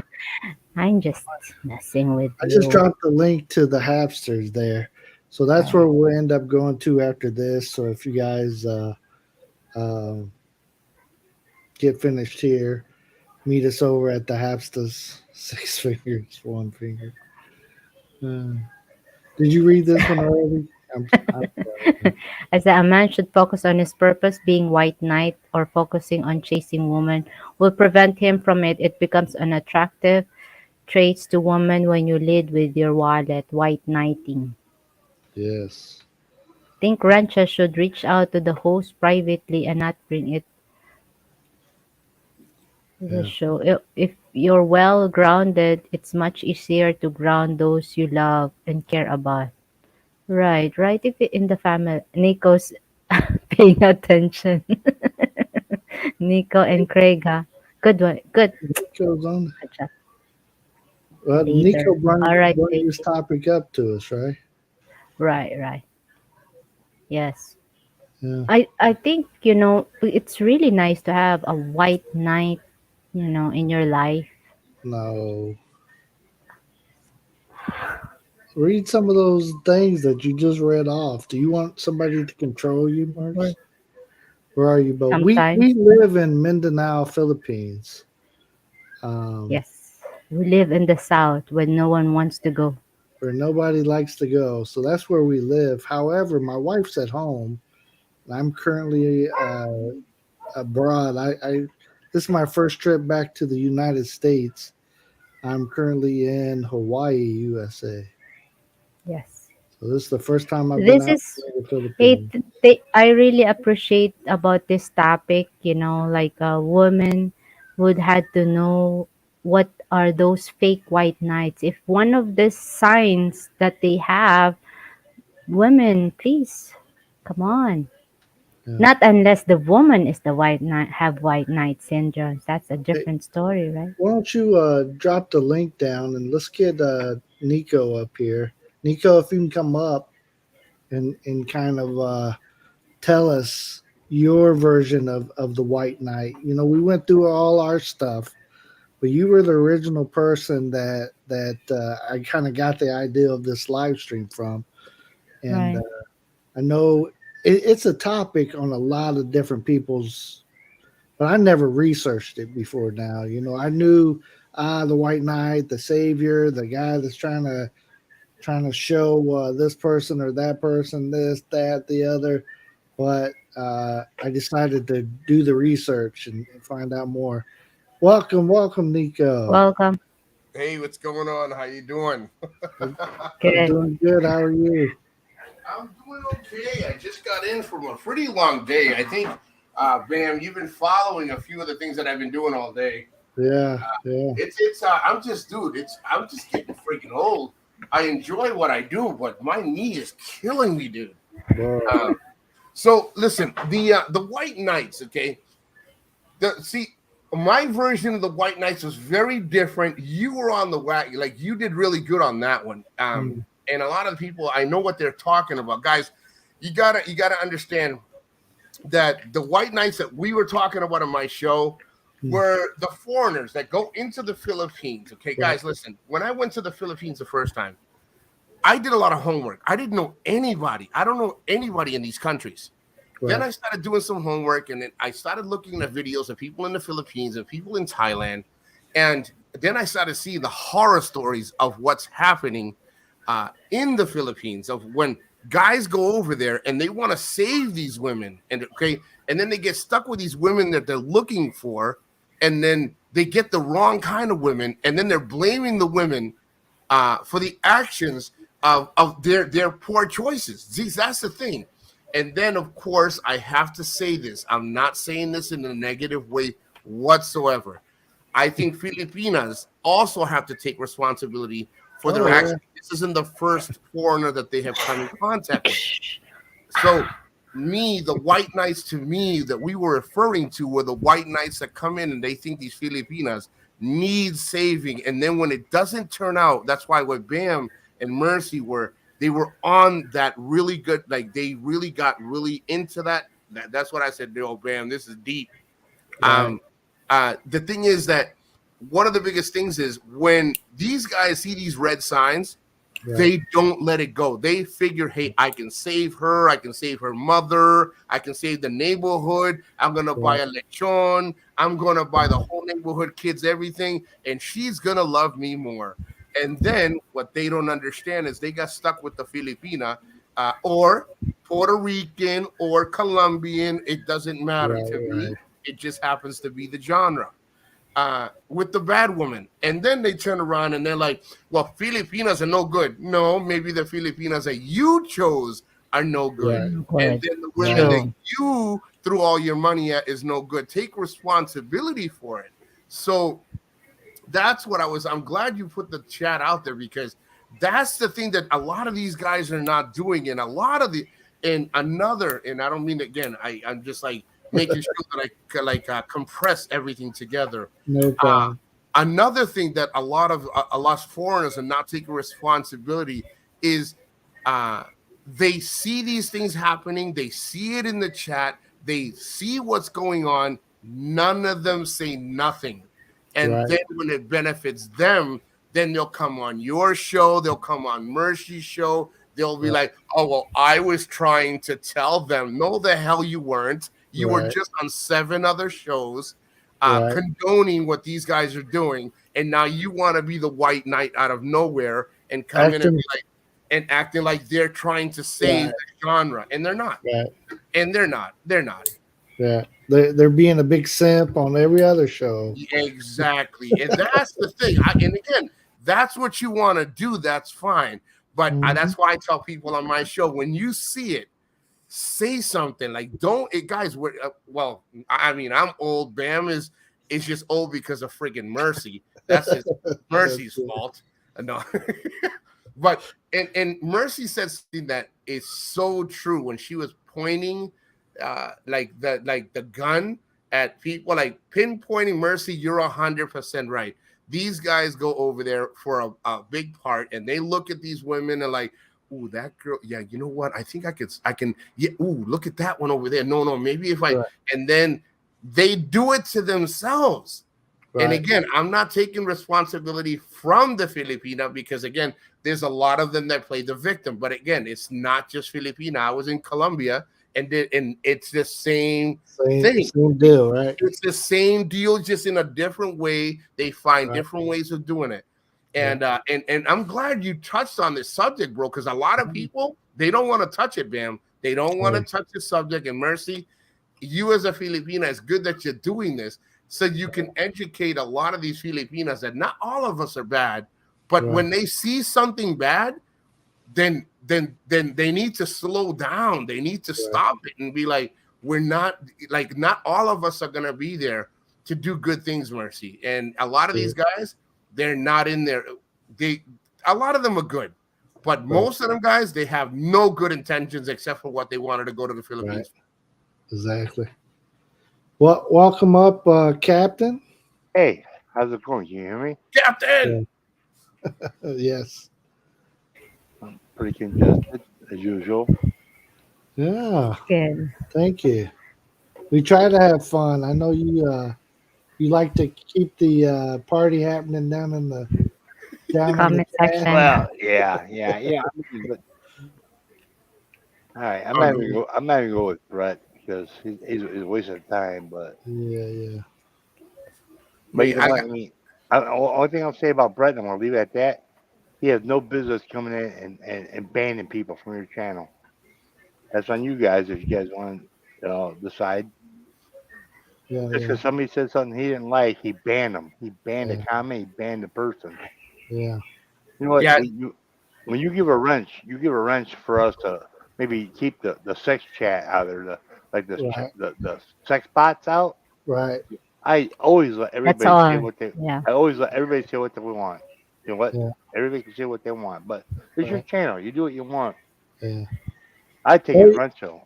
I'm just messing with I just you. dropped the link to the Hapsters there, so that's Uh, where we'll end up going to after this. So if you guys um get finished here, meet us over at the Hapsters. Six fingers, one finger. Uh, did you read this one already? I'm sorry. I said a man should focus on his purpose, being white knight, or focusing on chasing woman will prevent him from it. It becomes unattractive traits to women when you lead with your wallet. White knighting. Yes. Think ranchers should reach out to the host privately and not bring it to the Yeah. show. If you're well grounded, it's much easier to ground those you love and care about. Right, right. If in the family, Nico's paying attention. Nico and Craig, huh? Good one. Good. Nico's on. Good job. Well, Nico Leader. All right, brought this David. topic up to us, right? Right, right. Yes. Yeah. I think, it's really nice to have a white knight, in your life. No. Read some of those things that you just read off. Do you want somebody to control you, Or Marks? Where are you, Bo? We sometimes, live in Mindanao, Philippines, um, yes. We live in the south where no one wants to go. where nobody likes to go. So that's where we live. However, my wife's at home. I'm currently abroad. This is my first trip back to the United States. I'm currently in Hawaii, USA. Yes. So this is the first time I've been This out is to the It, Philippines. I really appreciate about this topic, like a woman would had to know what are those fake white knights. If one of the signs that they have, women, please, come on. Yeah. Not unless the woman is the white knight, have white knight syndrome. That's a Hey, different story, right? why don't you drop the link down and let's get Nico up here. Nico, if you can come up and kind of tell us your version of the White Knight. You know, we went through all our stuff, but you were the original person that I kind of got the idea of this live stream from, and Right. I know it's a topic on a lot of different people's, but I never researched it before now. You know, I knew the White Knight, the savior, the guy that's trying to show this person or that person, this, that, the other. But I decided to do the research and find out more. Welcome, Nico. Welcome. Hey, what's going on? How you doing? I'm, I'm Good. doing good. How are you? I'm doing okay. I just got in from a pretty long day. I think, Bam, you've been following a few of the things that I've been doing all day. Yeah, yeah. I'm just, dude. I'm just getting freaking old. I enjoy what I do, but my knee is killing me, dude. Wow. So listen, the White Knights, okay. My version of the White Knights was very different. You were on the wagon, like you did really good on that one. And a lot of people, I know what they're talking about, guys. You gotta understand that the White Knights that we were talking about on my show were the foreigners that go into the Philippines. Okay, guys, listen. When I went to the Philippines the first time, I did a lot of homework. I didn't know anybody. I don't know anybody in these countries. Then I started doing some homework, and then I started looking at videos of people in the Philippines and people in Thailand. And then I started seeing the horror stories of what's happening in the Philippines, of when guys go over there and they want to save these women. And then they get stuck with these women that they're looking for, and then they get the wrong kind of women, and then they're blaming the women for the actions of their poor choices. See, that's the thing. And then, of course, I have to say this. I'm not saying this in a negative way whatsoever. I think Filipinas also have to take responsibility for their actions. This isn't the first foreigner that they have come in contact with. So, the White Knights to me that we were referring to were the White Knights that come in and they think these Filipinas need saving. And then when it doesn't turn out, that's why what Bam and Mercy were. They were on that really good, like they really got really into that. That's what I said. Oh, Bam, this is deep. Right. The thing is that one of the biggest things is when these guys see these red signs, they don't let it go. They figure, hey, I can save her. I can save her mother. I can save the neighborhood. I'm going to buy a lechon. I'm going to buy the whole neighborhood kids, everything. And she's going to love me more. And then what they don't understand is they got stuck with the Filipina or Puerto Rican or Colombian. It doesn't matter to me. It just happens to be the genre with the bad woman. And then they turn around and they're like, well, Filipinas are no good. No, maybe the Filipinas that you chose are no good. And then the women that you threw all your money at is no good. Take responsibility for it. So that's what I'm glad you put the chat out there, because that's the thing that a lot of these guys are not doing. And a lot of and I don't mean, again, I'm just like making sure that I compress everything together. No problem. Another thing that a lot of foreigners are not taking responsibility is they see these things happening. They see it in the chat. They see what's going on. None of them say nothing. And then when it benefits them, then they'll come on your show. They'll come on Mercy's show. They'll be like, oh, well, I was trying to tell them. No, the hell you weren't. You were just on 7 other shows condoning what these guys are doing. And now you want to be the White Knight out of nowhere and come in and be like, and acting like they're trying to save the genre. And they're not. And they're not. They're not. Yeah. They're being a big simp on every other show. Exactly. And that's the thing. And again, that's what you want to do. That's fine. But that's why I tell people on my show, when you see it, say something. Like, guys, I'm old. Bam is just old because of friggin' Mercy. That's Mercy's fault. No. But and Mercy said something that is so true when she was pointing the gun at people, like pinpointing Mercy. You're 100% right. These guys go over there for a big part, and they look at these women and like, ooh, that girl, yeah, you know what? I think I can, yeah, ooh, look at that one over there. No, maybe if I, and then they do it to themselves. Right. And again, I'm not taking responsibility from the Filipina, because again, there's a lot of them that play the victim. But again, it's not just Filipina. I was in Colombia, and it's the same thing. Same deal, right? It's the same deal, just in a different way. They find different ways of doing it. And and I'm glad you touched on this subject, bro, because a lot of people, they don't want to touch it, Bam. They don't want to touch the subject. And Mercy, you as a Filipina, it's good that you're doing this, so you can educate a lot of these Filipinas that not all of us are bad, but when they see something bad, then they need to slow down. They need to stop it and be like, we're not, like, not all of us are gonna be there to do good things, Mercy. And a lot of these guys, they're not in there. A lot of them are good, but most of them guys, they have no good intentions except for what they wanted to go to the Philippines. Right. Exactly. Well, welcome up, Captain. Hey, how's it going? Can you hear me? Captain! Yeah. Yes. I'm pretty congested, as usual. Yeah. Good. Thank you. We try to have fun. I know you like to keep the party happening down in the Comment section. Well, yeah. But, all right, I'm not even go with Brett, because he's a waste of time. But yeah. But you know what I mean? Only thing I'll say about Brett, and I'm gonna leave it at that. He has no business coming in and banning people from your channel. That's on you guys if you guys want to decide. Yeah. Just because somebody said something he didn't like, he banned them. He banned the comment. He banned the person. Yeah. You know what? Yeah. When you give a wrench for us to maybe keep the sex chat out there, the sex bots out. Right. I always let everybody say what they. Yeah. I always let everybody say what they want. You know what? Yeah. Everybody can say what they want, but it's your channel. You do what you want. Yeah. I'd take his wrench though.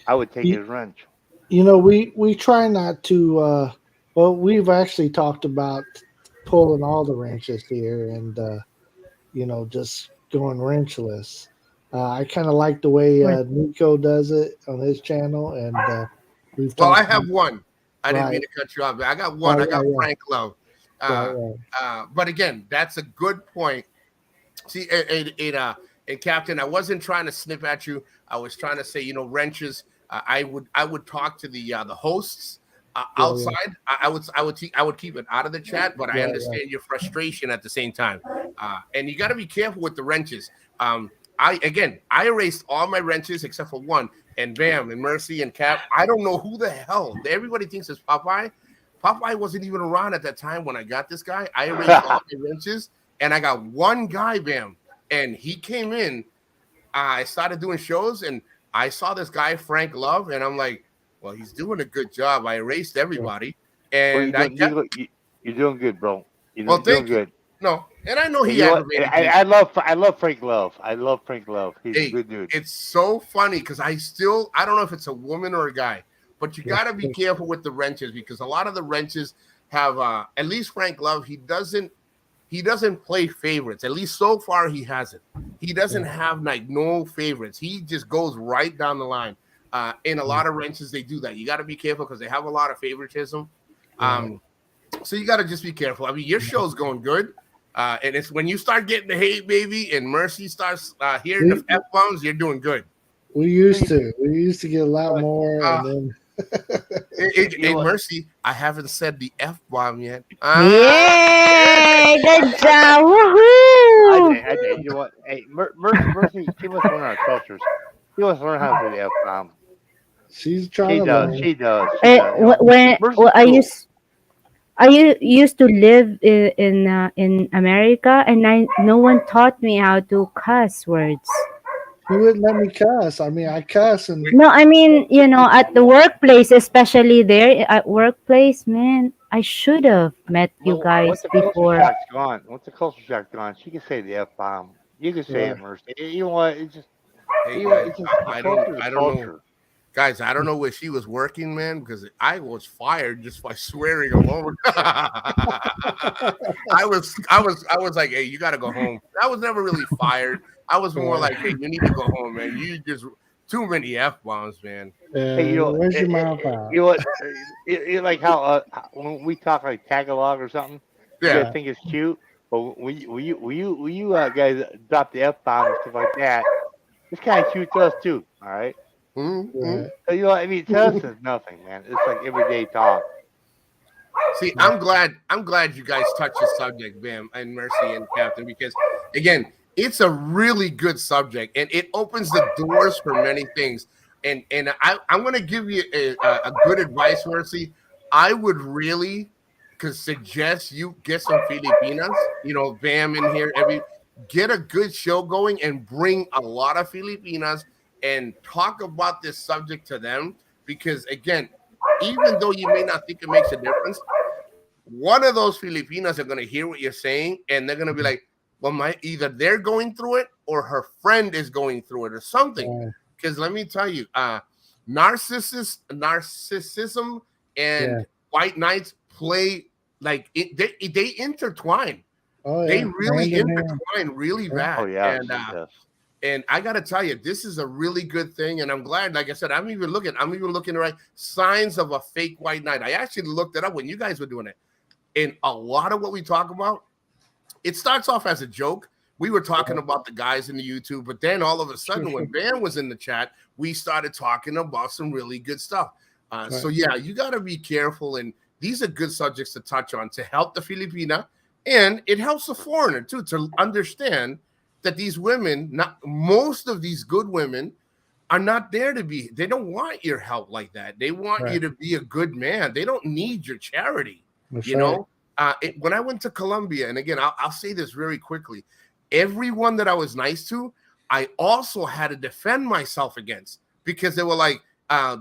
I would take his wrench. You know, we try not to. Well, we've actually talked about pulling all the wrenches here, and just going wrenchless. I kind of like the way Nico does it on his channel, and we've. Well, I have one. I didn't mean to cut you off, but I got one. I got Frank Love. But again, that's a good point. See, and Captain, I wasn't trying to snip at you. I was trying to say, wrenches. I would talk to the hosts outside. I would keep it out of the chat, but I understand your frustration at the same time. And you got to be careful with the wrenches. I erased all my wrenches except for one. And Bam and Mercy and Cap, I don't know who the hell. Everybody thinks it's Popeye. Popeye wasn't even around at that time when I got this guy. I erased all my wrenches, and I got one guy, Bam, and he came in. I started doing shows, and I saw this guy, Frank Love, and I'm like, well, he's doing a good job. I erased everybody. And you're doing good, bro. You're doing good. No, and I know he aggravated me. I love Frank Love. I love Frank Love. He's a good dude. It's so funny because I don't know if it's a woman or a guy, but you got to be careful with the wrenches, because a lot of the wrenches have at least Frank Love, he doesn't play favorites. At least so far he hasn't. He doesn't have like no favorites. He just goes right down the line. In a lot of wrenches they do that. You got to be careful because they have a lot of favoritism. So you got to just be careful. I mean, your show's going good. And it's when you start getting the hate, baby, and Mercy starts hearing the F-bombs, you're doing good. We used to get a lot more. And then Mercy, I haven't said the F-bomb yet. Yay! Good job! Woohoo! I did. You know what? Hey, Mercy, she must learn our cultures. She must learn how to say the F-bomb. She's trying to. She does. I used to live in America, and no one taught me how to cuss words. You wouldn't let me cuss. I mean, I cuss and. No, I mean, at the workplace, especially there at workplace, man, I should have met you guys before. Once the culture shock's gone, she can say the F-bomb. You can say it, Mercy. You know what? It's just. Hey, I don't know. Guys, I don't know where she was working, man, because I was fired just by swearing alone. I was like, hey, you got to go home. I was never really fired. I was more like, hey, you need to go home, man. You just too many F-bombs, man. Hey, where's your mouth out? You know what? You like how when we talk like Tagalog or something, you Yeah. guys think it's cute, but when you guys drop the F-bomb and stuff like that, it's kind of cute to us too. All right. Right. So, you know, I mean, to us, it's nothing, man. It's like everyday talk. See, I'm glad you guys touched the subject, Bam and Mercy and Captain, because again, it's a really good subject and it opens the doors for many things. And I'm going to give you a good advice, Mercy. I would really suggest you get some Filipinas, you know, Bam in here, get a good show going and bring a lot of Filipinas and talk about this subject to them, because again, even though you may not think it makes a difference, one of those Filipinas are going to hear what you're saying and they're going to be like, well, either they're going through it or her friend is going through it or something. Because let me tell you, narcissism and white knights play like they intertwine. They really intertwine really bad. Oh yeah. And I gotta tell you, this is a really good thing, and I'm glad. Like I said, I'm even looking right signs of a fake white knight. I actually looked it up when you guys were doing it, and a lot of what we talk about, it starts off as a joke. We were talking about the guys in the YouTube, but then all of a sudden, when Van was in the chat, we started talking about some really good stuff. So yeah, you gotta be careful, and these are good subjects to touch on to help the Filipina, and it helps the foreigner too to understand that these women, most of these good women, are not there to be. They don't want your help like that. They want you to be a good man. They don't need your charity. You know, when I went to Colombia, and again, I'll say this very quickly. Everyone that I was nice to, I also had to defend myself against, because they were like,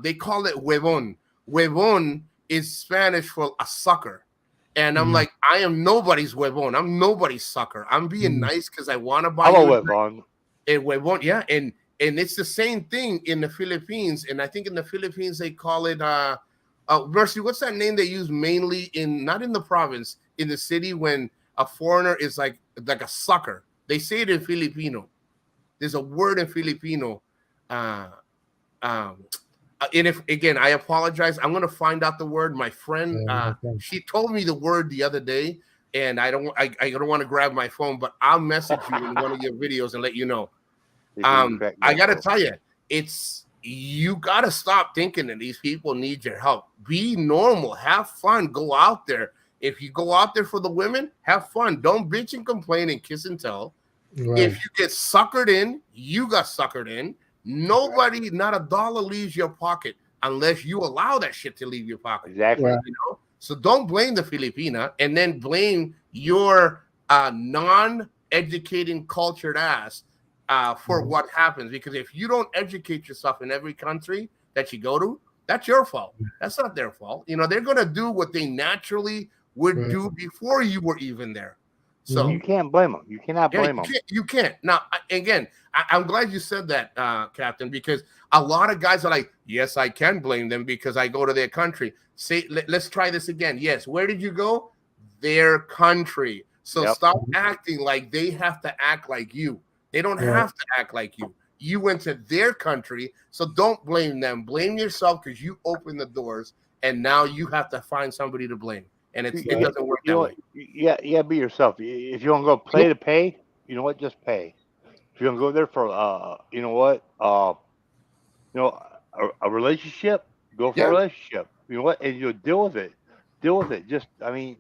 they call it huevon. Huevon is Spanish for a sucker. And I'm like, I am nobody's huevon. I'm nobody's sucker. I'm being nice because I want to buy you a huevon. Huevon, yeah. And it's the same thing in the Philippines. And I think in the Philippines, they call it, Mercy, what's that name they use mainly not in the province, in the city, when a foreigner is like a sucker? They say it in Filipino. There's a word in Filipino. And if again, I apologize. I'm gonna find out the word. My friend, she told me the word the other day, and I don't want to grab my phone, but I'll message you in one of your videos and let you know. I gotta tell you, you gotta stop thinking that these people need your help. Be normal, have fun, go out there. If you go out there for the women, have fun. Don't bitch and complain and kiss and tell. If you get suckered in, you got suckered in. Nobody, not a dollar leaves your pocket unless you allow that shit to leave your pocket. Exactly. You know? So don't blame the Filipina and then blame your non-educated, cultured ass for what happens. Because if you don't educate yourself in every country that you go to, that's your fault. That's not their fault. You know, they're going to do what they naturally would do before you were even there. So you can't blame them. You cannot blame them. You can't. Now, again, I'm glad you said that, Captain, because a lot of guys are like, yes, I can blame them because I go to their country. Let's try this again. Yes, where did you go? Their country. So stop acting like they have to act like you. They don't have to act like you. You went to their country, so don't blame them. Blame yourself because you opened the doors, and now you have to find somebody to blame. And it doesn't work that way. Yeah, be yourself. If you want to go play to pay, you know what? Just pay. If you want to go there for, you know what? A relationship, go for a relationship. You know what? And you'll deal with it. Just, I mean,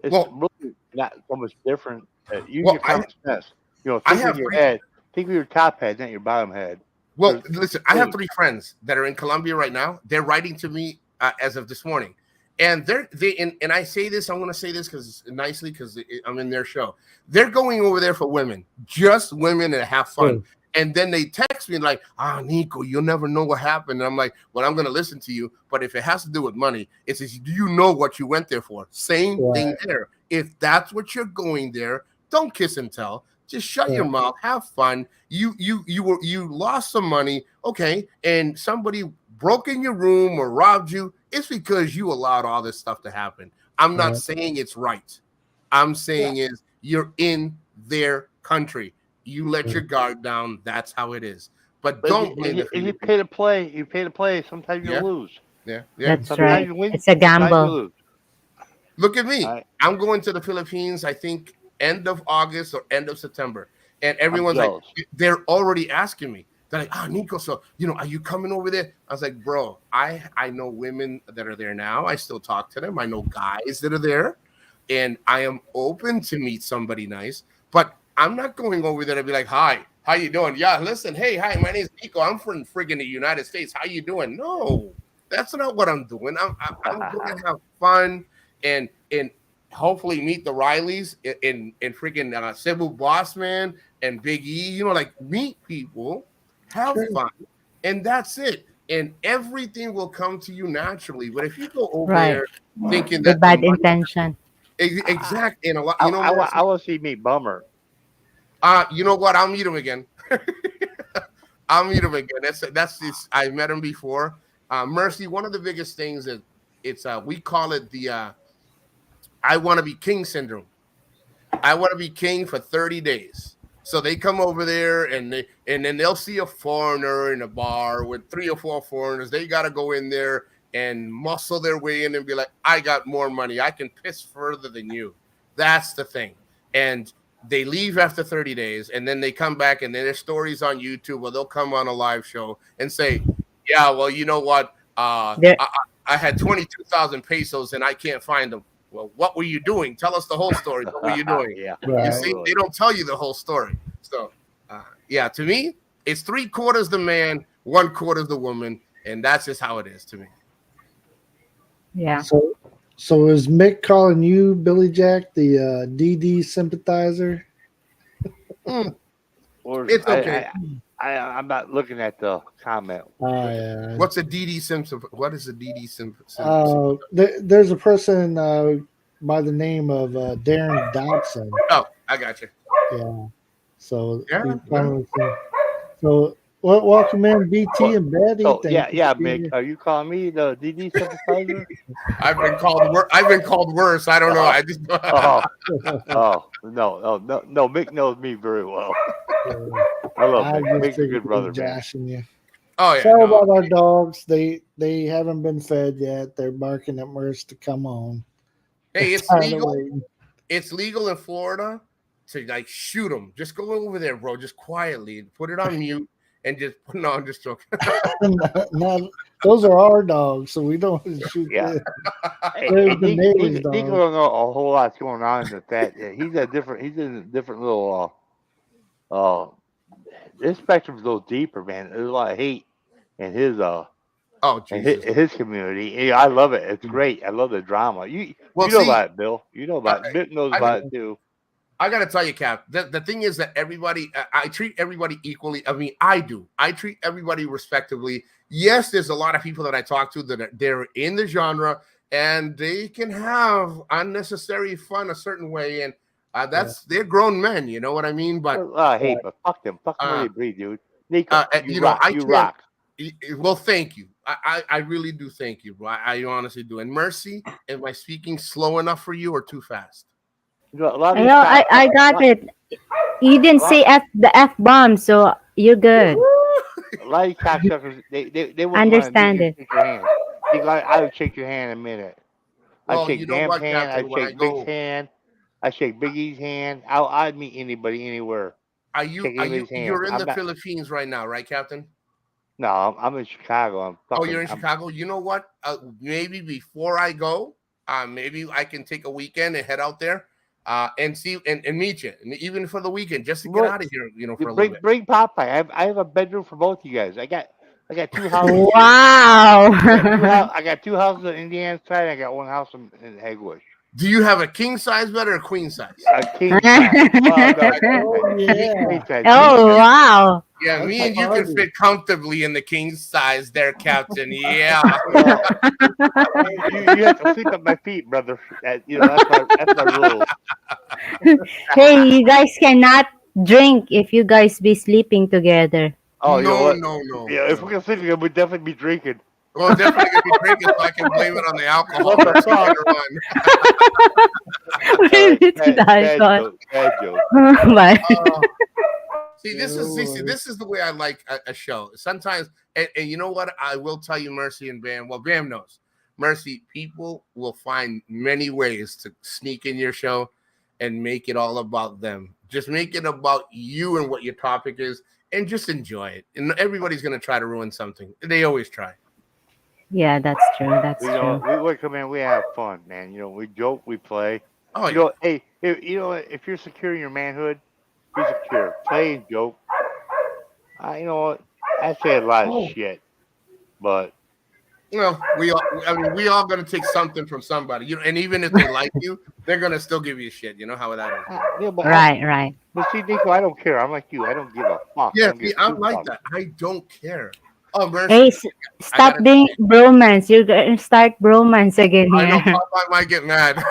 it's really not so much different. Use your common sense. You know, think with your head. Think with your top head, not your bottom head. Well, listen, I have 3 friends that are in Colombia right now. They're writing to me as of this morning. And and I say this, I'm going to say this nicely because I'm in their show. They're going over there for women, just women, and have fun. And then they text me like, Nico, you'll never know what happened. And I'm like, well, I'm going to listen to you. But if it has to do with money, it says, do you know what you went there for? Same thing there. If that's what you're going there, don't kiss and tell. Just shut your mouth. Have fun. You lost some money, okay, and somebody broke in your room or robbed you. It's because you allowed all this stuff to happen. I'm not saying it's right. I'm saying is you're in their country. You let your guard down. That's how it is. But don't blame if you pay to play. You pay to play. Sometimes you lose. Yeah. That's Sometimes right. you win. It's a Sometimes you gamble. lose. Look at me. Right. I'm going to the Philippines, I think, end of August or end of September. And everyone's like, they're already asking me. They're like, Nico, so, are you coming over there? I was like, bro, I know women that are there now. I still talk to them. I know guys that are there. And I am open to meet somebody nice. But I'm not going over there to be like, hi, how you doing? Yeah, listen, hey, hi, my name's Nico. I'm from friggin' the United States. How you doing? No, that's not what I'm doing. I'm going to have fun and hopefully meet the Rileys in freaking Cebu Bossman and Big E. Meet people, have fun, and that's it. And everything will come to you naturally. But if you go over there thinking that bad intention, exactly, and a lot, I will see me Bummer. You know what? I'll meet him again. I'll meet him again. That's this. I met him before. Mercy. One of the biggest things is we call it the I want to be king syndrome. I want to be king for 30 days. So they come over there and then they'll see a foreigner in a bar with 3 or 4 foreigners. They got to go in there and muscle their way in and be like, I got more money. I can piss further than you. That's the thing. And they leave after 30 days and then they come back and then there's stories on YouTube where they'll come on a live show and say, yeah, well, you know what? I had 22,000 pesos and I can't find them. Well, what were you doing? Tell us the whole story. What were you doing? You see, they don't tell you the whole story. So, to me, it's 3/4 the man, 1/4 the woman, and that's just how it is to me. Yeah. So is Mick calling you, Billy Jack, the DD sympathizer? It's okay. I'm not looking at the comment. What's a DD Simpson? What is a DD Simpson? There's a person by the name of Darren Dobson. Oh, I got you. Yeah. So welcome in BT and Betty. Mick. Are you calling me the DD sympathizer? I've been called worse. I don't know. I just. No. Mick knows me very well. I love Mick. Mick's a good brother, man. You. Oh yeah. Sorry about our dogs. They haven't been fed yet. They're barking at Merce to come on. Hey, it's legal. It's legal in Florida to shoot them. Just go over there, bro. Just quietly put it on mute and just no. I'm just joking. no, those are our dogs, so we don't shoot them. Nico don't know a whole lot's going on in the fact that he's in a different little this spectrum's a little deeper, man. There's a lot of hate in his his community. I love it. It's great. I love the drama. You know about it, Bill. You know about it. Bill knows about it too. I gotta tell you, Cap. The thing is that everybody, I treat everybody equally. I mean, I do. I treat everybody respectively. Yes, there's a lot of people that I talk to that they're in the genre and they can have unnecessary fun a certain way, and they're grown men. You know what I mean? But but fuck them. Fuck them where they breathe, dude. Nico, you rock. Well, thank you. I really do thank you, bro. I honestly do. And Mercy, am I speaking slow enough for you or too fast? I got it. You didn't say the F bomb, so you're good. A lot of cocksuckers, they won't understand it. I would shake your hand in a minute. I shake Dam's hand. I shake Big's hand. I shake Biggie's hand. I'd meet anybody anywhere. You're in the Philippines right now, right, Captain? No, I'm in Chicago. You're in Chicago? You know what? Maybe before I go, maybe I can take a weekend and head out there and see and meet you, and even for the weekend, just to get out of here, for a little bit. Bring Popeye. I have a bedroom for both you guys. I got 2 houses. Wow. I got 2 houses on Indiana side. I got 1 house in Hegwish. Do you have a king size bed or a queen size? A king size. Oh, wow. Yeah, me and you can fit comfortably in the king size there, Captain. Yeah. You have to sleep at my feet, brother. That's my rule. Hey, you guys cannot drink if you guys be sleeping together. Oh, you know No, what? no. Yeah, if we're gonna sleep together, we'd definitely be drinking. Well, definitely gonna be drinking, so I can blame it on the alcohol. What the Mercy, fuck? Blame it to the Bad alcohol. joke. Bad joke. Bye. See, this is the way I like a show. Sometimes, and you know what? I will tell you, Mercy and Bam. Well, Bam knows. Mercy, people will find many ways to sneak in your show and make it all about them. Just make it about you and what your topic is, and just enjoy it. And everybody's gonna try to ruin something. They always try. Yeah, that's true. That's You know, true. we come in, we have fun, man. You know, we joke, we play. Oh, You know, hey, if you're secure in your manhood, be secure. Play and joke. You know what? I say a lot of shit, but well, we all gonna take something from somebody, and even if they like you, they're gonna still give you shit. You know how that is. yeah, but Right. But see, Nico, I don't care. I'm like you. I don't give a fuck. Yeah, I don't give see, I'm two like fucks. that. I don't care. Oh, Mercy. Hey, stop gotta being bromance. You're gonna start bromance again I know here. Popeye might get mad.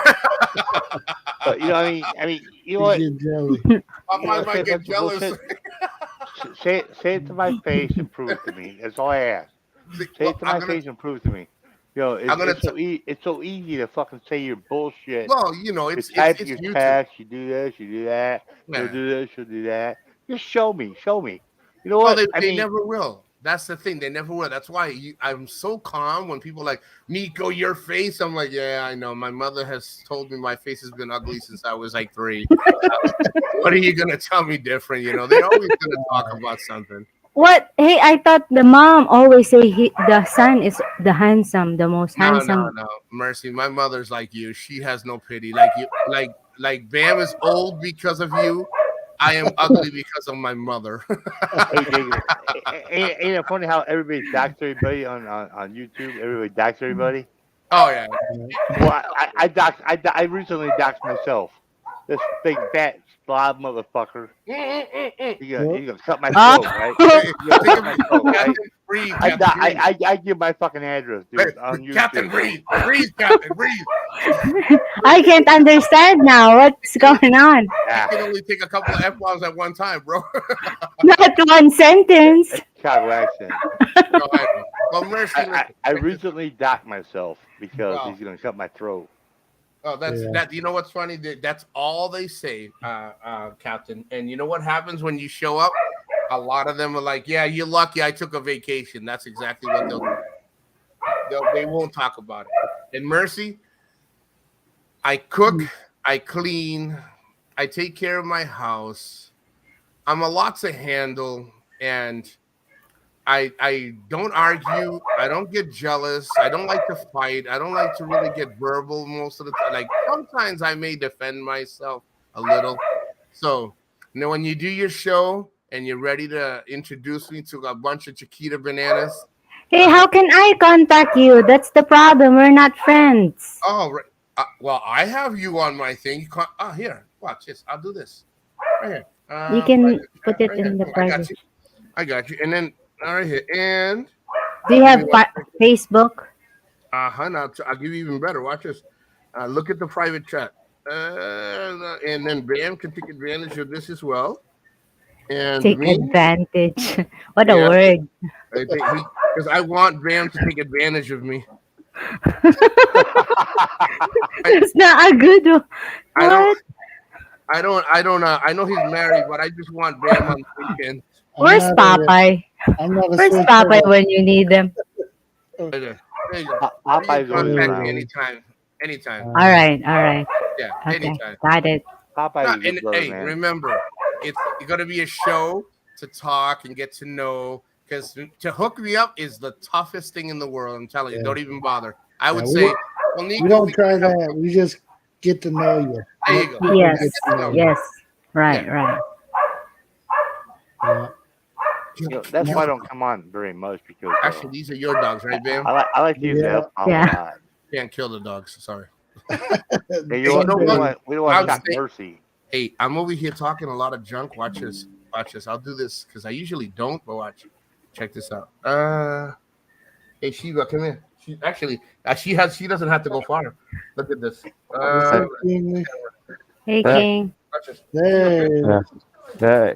But you know, I mean, you know what? You get jelly. Popeye might get jealous. Say it to my face and prove it to me. That's all I ask. Say it to my face and prove it to me. You know, it's so easy to fucking say your bullshit. Well, It's it's your YouTube. text. You do this, you do that. Yeah. You'll do this, you'll do that. Just show me. You know Well, what? they never will. That's the thing. They never will. That's why I'm so calm when people are like, Nico, your face. I'm like, yeah, I know. My mother has told me my face has been ugly since I was like 3. What are you going to tell me different? They're always going to talk about something. What? Hey, I thought the mom always say the son is the most handsome. No. Mercy, my mother's like you. She has no pity. Like you, like Bam is old because of you. I am ugly because of my mother. Ain't it funny how everybody docks everybody on YouTube? Everybody docks everybody. Oh yeah. Well, I recently doxed myself. This big fat slob motherfucker. You gonna cut my throat, right? You gonna cut my throat, right? Breathe, I give my fucking address, dude, on YouTube. Captain, breathe, Captain, breathe. I can't understand now. What's going on? I can only take a couple of F-bombs at one time, bro. Not one sentence. Chicago accent. No, well, Mercy, I recently docked myself because he's gonna cut my throat. Oh, that. You know what's funny? That's all they say, Captain. And you know what happens when you show up? A lot of them are like, "Yeah, you're lucky. I took a vacation." That's exactly what they'll do. They won't talk about it. And Mercy, I cook, I clean, I take care of my house. I'm a lot to handle, and I don't argue. I don't get jealous. I don't like to fight. I don't like to really get verbal most of the time. Like sometimes I may defend myself a little. So, when you do your show and you're ready to introduce me to a bunch of Chiquita bananas. Hey, how can I contact you? That's the problem. We're not friends. Oh, right. Well, I have you on my thing. Here, watch this. I'll do this right here. You can put it right in here. the private. I got you. And then right here. And do you have Facebook? Now I'll give you even better. Watch this. Look at the private chat. And then Bam can take advantage of this as well. And take advantage. What a word. Because I want Bam to take advantage of me. It's not a good one. What? I know he's married, but I just want Bam on the weekend. Where's Popeye? Where's Popeye when you need them? There you go. Popeye's contact me anytime. All right. Yeah, Okay, anytime. got it. Popeye's Hey, remember, it's going to be a show to talk and get to know. Because to hook me up is the toughest thing in the world. I'm telling you, don't even bother. I would say, well, Nico, we don't try that. We just get to know you. There you go. Yes. Right. Yeah. That's why I don't come on very much because actually these are your dogs, right, Bam? I like to use the help out a lot. Can't kill the dogs. Sorry. We don't want to mercy. Hey, I'm over here talking a lot of junk. Watch this. I'll do this because I usually don't. But watch. Check this out. Hey Shiva, come in. She doesn't have to go far. Look at this. Hey King. Watch this. Hey. Hey,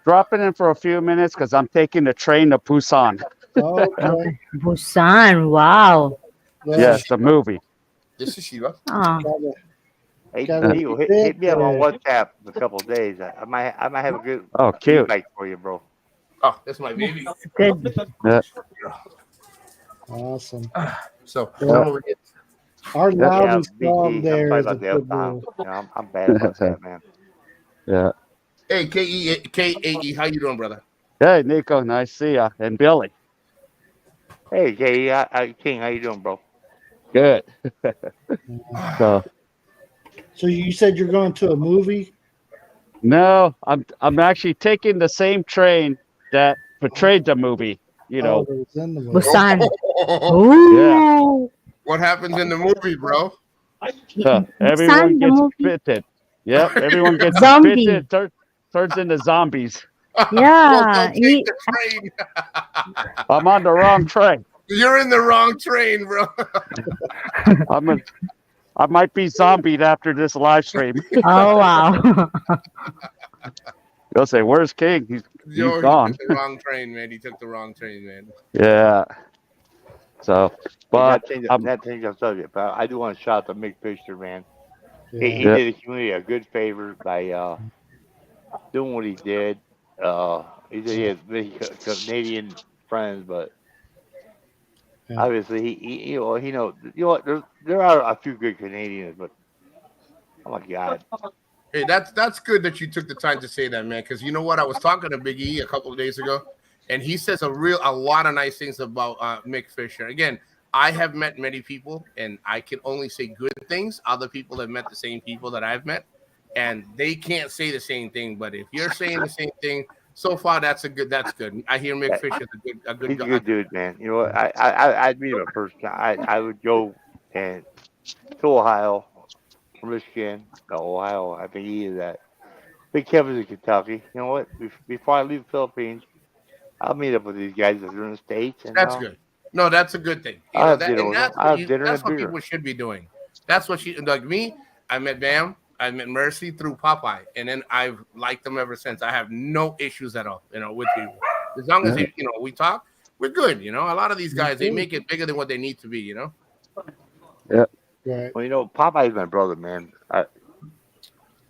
dropping in for a few minutes because I'm taking the train to Busan. Okay. Busan. Wow. Well, Yes, the movie. This is Shiva. Oh, Hey, Gotta Eagle, get hit me up on there. WhatsApp in a couple of days. I might have a good Oh, cute. feedback for you, bro. Oh, that's my baby. it's good. Yeah. Awesome. So Well, I'm over here. our Yeah, loudest BT, song I'm there sorry is a about the good uptime. rule. You know, I'm bad about that, man. Yeah. Hey, K-A-E, how you doing, brother? Hey, Nico, nice to see ya. And Billy. Hey, King, how you doing, bro? Good. So So you said you're going to a movie? no, I'm actually taking the same train that portrayed the movie. You Oh, know. that was in the movie. Busan. Yeah. Ooh. What happens in the movie, bro? Everyone Busan, the gets movie. bitten. Yep. Everyone gets Zombie. bitten. Turns into zombies. Well, Yeah. don't take the train. I'm on the wrong train. You're in the wrong train, bro. I might be zombied after this live stream. Oh, wow. They'll say, "Where's King? He's Yo, he gone." took the wrong train, man. He took the wrong train, man. Yeah. So, but Not change the subject, but I do want to shout out to Mick Fisher, man. He Yeah. did the community a good favor by doing what he did. He said he has many Canadian friends, but Yeah. obviously he knows. You know what? There are a few good Canadians, but oh my God. Hey, that's good that you took the time to say that, man. Because you know what, I was talking to Big E a couple of days ago, and he says a lot of nice things about Mick Fisher. Again, I have met many people, and I can only say good things. Other people have met the same people that I've met, and they can't say the same thing. But if you're saying the same thing, so far that's good. I hear Mick Fisher's a good He's a good dude, man. You know what? I'd meet him in person. I would go and to Ohio, or Michigan, Ohio. I think he is at. Big Kevin's in Kentucky. You know what? Before I leave the Philippines, I'll meet up with these guys that are in the States. And That's good. No, that's a good thing. You I'll know, have that, dinner and with that's them. I'll what, have dinner that's and what beer. people should be doing. That's what like me. I met Bam. I met Mercy through Popeye, and then I've liked them ever since. I have no issues at all, with people. As long as they, we talk, we're good. A lot of these guys, they make it bigger than what they need to be. yeah. Right. Well, Popeye's my brother, man.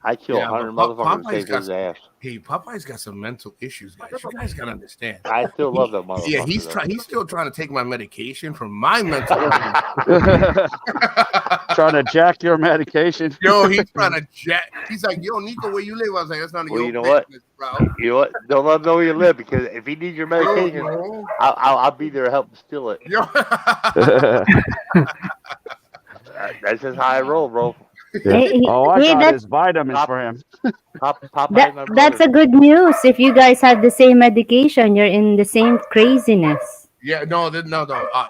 I kill 100 motherfuckers to save his ass. Hey, Popeye's got some mental issues, guys. You guys gotta understand. I still love that motherfucker. Yeah, he's still trying to take my medication for my mental issues. Trying to jack your medication. Yo, he's trying to jack. He's like, yo, Nico, where you live? I was like, that's none of your business, bro. You know what? Don't let him know where you live, because if he needs your medication, I'll be there to help him steal it. Yo. That's just how I roll, bro. Yeah. I got that's, his vitamins for him. That's a good news. If you guys have the same medication, you're in the same craziness. Yeah, no.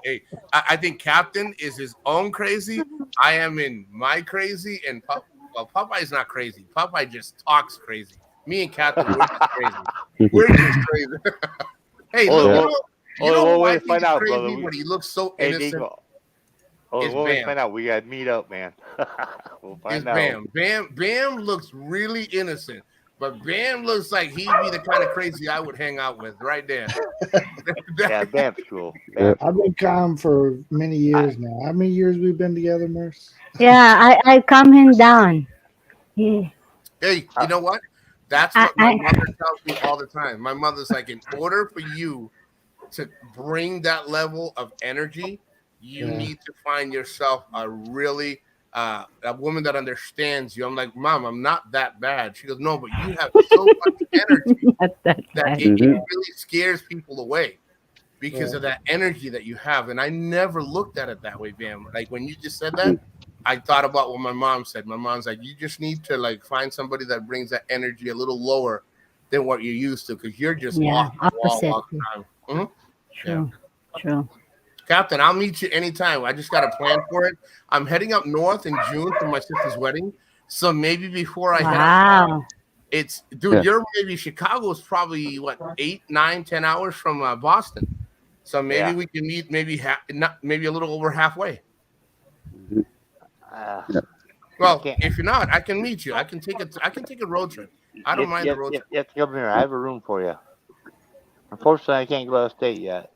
Hey, I think Captain is his own crazy. I am in my crazy, and Popeye's not crazy. Popeye just talks crazy. Me and Captain, we're just crazy. We're just crazy. Hey, look, you know why he's crazy, brother. But he looks so innocent. We'll find out. We got to meet up, man. We'll find out. Bam looks really innocent, but Bam looks like he'd be the kind of crazy I would hang out with right there. Yeah, Bam's cool. I've been calm for many years now. How many years we've been together, Merce? Yeah, I calm him down. Yeah. Hey, you know what? That's what my mother tells me all the time. My mother's like, in order for you to bring that level of energy, you need to find yourself a really a woman that understands you. I'm like, Mom, I'm not that bad. She goes, no, but you have so much energy that it really scares people away because of that energy that you have. And I never looked at it that way, Bam. Like when you just said that, I thought about what my mom said. My mom's like, you just need to like find somebody that brings that energy a little lower than what you're used to, because you're just off the wall all the time. Mm-hmm. True. Captain, I'll meet you anytime. I just got a plan for it. I'm heading up north in June for my sister's wedding. So maybe before I head up, you're maybe Chicago's probably 8, 9, 10 hours from Boston. So maybe we can meet maybe a little over halfway. Well, if you're not, I can meet you. I can take a road trip. I don't mind the road You trip. have to come here. I have a room for you. Unfortunately, I can't go out of state yet.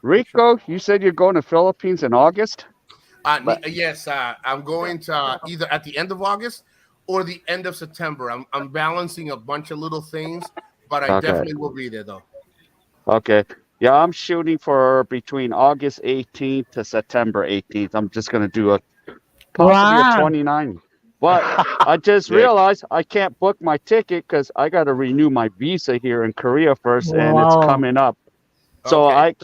Rico, you said you're going to Philippines in August? Yes, I'm going to either at the end of August or the end of September. I'm balancing a bunch of little things, but I definitely will be there though. Okay. Yeah, I'm shooting for between August 18th to September 18th. I'm just going to do possibly a Wow. 29. But I just realized I can't book my ticket because I got to renew my visa here in Korea first, and it's Wow. coming up. So Okay.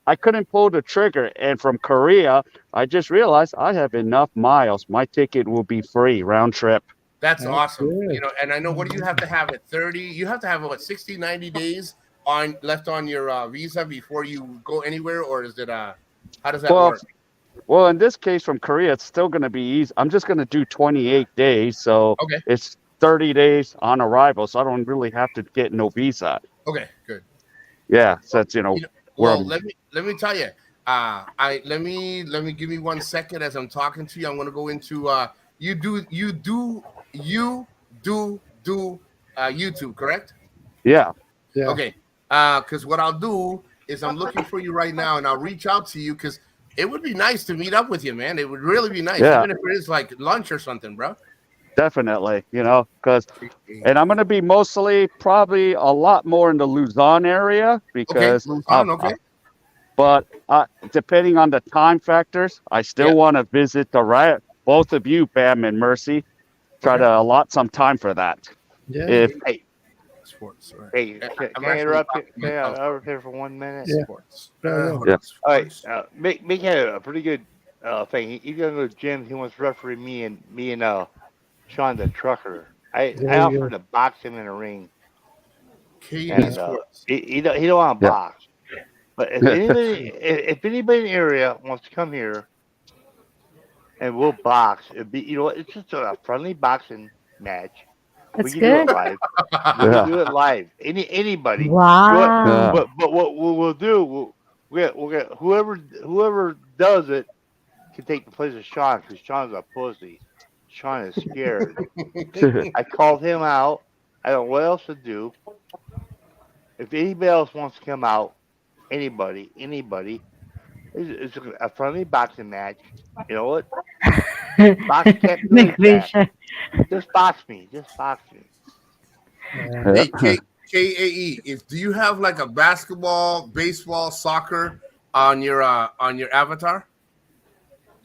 I couldn't pull the trigger. And from Korea, I just realized I have enough miles. My ticket will be free round trip. That's awesome. good. You know, and I know what do you have to have at 30? You have to have what 60, 90 days left on your visa before you go anywhere, or is it how does that work? Well, in this case from Korea, it's still going to be easy. I'm just going to do 28 days, so Okay. it's 30 days on arrival, so I don't really have to get no visa. Okay, good. Yeah, so that's well, let me tell you. Let me give me 1 second as I'm talking to you. I'm going to go into you do YouTube, correct? Yeah. Okay. Because what I'll do is I'm looking for you right now, and I'll reach out to you because it would be nice to meet up with you, man. It would really be nice, even if it is like lunch or something, bro. Definitely, because and I'm going to be probably a lot more in the Luzon area because okay. But depending on the time factors, I still want to visit both of you, Bam and Mercy. Try to allot some time for that. Yeah. Sports. Right. Hey, can I interrupt you? Can I interrupt here for 1 minute? Yeah. Sports. All right. Mick had a pretty good thing. He's gonna go to the gym. He wants to referee me and Sean the trucker. I offered to box him in a ring. And, he don't want to box. But if anybody in the area wants to come here and we'll box, it's just a friendly boxing match. That's we can good. do it live. We can do it live. Anybody. Wow. But what we'll do, we'll get whoever does it can take the place of Sean because Sean's a pussy. Sean is scared. I called him out. I don't know what else to do. If anybody else wants to come out, anybody, it's a friendly boxing match. You know what? Box can't do that. Just box me. Hey, KAE, do you have like a basketball, baseball, soccer on your avatar?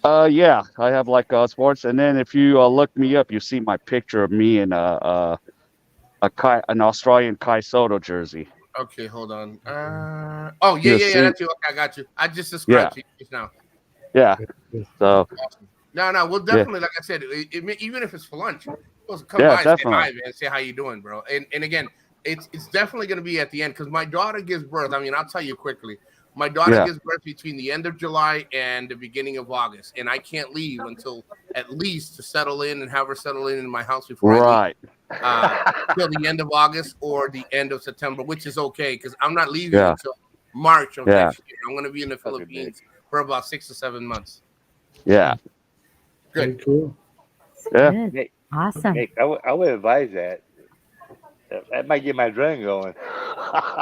Yeah, I have like sports, and then if you look me up, you see my picture of me in an Australian Kai Soto jersey. Okay, hold on. Oh yeah, that's you. Okay, I got you. I just subscribed to you just now. Yeah. So. Awesome. No, we'll definitely, like I said, even if it's for lunch, we'll come by and say hi, man, say how you doing, bro. And again, it's definitely going to be at the end because my daughter gives birth. I mean, I'll tell you quickly. My daughter gives birth between the end of July and the beginning of August, and I can't leave until at least to settle in and have her settle in my house before I leave. Till the end of August or the end of September, which is okay because I'm not leaving until March of next year. I'm going to be in the Philippines for about 6 to 7 months. Yeah. Good. Cool. Yeah. Nick, Awesome. Nick, I would advise that. That might get my adrenaline going.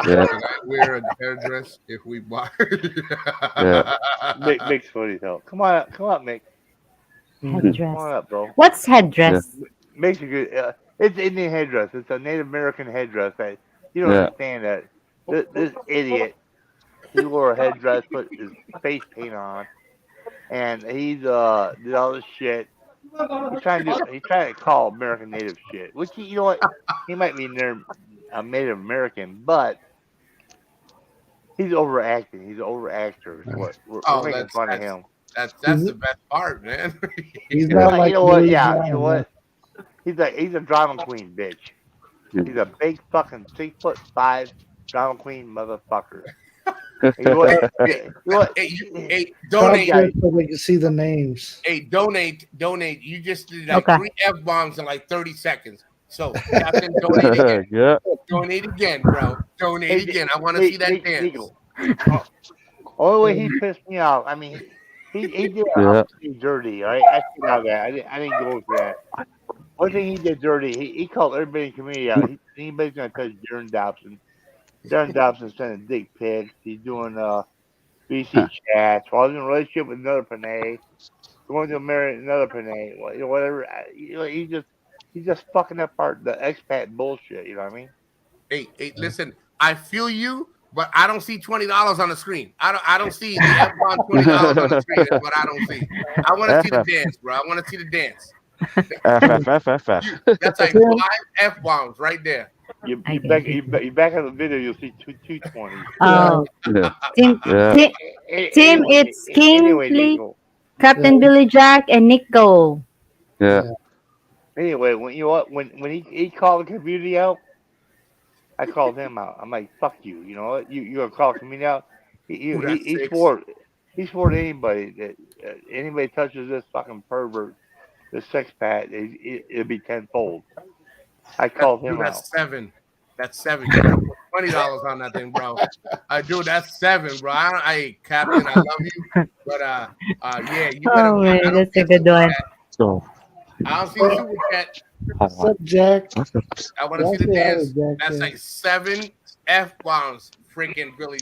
Can I wear a hairdress if we buy? Mick's funny though. Come on, Mick. Headdress. Come on up, bro. What's headdress? Mick's a good. It's Indian headdress. It's a Native American headdress. That you don't understand that. This idiot, he wore a headdress, put his face paint on, and he's did all this shit. He's trying to call American Native shit, which you know what? He might be Native American, but he's overacting. He's an overactor. We're making fun of him. That's the best part, man. He's not like you know what? Yeah, you know what? He's a drama queen, bitch. He's a big fucking 6'5" drama queen motherfucker. Hey, donate so we can see the names. Hey, donate. You just did like 3 F-bombs in like 30 seconds. So, Captain, donate again. Donate again, bro. Donate again. I want to see that dance. Only way he pissed me off. I mean, he did dirty. Right? I see how that. I didn't go for that. one thing he did dirty, he called everybody in the community out. Anybody's gonna touch Darren Dobson. Darren Dobson's sending dick pics. He's doing BC chats. While he's in a relationship with another Panay, going to marry another Panay, whatever. He's just fucking up the expat bullshit. You know what I mean? Hey, listen. I feel you, but I don't see $20 on the screen. I don't see the F-bomb $20 on the screen. Is what I don't see. I want to see the dance, bro. I want to see the dance. That's like 5 F-bombs right there. You back on the video, you'll see 220. Oh, Tim, it's King, anyway, Captain Billy Jack, and Nico. Yeah. Anyway, when he called the community out, I called him out. I'm like, fuck you. You know what? You gonna call the community out? He swore to anybody that anybody touches this fucking pervert, this sex pat, it'll be tenfold. I called him out. That's 7. That's 7. You gotta put $20 on that thing, bro. Dude, that's 7, bro. Captain, I love you, but yeah, you better. Oh man, that's a good one. So I don't see the super chat. What's up, Jack? I want to see the dance. That's like 7 F-bombs, freaking Billy.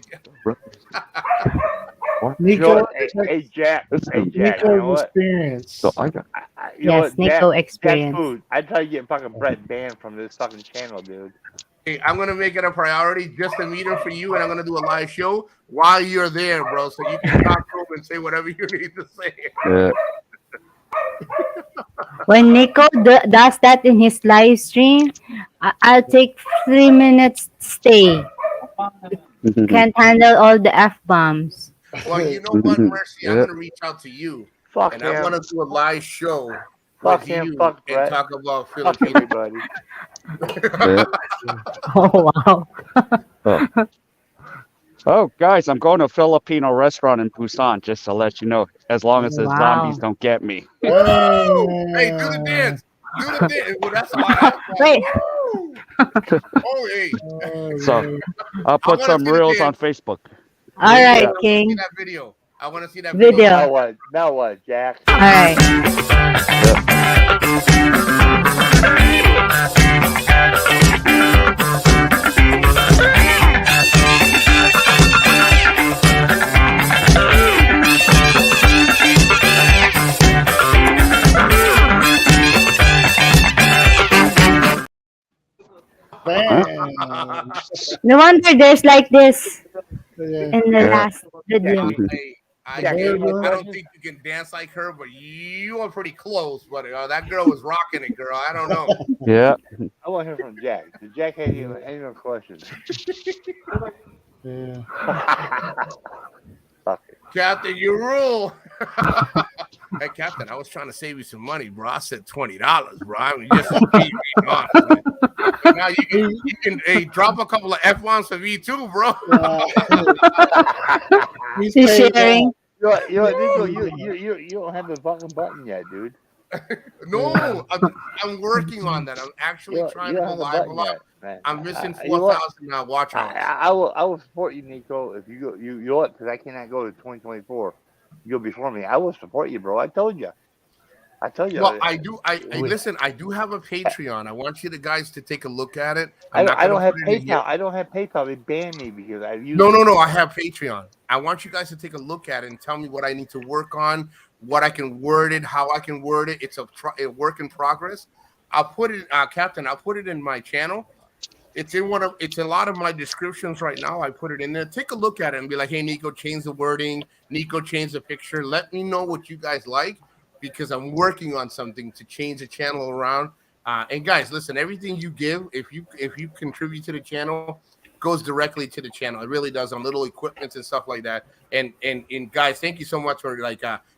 Nico, hey Jack. Nico's you know what? experience. So I got. Yes, Nico experience. Food. I tell you, getting fucking Brett banned from this fucking channel, dude. Hey, I'm gonna make it a priority just to meet him for you, and I'm gonna do a live show while you're there, bro, so you can talk to him and say whatever you need to say. Yeah. When Nico does that in his live stream, I'll take 3 minutes stay. Can't handle all the F-bombs. Well, you know what, Mercy? I'm gonna reach out to you, and I want to do a live show with you and talk about Filipina. Buddy. Oh wow. Oh, guys, I'm going to a Filipino restaurant in Busan, just to let you know, as long as the zombies don't get me. Hey, do the dance. Do the dance. Well, that's a lot of Wait. Oh, hey. So I'll put some reels on Facebook. All right, King. That video. I want to see that video. Now what, Jack? All right. No wonder there's like this in the last video. I don't think you can dance like her, but you are pretty close, buddy. That girl was rocking it, girl. I don't know. Yeah. I want to hear from Jack. Did Jack have any more questions? Yeah. Fuck it. Captain, you rule. Hey, Captain, I was trying to save you some money, bro. I said $20, bro. I mean, just be honest, man. Now you can drop a couple of F1s for me too, bro. He's sharing. You don't have the fucking button yet, dude. No, I'm working on that. I'm actually trying to go live a lot. I'm missing 4,000 now. Watch out. I will support you, Nico. If you go, you know what? Because I cannot go to 2024. You go before me. I will support you, bro. I told you. Well, I do. Listen. I do have a Patreon. I want you guys to take a look at it. I don't have PayPal. I don't have PayPal. They banned me because I use. No. I have Patreon. I want you guys to take a look at it and tell me what I need to work on, what I can word it, how I can word it. It's a work in progress. I'll put it, Captain. I'll put it in my channel. It's in it's a lot of my descriptions right now. I put it in there. Take a look at it and be like, hey, Nico, change the wording. Nico, change the picture. Let me know what you guys like, because I'm working on something to change the channel around. And guys, listen, everything you give, if you contribute to the channel, goes directly to the channel. It really does, on little equipments and stuff like that. And guys, thank you so much for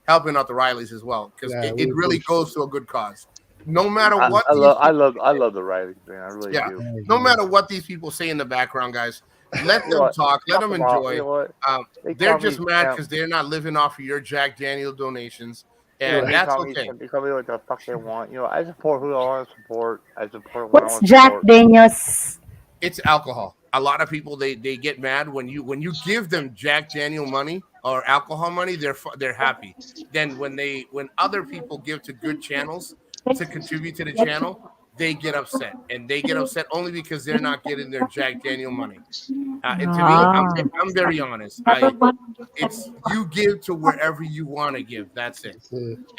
helping out the Rileys as well, because it really goes to a good cause. No matter what, I love the Rileys, man. I really do. No matter what these people say in the background, guys, let them talk. Let them enjoy. You know they're just mad because they're not living off of your Jack Daniel donations. And that's okay. They call me what the fuck they want. I support who I want to support. I support What's Jack Daniels? It's alcohol. A lot of people they get mad when you give them Jack Daniel money or alcohol money. They're happy. Then when other people give to good channels, to contribute to the channel, they get upset, and they get upset only because they're not getting their Jack Daniel money. And to me, I'm very honest. It's you give to wherever you want to give. That's it.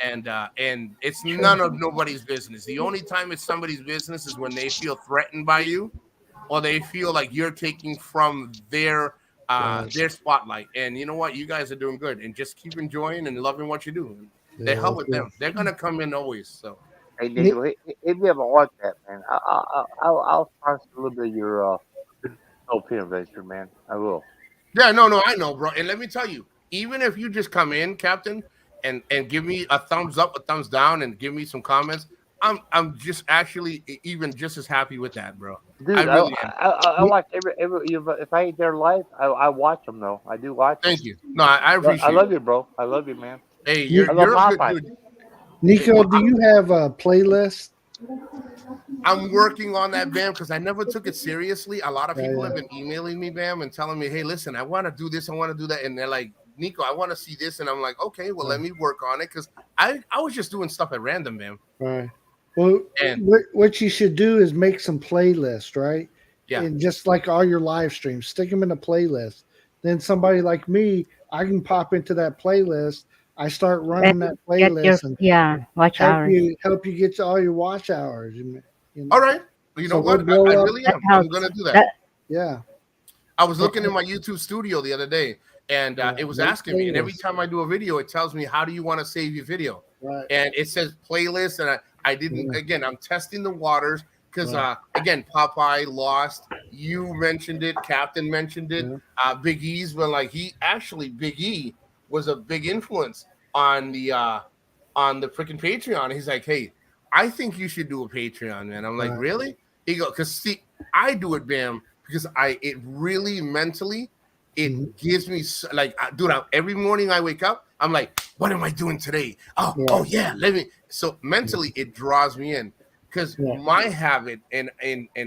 And it's none of nobody's business. The only time it's somebody's business is when they feel threatened by you, or they feel like you're taking from their spotlight. And you know what? You guys are doing good, and just keep enjoying and loving what you do. They help with them. They're gonna come in always. So. Hey, Nico, if you ever watch that, man, I'll sponsor a little bit of your peanut venture, man. I will. Yeah, no, I know, bro. And let me tell you, even if you just come in, Captain, and give me a thumbs up, a thumbs down, and give me some comments, I'm just actually even just as happy with that, bro. Dude, I really am. I watch every if I ain't there live, I watch them though. I do watch them. Thank you. No, I appreciate it. I love you, bro. I love you, man. Hey, you're a good dude. Nico, do you have a playlist? I'm working on that, Bam, because I never took it seriously. A lot of people have been emailing me, Bam, and telling me, hey, listen, I want to do this, I want to do that. And they're like, Nico, I want to see this. And I'm like, okay, well, let me work on it. Because I was just doing stuff at random, Bam. Right. Well, what you should do is make some playlists, right? Yeah. And just like all your live streams, stick them in a playlist. Then somebody like me, I can pop into that playlist. I start running that playlist and watch hours. Help you get to all your watch hours. You know? All right. You know what? I really am. I'm going to do that. Yeah. I was looking in my YouTube studio the other day, and it was asking me. And every time I do a video, it tells me, how do you want to save your video? Right. And it says playlist. And I didn't, again, I'm testing the waters because, again, Popeye lost. You mentioned it. Captain mentioned it. Big E's, but like Big E was a big influence on the freaking Patreon. He's like, hey, I think you should do a Patreon, man. I'm like, really? He goes, because see, I do it, Bam, because it really mentally, it gives me like, dude, every morning I wake up, I'm like, what am I doing today? Oh yeah, let me. So mentally, it draws me in because my habit, and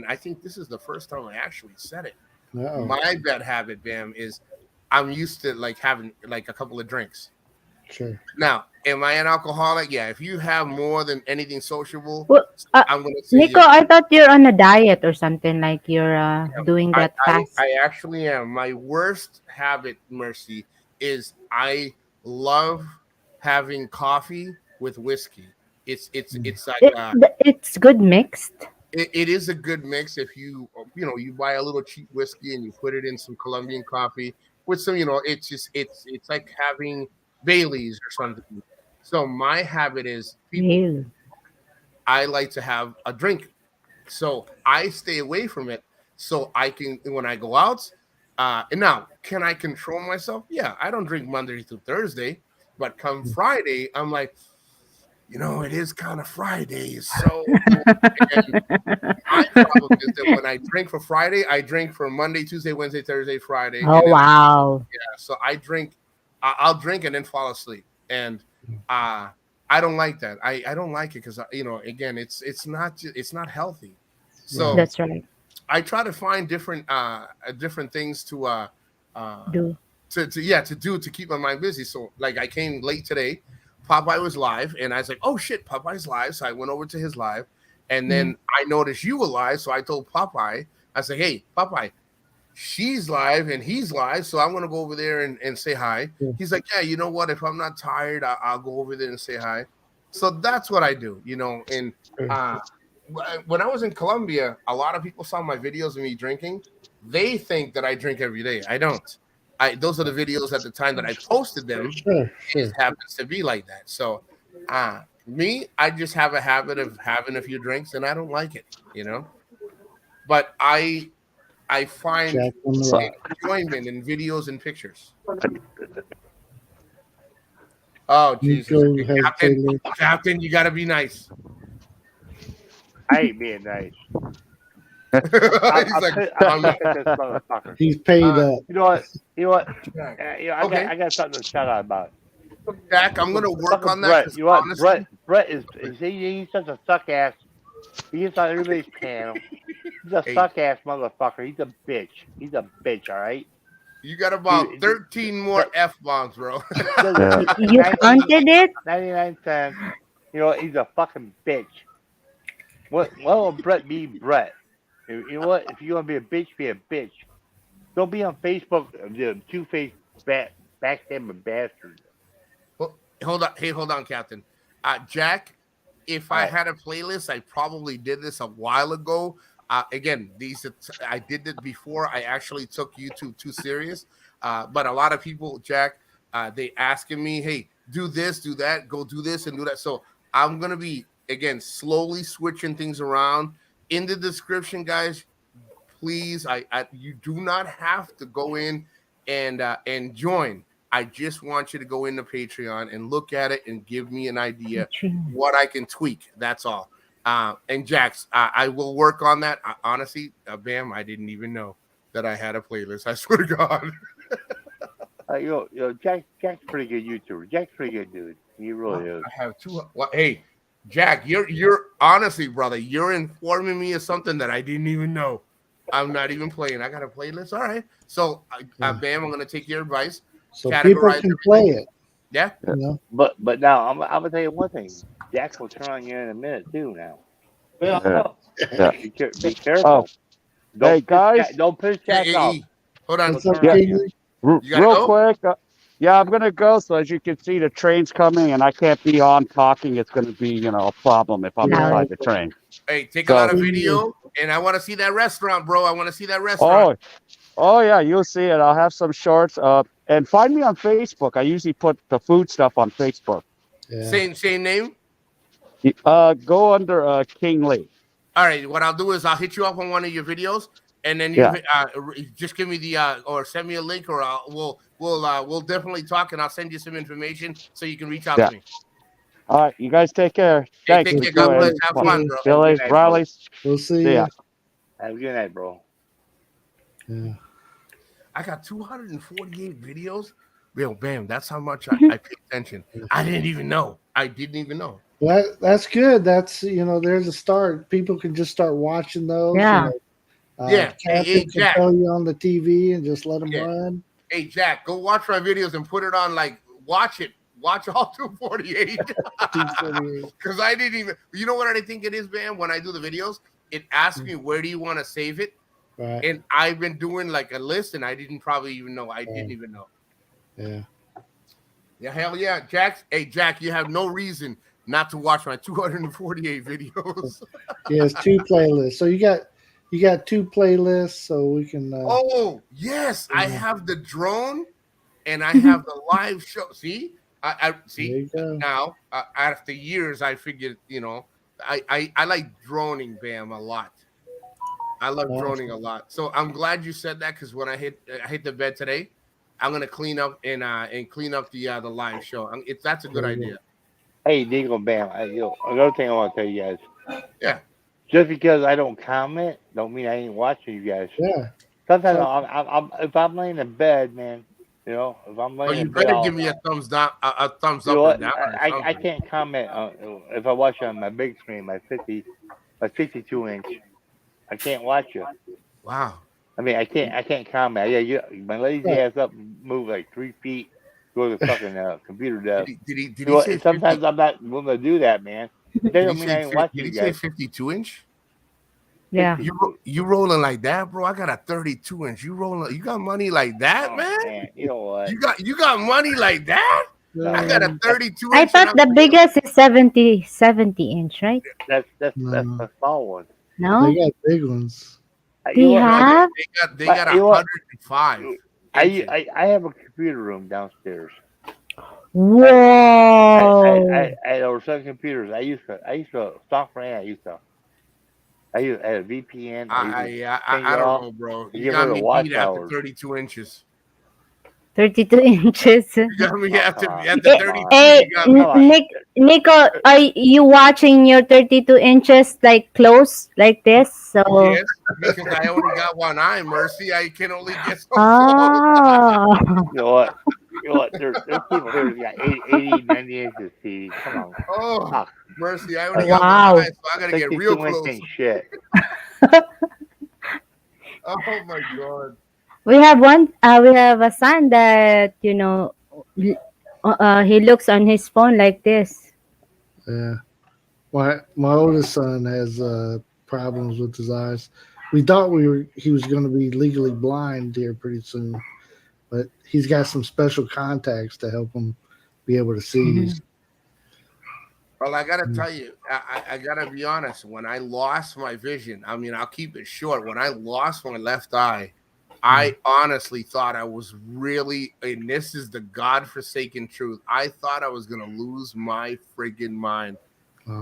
I think this is the first time I actually said it. My bad habit, Bam, is I'm used to like having like a couple of drinks. Sure. Now, am I an alcoholic? Yeah. If you have more than anything sociable, I'm going to say Nico, I thought you're on a diet or something, like you're doing that fast. I actually am. My worst habit, Mercy, is I love having coffee with whiskey. It's like it's good mixed. It is a good mix if you buy a little cheap whiskey and you put it in some Colombian coffee with some, it's like having Bailey's or something. So my habit is I like to have a drink. So I stay away from it so I can, when I go out, and now, can I control myself? Yeah, I don't drink Monday through Thursday, but come Friday, I'm like, it is kind of Friday. So my problem is that when I drink for Friday, I drink for Monday, Tuesday, Wednesday, Thursday, Friday. Oh, wow. So I'll drink and then fall asleep. And I don't like that. I don't like it because, again, it's not healthy. So that's right. I try to find different things to do to keep my mind busy. So like I came late today. Popeye was live, and I was like, "Oh shit, Popeye's live!" So I went over to his live, and then I noticed you were live. So I told Popeye, I said, "Hey, Popeye, she's live and he's live, so I'm gonna go over there and say hi." He's like, "Yeah, you know what? If I'm not tired, I'll go over there and say hi." So that's what I do, And when I was in Colombia, a lot of people saw my videos of me drinking. They think that I drink every day. I don't. Those are the videos at the time that I posted them. It happens to be like that. So, I just have a habit of having a few drinks, and I don't like it, But I find enjoyment in videos and pictures. Oh, Jesus. Captain, you got to be nice. I ain't being nice. He's paid up. You know what? I got something to shout out about. Jack, I'm gonna work on that. Brett is he's such a suck ass. He's on everybody's panel. He's a suck ass motherfucker. He's a bitch. He's a bitch. All right. You got about 13 more F bombs, bro. You counted it? 99 cents. You know, he's a fucking bitch. What? Why will Brett be Brett? You know what? If you want to be a bitch, be a bitch. Don't be on Facebook, the two-faced backstabbing bastard. Hold on. Hey, hold on, Captain. Jack, if I had a playlist, I probably did this a while ago. Again, I did it before I actually took YouTube too serious. But a lot of people, Jack, they asking me, hey, do this, do that, go do this and do that. So I'm going to be, again, slowly switching things around. In the description, guys, please, you do not have to go in and join. I just want you to go into Patreon and look at it and give me an idea what I can tweak. That's all. And Jax, I will work on that. Honestly, Bam, I didn't even know that I had a playlist. I swear to God. Jack's pretty good YouTuber. Jack's pretty good dude. He really is. I have two. Well, hey, Jack, you're honestly, brother, you're informing me of something that I didn't even know. I'm not even playing. I got a playlist. All right. So, Bam, I'm going to take your advice. So people can play it. Yeah. You know? But now I'm gonna tell you one thing. Jack will turn on you in a minute too. Now. Yeah. Be careful. Hey guys, don't piss Jack off. Hold on. Real quick. Yeah, I'm gonna go. So as you can see, the train's coming, and I can't be on talking. It's gonna be, a problem if I'm inside the train. Hey, take a lot of video, and I want to see that restaurant, bro. I want to see that restaurant. Oh yeah, you'll see it. I'll have some shorts. And find me on Facebook. I usually put the food stuff on Facebook. Yeah. Same name. Go under King Lee. All right. What I'll do is I'll hit you up on one of your videos, and then you just give me the or send me a link, or we'll definitely talk, and I'll send you some information so you can reach out to me. All right, you guys take care. Thanks. Take care. God bless. Have fun, bro. Billy, Rileys. We'll see ya. Have a good night, bro. Yeah. I got 248 videos. Real Bam. That's how much I pay attention. I didn't even know. Well, that's good. That's there's a start. People can just start watching those. Yeah. Captain can tell you on the TV and just let them run. Hey Jack, go watch my videos and put it on. Watch all 248. Because I didn't even. You know what I think it is, Bam? When I do the videos, it asks me where do you want to save it. Right. And I've been doing a list, and I didn't probably even know. I didn't even know. Yeah. Yeah, hell yeah, Jack. Hey, Jack, you have no reason not to watch my 248 videos. Yes, 2 playlists. So you got 2 playlists, so we can. Oh yes, I have the drone, and I have the live show. See, I see now. After years, I figured, I like droning, Bam, a lot. I love droning a lot. So I'm glad you said that, because when I hit the bed today, I'm gonna clean up and clean up the live show. That's a good idea. Hey, Deagle Bam. Another thing I want to tell you guys. Yeah. Just because I don't comment, don't mean I ain't watching you guys. Yeah. Sometimes if I'm laying in bed, man, if I'm laying in bed, you better give me a thumbs down, a thumbs up. Or down. I can't comment if I watch on my big screen, my 52-inch. I can't watch you. Wow. I mean, I can't comment. Yeah, my lazy ass up, move 3 feet, go to the fucking computer desk. Did he say sometimes 50? I'm not willing to do that, man. That don't mean I ain't watching you guys. 52-inch? Yeah. You rolling like that, bro? I got a 32-inch. You rolling? You got money like that, man? You know what? You got money like that? I got a 32-inch. I thought the biggest is 70 inch, right? That's a small one. No, They got big ones. they have. They got 105. I have a computer room downstairs. Whoa! There were some computers. I used to software. I had a VPN. I don't know, bro. You got me beat after 32 inches. 32 inches. You got me after 32. Hey, Nico, are you watching your 32 inches close like this? So yes, because I only got one eye, Mercy. I can only get so oh. You know what? There's people here who got 80, 90 inches, CD. Come on. Oh, Mercy, I only got one eye, so I got to get real close. Shit. Oh, my God. We have a son that, he looks on his phone like this. Yeah. My oldest son has problems with his eyes. We thought he was going to be legally blind here pretty soon, but he's got some special contacts to help him be able to see. Mhm. Well, I gotta tell you, I gotta be honest. When I lost my vision, I mean, I'll keep it short. When I lost my left eye, I honestly thought I was really, and this is the godforsaken truth, I thought I was gonna lose my friggin' mind.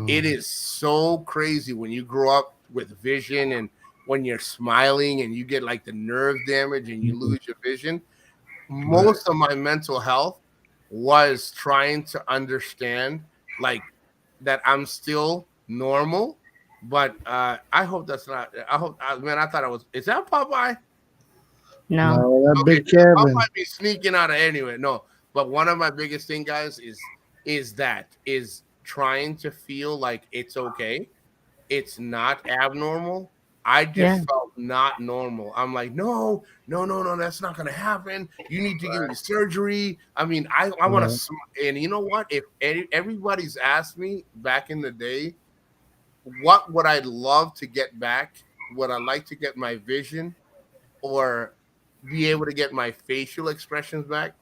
It is so crazy when you grow up with vision and when you're smiling and you get like the nerve damage and you lose your vision. Most of my mental health was trying to understand like that I'm still normal, but I hope that's not. I hope, man. I thought I was. Is that Popeye? No. No, that Okay, big Kevin. Popeye be sneaking out of anywhere. No, but one of my biggest thing, guys, is trying to feel like it's okay. It's not abnormal. I just Yeah. felt not normal. I'm like, no, that's not gonna happen. You need to get surgery. I mean, I want to, and you know what? If everybody's asked me back in the day, what would I love to get back? Would I like to get my vision or be able to get my facial expressions back?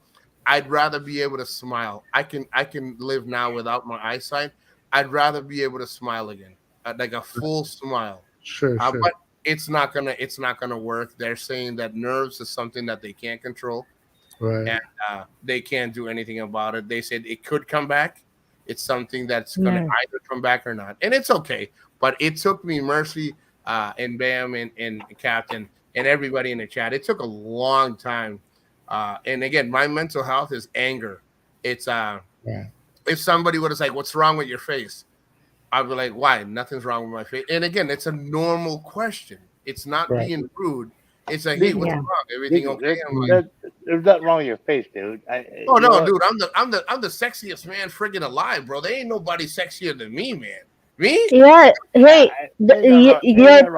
I'd rather be able to smile. I can live now without my eyesight. I'd rather be able to smile again, like a full smile. Sure. But it's not gonna work. They're saying that nerves is something that they can't control, Right. and they can't do anything about it. They said it could come back. It's something that's gonna Yeah. either come back or not, and it's okay. But it took me, Mercy, and Bam, and Captain, and everybody in the chat. It took a long time. And again, my mental health is anger. It's if somebody would have said, "What's wrong with your face?" I'd be like, "Why? Nothing's wrong with my face." And again, it's a normal question. It's not being rude. It's like, "Hey, what's Yeah. wrong? Everything okay?" I'm like, There's nothing wrong with your face, dude. "Oh no, dude, I'm the sexiest man friggin' alive, bro. There ain't nobody sexier than me, man. Me? Yeah. Hey, your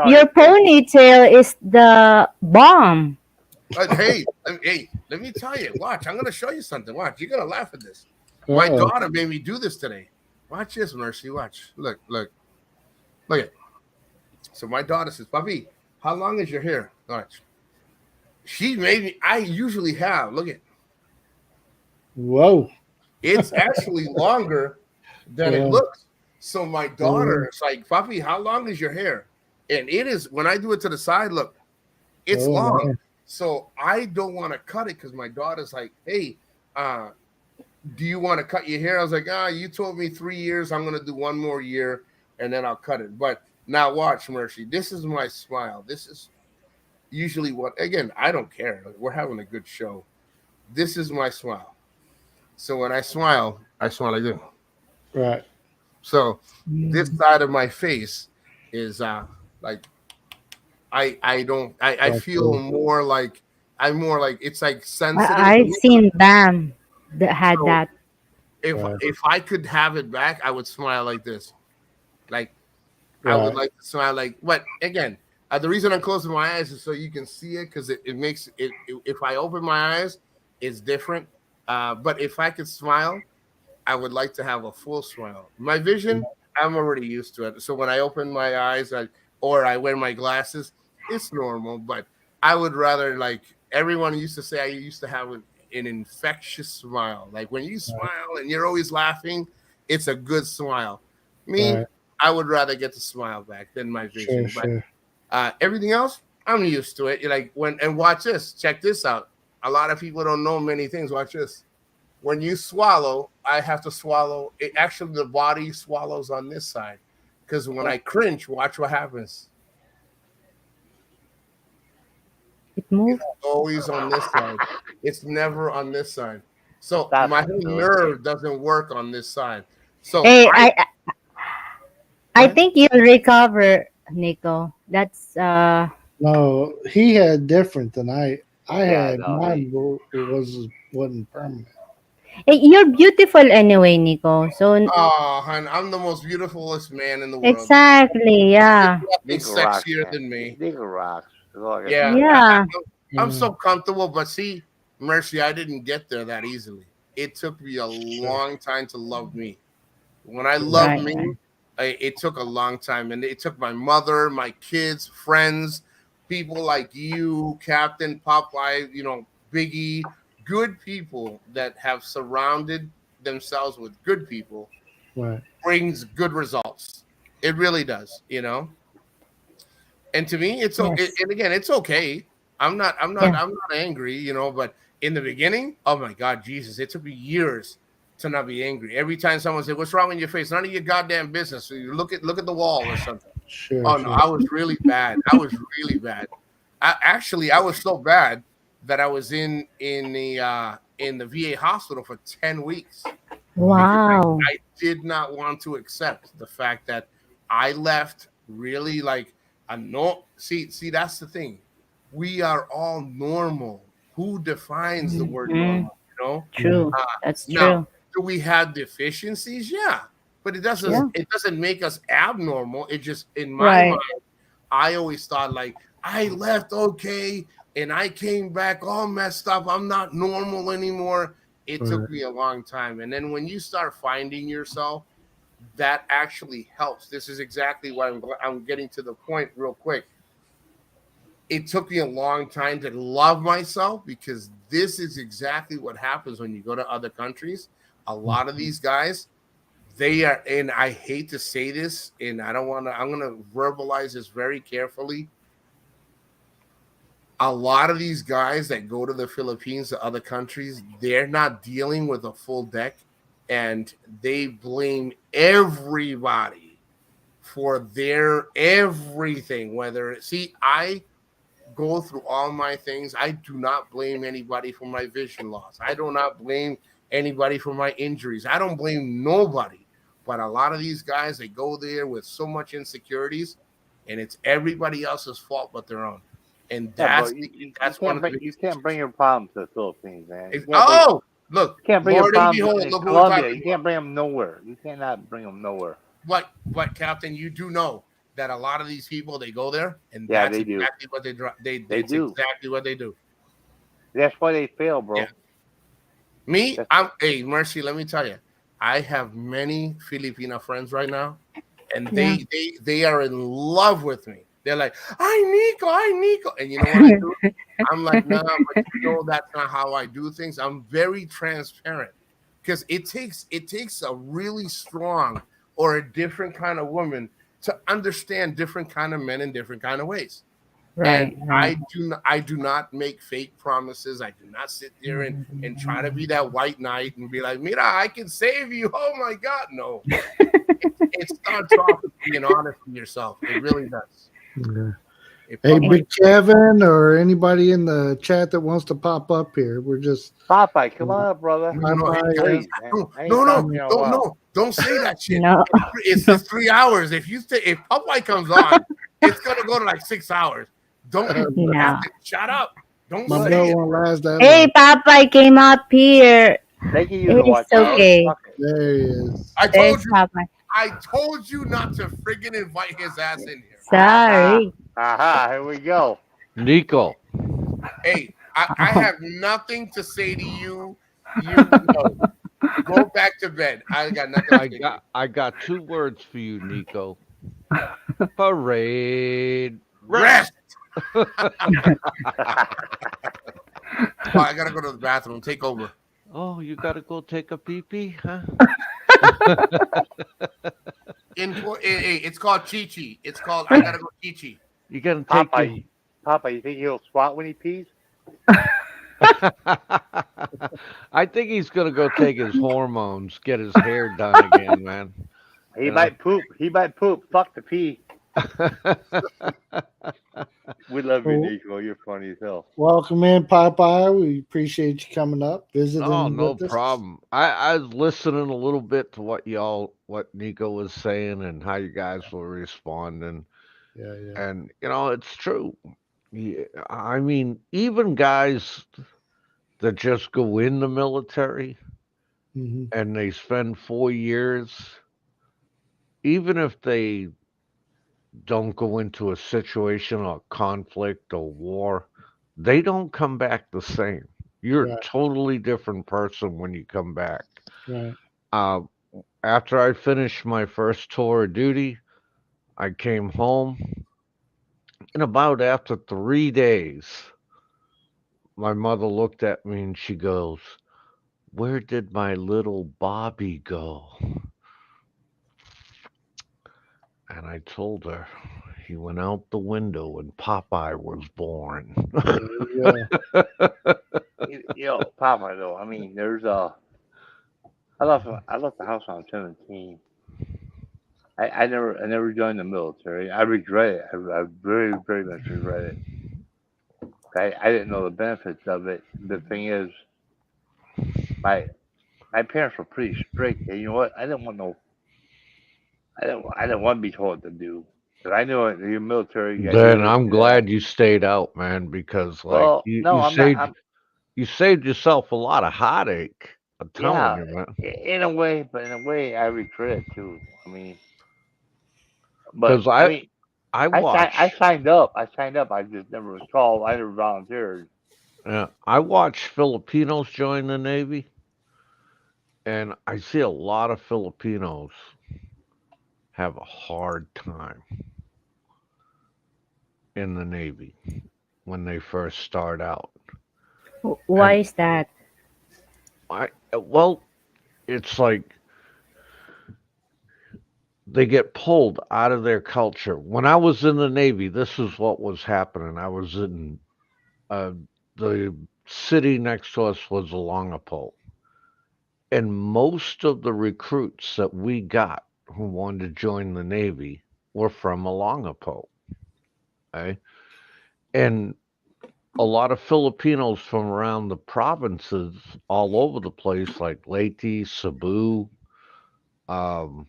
Your ponytail is the bomb. Hey, let me tell you. Watch, I'm gonna show you something. Watch, you're gonna laugh at this. My daughter made me do this today. Watch this, Mercy. Watch. Look it. So my daughter says, "Papi, how long is your hair?" Watch. She made me. I usually have. Look at. Whoa. It's actually longer than it looks. So my daughter is like, "Papi, how long is your hair?" And it is when I do it to the side. Look, it's long. Man. So I don't want to cut it because my daughter's like, "Hey, do you want to cut your hair?" I was like, you told me 3 years. I'm going to do 1 more year and then I'll cut it. But now watch, Mercy. This is my smile. This is usually again, I don't care. We're having a good show. This is my smile. So when I smile like this. Right. So this side of my face is like, I feel more like, I'm more like, it's like sensitive. I've seen Bam that had So, that. If I could have it back, I would smile like this. Like I would like to smile like. But again, the reason I'm closing my eyes is so you can see it because it makes it. If I open my eyes, it's different. But if I could smile, I would like to have a full smile. My vision, I'm already used to it. So when I open my eyes, or I wear my glasses, it's normal. But I would rather, like everyone used to say, I used to have an infectious smile. Like when you smile and you're always laughing, it's a good smile. Me, I would rather get the smile back than my vision. Sure. But everything else, I'm used to it. You're like and watch this. Check this out. A lot of people don't know many things. Watch this. When you swallow, I have to swallow. It actually, the body swallows on this side. Because when I cringe, watch what happens. It moved. It's always on this side. It's never on this side. So That's my whole good. nerve doesn't work on this side. So Hey, I think you'll recover, Nico. That's No, he had different than I had. no, Mine wasn't permanent. hey, you're beautiful anyway, Nico. So oh, hon, I'm the most beautifulest man in the world. exactly, yeah. He's Nico rocks, sexier man. than me. Nico rocks. That's all I got to Yeah. say. Yeah. I'm so comfortable, but see, Mercy, I didn't get there that easily. It took me a long time to love me. When I love Right. me, it took a long time, and it took my mother, my kids, friends, people like you, Captain Popeye, Biggie, good people that have surrounded themselves with good people Right. brings good results. It really does. And to me, it's okay. Yes. And again, it's okay. Yeah. I'm not angry, but in the beginning, oh my God, Jesus, it took me years to not be angry. Every time someone said, "What's wrong in your face?" None of your goddamn business. So you look at the wall or something. Sure. Oh no, Sure. I was really bad. I was really bad. I was so bad that I was in the VA hospital for 10 weeks because Wow. I did not want to accept the fact that I left really like a no. See, that's the thing. We are all normal. Who defines the word Mhm. normal? You know. True. Uh, That's Now, true. do we have deficiencies? Yeah, but it doesn't. Yeah. It doesn't make us abnormal. It just, in my Right. mind, I always thought like I left okay and I came back all messed up. I'm not normal anymore. It took Right. me a long time. And then when you start finding yourself, that actually helps. This is exactly why I'm getting to the point real quick. It took me a long time to love myself because this is exactly what happens when you go to other countries. A lot of these guys, they are, and I hate to say this, and I'm going to verbalize this very carefully. A lot of these guys that go to the Philippines, to other countries, they're not dealing with a full deck, and they blame everybody for their everything. I go through all my things. I do not blame anybody for my vision loss. I do not blame anybody for my injuries. I don't blame nobody. But a lot of these guys, they go there with so much insecurities, and it's everybody else's fault but their own. And Yeah, that's but you that's one of the you biggest can't bring issues. your problems to the Philippines, man. Look, You can't bring your Lord and problems behold, in look who we're Colombia. talking You about. can't bring them nowhere. You cannot bring them nowhere. But Captain, you do know that a lot of these people, they go there, and Yeah, that's they do. exactly what They it's do. exactly what they do. That's why they fail, bro. Yeah. Me, That's, hey, Mercy, let me tell you, I have many Filipina friends right now, and Yeah. they are in love with me. They're like, I Nico. And you know what I do? I'm like, nah, but that's not how I do things. I'm very transparent because it takes a really strong or a different kind of woman to understand different kind of men in different kind of ways. And Right. Right. I do not make fake promises. I do not sit there and try to be that white knight and be like, Mira, I can save you. Oh my God. No. It starts off with being honest with yourself. It really does. Yeah. It Hey, probably, Big Kevin, or anybody in the chat that wants to pop up here, we're just Popeye, come on up, brother. no, hey, Popeye, guys, Please, man. no, I ain't no, talked no, to you in a don't, while. no, don't say that shit. No. It's 3 hours. If Popeye comes on, it's gonna go to like 6 hours. Don't No. Captain, shut up. Don't my say belt it. won't last that Hey, long. Popeye came up here. They can use a It's watch hour. okay. Fuck it. There he is. There's Popeye. I told you not to friggin' invite his ass in here. Sorry. Aha, here we go. Nico, Hey, I have nothing to say to you. You know, go back to bed. I got nothing to say to you. I got 2 words for you, Nico. Parade. Rest. Oh, I gotta go to the bathroom. Take over. Oh, you gotta go take a pee pee, huh? It's called Chi Chi. It's called I gotta go Chi Chi. You gotta take Popeye, you think he'll squat when he pees? I think he's gonna go take his hormones, get his hair done again, man. He might poop. He might poop. Fuck the pee. We love you, Nico. You're funny as hell. Welcome in, Popeye. We appreciate you coming up, visiting. Oh, no with us. problem. I was listening a little bit to what Nico was saying and how you guys were responding. Yeah. And it's true. Yeah, I mean, even guys that just go in the military Mm-hmm. and they spend 4 years, even if they don't go into a situation or conflict or war, they don't come back the same. You're a Right. totally different person when you come back. Right. Uh, after I finished my first tour of duty, I came home, and about after 3 days, my mother looked at me and she goes, "Where did my little Bobby go?" And I told her, "He went out the window when Popeye was born." Yeah. Papa though. I mean, there's I left the house when I was 17. I never joined the military. I regret it. I very very much regret it. I didn't know the benefits of it. The thing is, my my parents were pretty strict. And you know what? I didn't want no. I didn't want to be told what to do. Because I knew in the military you got to do Then this, I'm do that. glad you stayed out, man, because like Well, you, no, you I'm not. saved you saved yourself a lot of heartache. I'm telling Yeah, you, man. in a way, but in a way, I regret it too. I mean, but Because I mean, I I watch signed up. I signed up. I just never was called. I never volunteered. I watch Filipinos join the Navy, and I see a lot of Filipinos have a hard time in the Navy when they first start out. Why And is that? well, it's like they get pulled out of their culture. When I was in the Navy, this is what was happening. I was in uh, the city next to us was Longapo, and most of the recruits that we got who wanted to join the Navy were from Longapo, okay? And a lot of Filipinos from around the provinces all over the place, like Leyte, Cebu, um,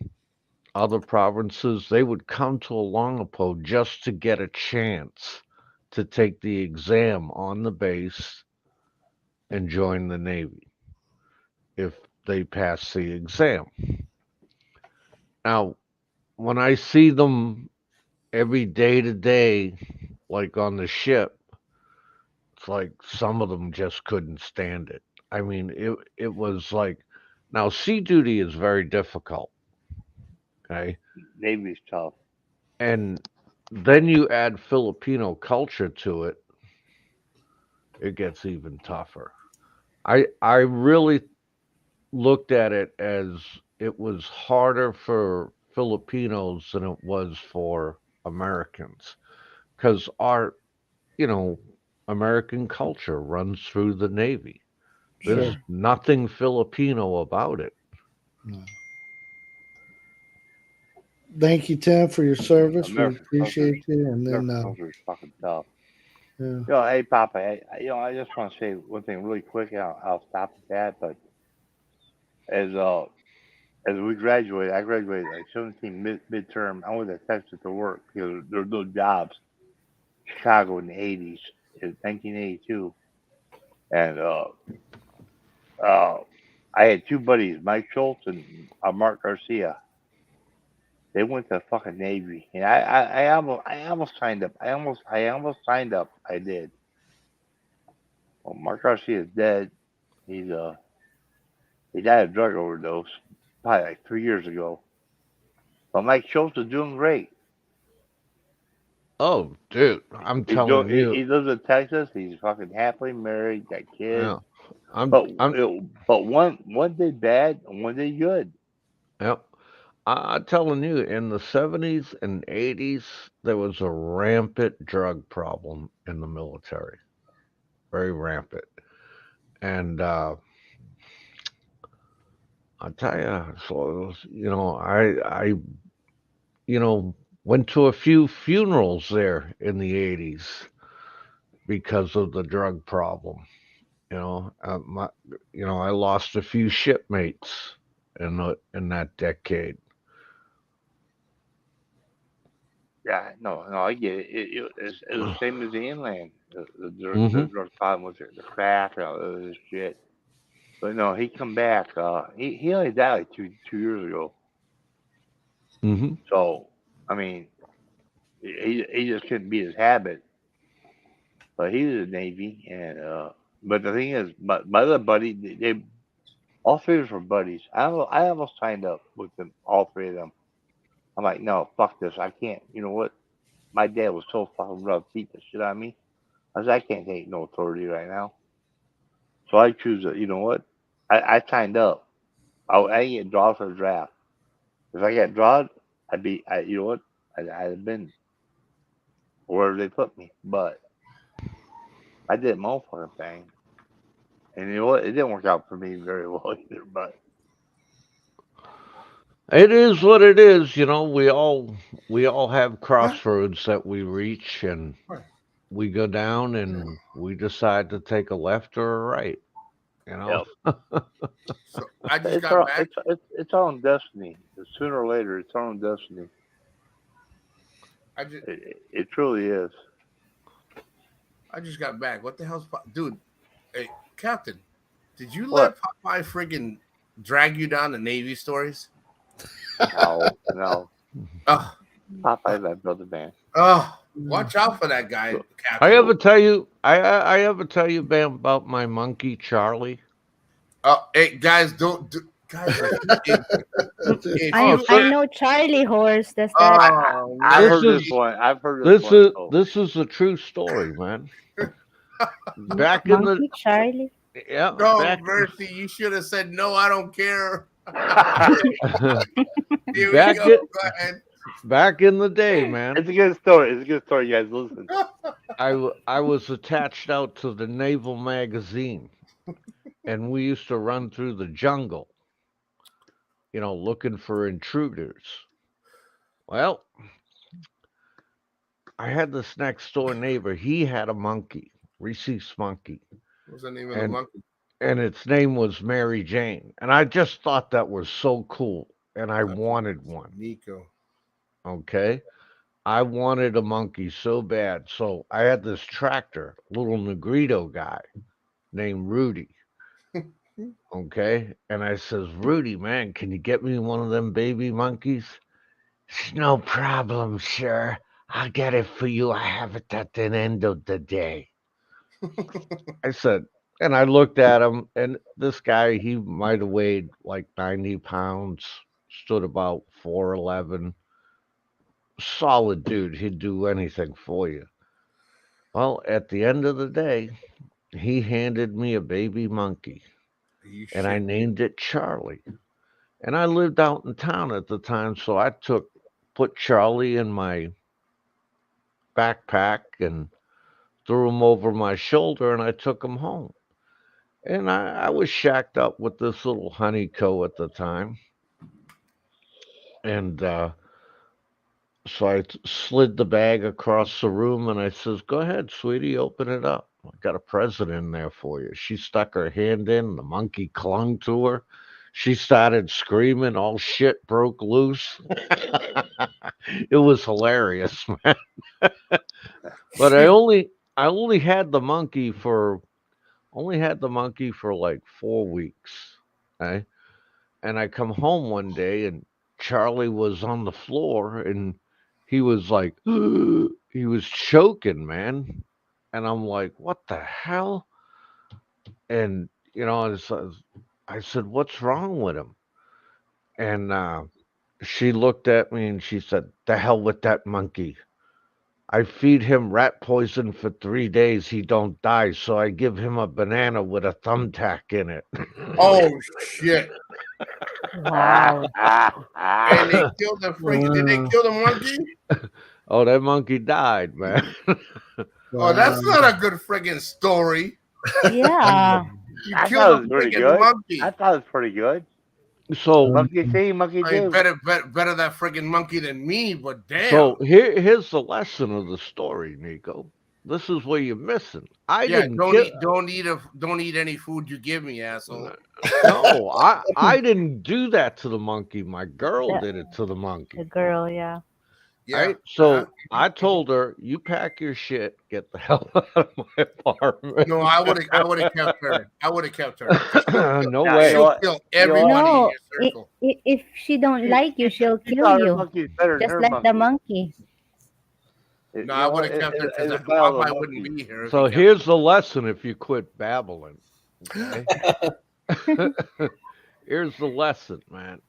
other provinces, they would come to Olongapo just to get a chance to take the exam on the base and join the Navy if they pass the exam. Now, when I see them every day to day, like on the ship, it's like some of them just couldn't stand it. I mean, it was like now sea duty is very difficult, okay? Navy's tough. And then you add Filipino culture to it, it gets even tougher. I really looked at it as it was harder for Filipinos than it was for Americans because our, you know, American culture runs through the Navy. There's Sure. nothing Filipino about it. No. Thank you, Tim, for your service. We American culture, appreciate you. And then, American culture is fucking tough. yeah. Hey Papa, I just want to say one thing really quick, and I'll stop at that. But as uh, as we graduated, I graduated like 17 midterm. I went to Texas to work because there were no jobs. Chicago in the 80s, in 1982, and uh, I had two buddies, Mike Schultz and Mark Garcia. They went to the fucking Navy, and I almost signed up. I almost signed up. I did. Well, Mark Garcia is dead. He's he died of drug overdose, probably like 3 years ago. But Mike Schultz is doing great. Oh, dude, I'm telling you, He lives in Texas. He's fucking happily married, got kids. yeah, I'm, But I'm, but one did bad and one did good. yep. I'm telling you, in the 70s and 80s, there was a rampant drug problem in the military, very rampant. And I tell you, so it was, you know, went to a few funerals there in the 80s because of the drug problem. You know, I lost a few shipmates in that decade. Yeah, no, I get it. It's the same as the inland. The Hmm. drug problem was the crack and all this shit. But no, he come back. He only died like 2 years ago. Hmm. So I mean, he just couldn't beat his habit. But he was in the Navy, and but the thing is, my other buddy, they All three of us were buddies. I almost signed up with them, all three of them. I'm like, no, fuck this. I can't. You know what? My dad was so fucking rough, beat the shit out of me. I said, I can't take no authority right now. So I choose it. You know what? I signed up. I didn't get drawn for the draft. If I got drawn, you know what? I'd have been wherever they put me. But I did my own fucking thing. And you know what? It didn't work out for me very well either. But It is what it is, you know. We all have crossroads that we reach, and we go down, and we decide to take a left or a right. You know. yep. So I just got back. It's our own destiny. Sooner or later, it's our own destiny. It truly is. I just got back. What the hell's dude? Hey, Captain, did you What? let Popeye friggin' drag you down to Navy stories? No. Oh, Popeye's my brother, man. oh, watch out for that guy, Captain. I ever tell you, I ever tell you, Bam, about my monkey Charlie? Oh, hey guys, don't do, guys. I know Charlie Horse. That's that. Oh, I've heard This this is- one. I've heard this This one. is so- this is a true story, man. Back in the Monkey Charlie. yeah, no, back, Mercy, you should have said no. I don't care. Here Back we go. it- Go ahead. back in the day, man. It's a good story. It's a good story. You guys listen. I was attached out to the Naval Magazine, and we used to run through the jungle, you know, looking for intruders. Well, I had this next door neighbor. He had a monkey, rhesus monkey, What's the name of the And- monkey? and its name was Mary Jane. And I just thought that was so cool, and I wanted one. Nico. Okay. I wanted a monkey so bad. So I had this tractor, little Negrito guy named Rudy. Okay. And I says, Rudy, man, can you get me one of them baby monkeys? "It's no problem, sir. I'll get it for you. I have it at the end of the day." I said, and I looked at him, and this guy, he might have weighed like 90 pounds, stood about 4'11", solid dude. He'd do anything for you. Well, at the end of the day, he handed me a baby monkey, You and I shit. named it Charlie. And I lived out in town at the time, so I put Charlie in my backpack and threw him over my shoulder, and I took him home. And I was shacked up with this little honeyco at the time. And so I slid the bag across the room, and I says, "Go ahead, sweetie, open it up. I got a present in there for you." She stuck her hand in, the monkey clung to her. She started screaming, all shit broke loose. It was hilarious, man. But I only had the monkey for like 4 weeks. Okay? And I come home one day, and Charlie was on the floor, and he was like, he was choking, man. And I'm like, what the hell? And, you know, I said, what's wrong with him? And she looked at me and she said, "The hell with that monkey. I feed him rat poison for 3 days. He don't die. So I give him a banana with a thumbtack in it." Oh shit! Wow. And they killed the freaking. Did they kill the monkey? Oh, that monkey died, man. Oh, that's not a good friggin' story. Yeah. You I thought killed it a was pretty freaking good. monkey. I thought it was pretty good. So, Monkey see, monkey I mean, do. better that friggin' monkey than me. But damn. so here's the lesson of the story, Nico. This is where you're missing. I yeah, didn't don't eat any food you give me, asshole. No, I didn't do that to the monkey. My girl Yeah. did it to the monkey. The girl, yeah. Yeah. Right? So Uh-huh. I told her, "You pack your shit, get the hell out of my apartment." No, I would have kept her. I would have kept her. No Yeah, way. you know what? She'll kill everybody No, in your circle. if she don't like you, she'll She kill thought her you. monkey's better than Just her like the monkey. No, I would have kept her because Popeye wouldn't be here. if So he kept here's the lesson: if you quit babbling, okay? here's the lesson, man.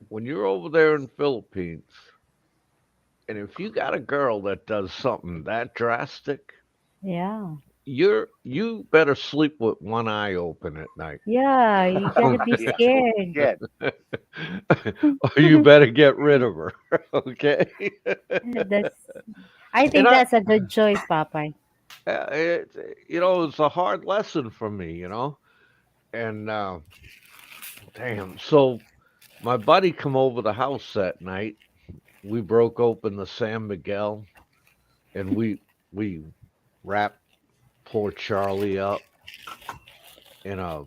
When you're over there in Philippines, and if you got a girl that does something that drastic, Yeah. you better sleep with one eye open at night. Yeah, you gotta be Yeah. scared. Yeah. Or you better get rid of her. Okay. That's I And think that's a good choice, Popeye. it's a hard lesson for me, and damn. So my buddy come over the house that night. We broke open the San Miguel, and we wrapped poor Charlie up in a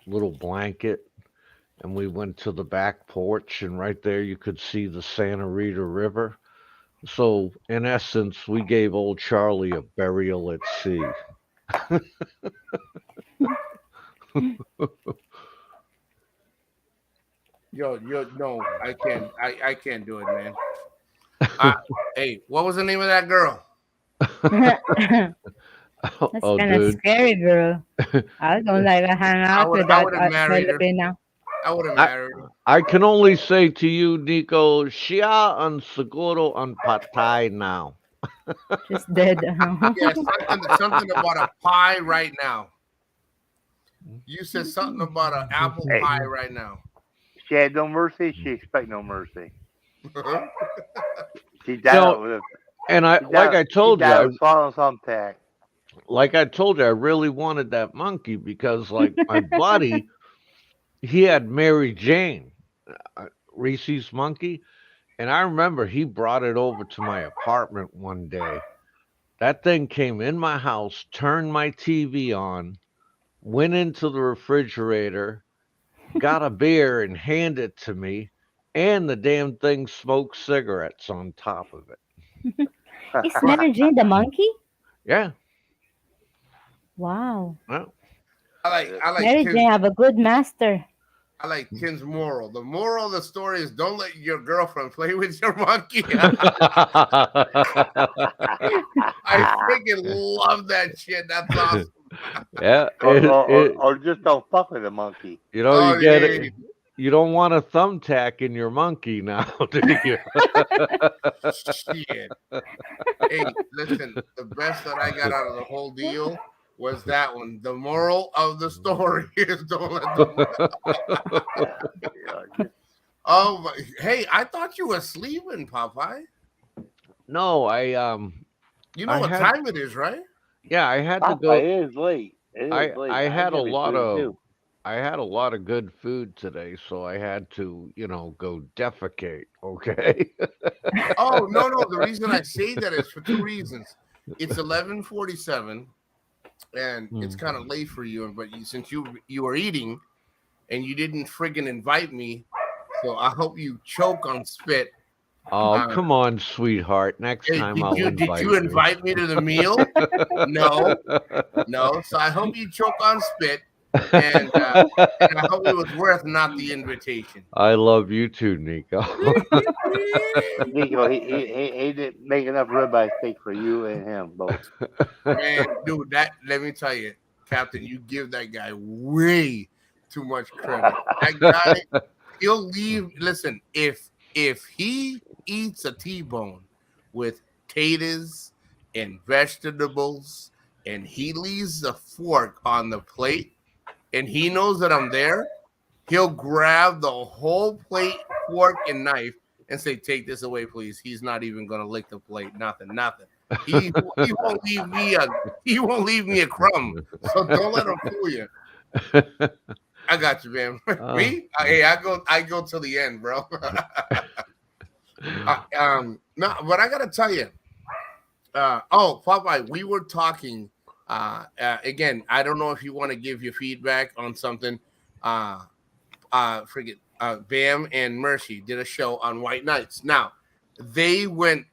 little blanket, and we went to the back porch, and right there you could see the Santa Rita River. So in essence, we gave old Charlie a burial at sea. Yo, no, I can't. I can't do it, man. Hey, what was the name of that girl? That's Oh, kind of dude. scary, girl. I don't like to hang out with I that would have married her. Filipina. I would have I, married her. I can only say to you, Nico, siya ang siguro ang patay now. She's dead. Yeah, something about a pie right now. You said something about an apple Hey. pie right now. She had no mercy. She expect no mercy. She You died know, with and she died, I told she died you, with swallowing thumbtack. I really wanted that monkey because, like, my buddy, he had Mary Jane, Reese's monkey, and I remember he brought it over to my apartment one day. That thing came in my house, turned my TV on, went into the refrigerator, got a beer, and handed it to me, and the damn thing smoked cigarettes on top of it. Is Mary Jane the monkey? Yeah. Wow. Well, I like Mary Tim's, Jane have a good master. I like Tim's moral. The moral of the story is don't let your girlfriend play with your monkey. I freaking love that shit. That's awesome. yeah. Or just don't fuck with the monkey. Oh, You get yeah. it. You don't want a thumbtack in your monkey now, do you? Shit. Hey, listen, the best that I got out of the whole deal was that one. The moral of the story is don't let them. Oh, hey, I thought you were sleeping, Popeye. No, You know I what had- time it is, right? yeah, I had to Popeye, go. it is late. It is late. I had a gotta be lot sleeping, of too. I had a lot of good food today, so I had to, go defecate. Okay. Oh, no. The reason I say that is for two reasons. It's 11:47, and it's kind of late for you. But since you were eating, and you didn't friggin' invite me, so I hope you choke on spit. Oh, come on, sweetheart. Next Hey, time I'll did invite you invite me to the meal? No. So I hope you choke on spit, and I hope it was worth not the invitation. I love you too, Nico. Nico, he didn't make enough ribeye steak for you and him both. Man, dude, let me tell you, Captain, you give that guy way too much credit. That guy, he'll leave. Listen, if he eats a T-bone with potatoes and vegetables, and he leaves the fork on the plate, and he knows that I'm there, he'll grab the whole plate, fork, and knife and say, "Take this away, please." He's not even gonna lick the plate. Nothing. He won't leave me a crumb. So don't let him fool you. I got you, man. Me? Hey, I go till the end, bro. No, but I gotta tell you. Popeye, we were talking. Again, I don't know if you want to give your feedback on something. Bam and Mercy did a show on White Knights. Now, they went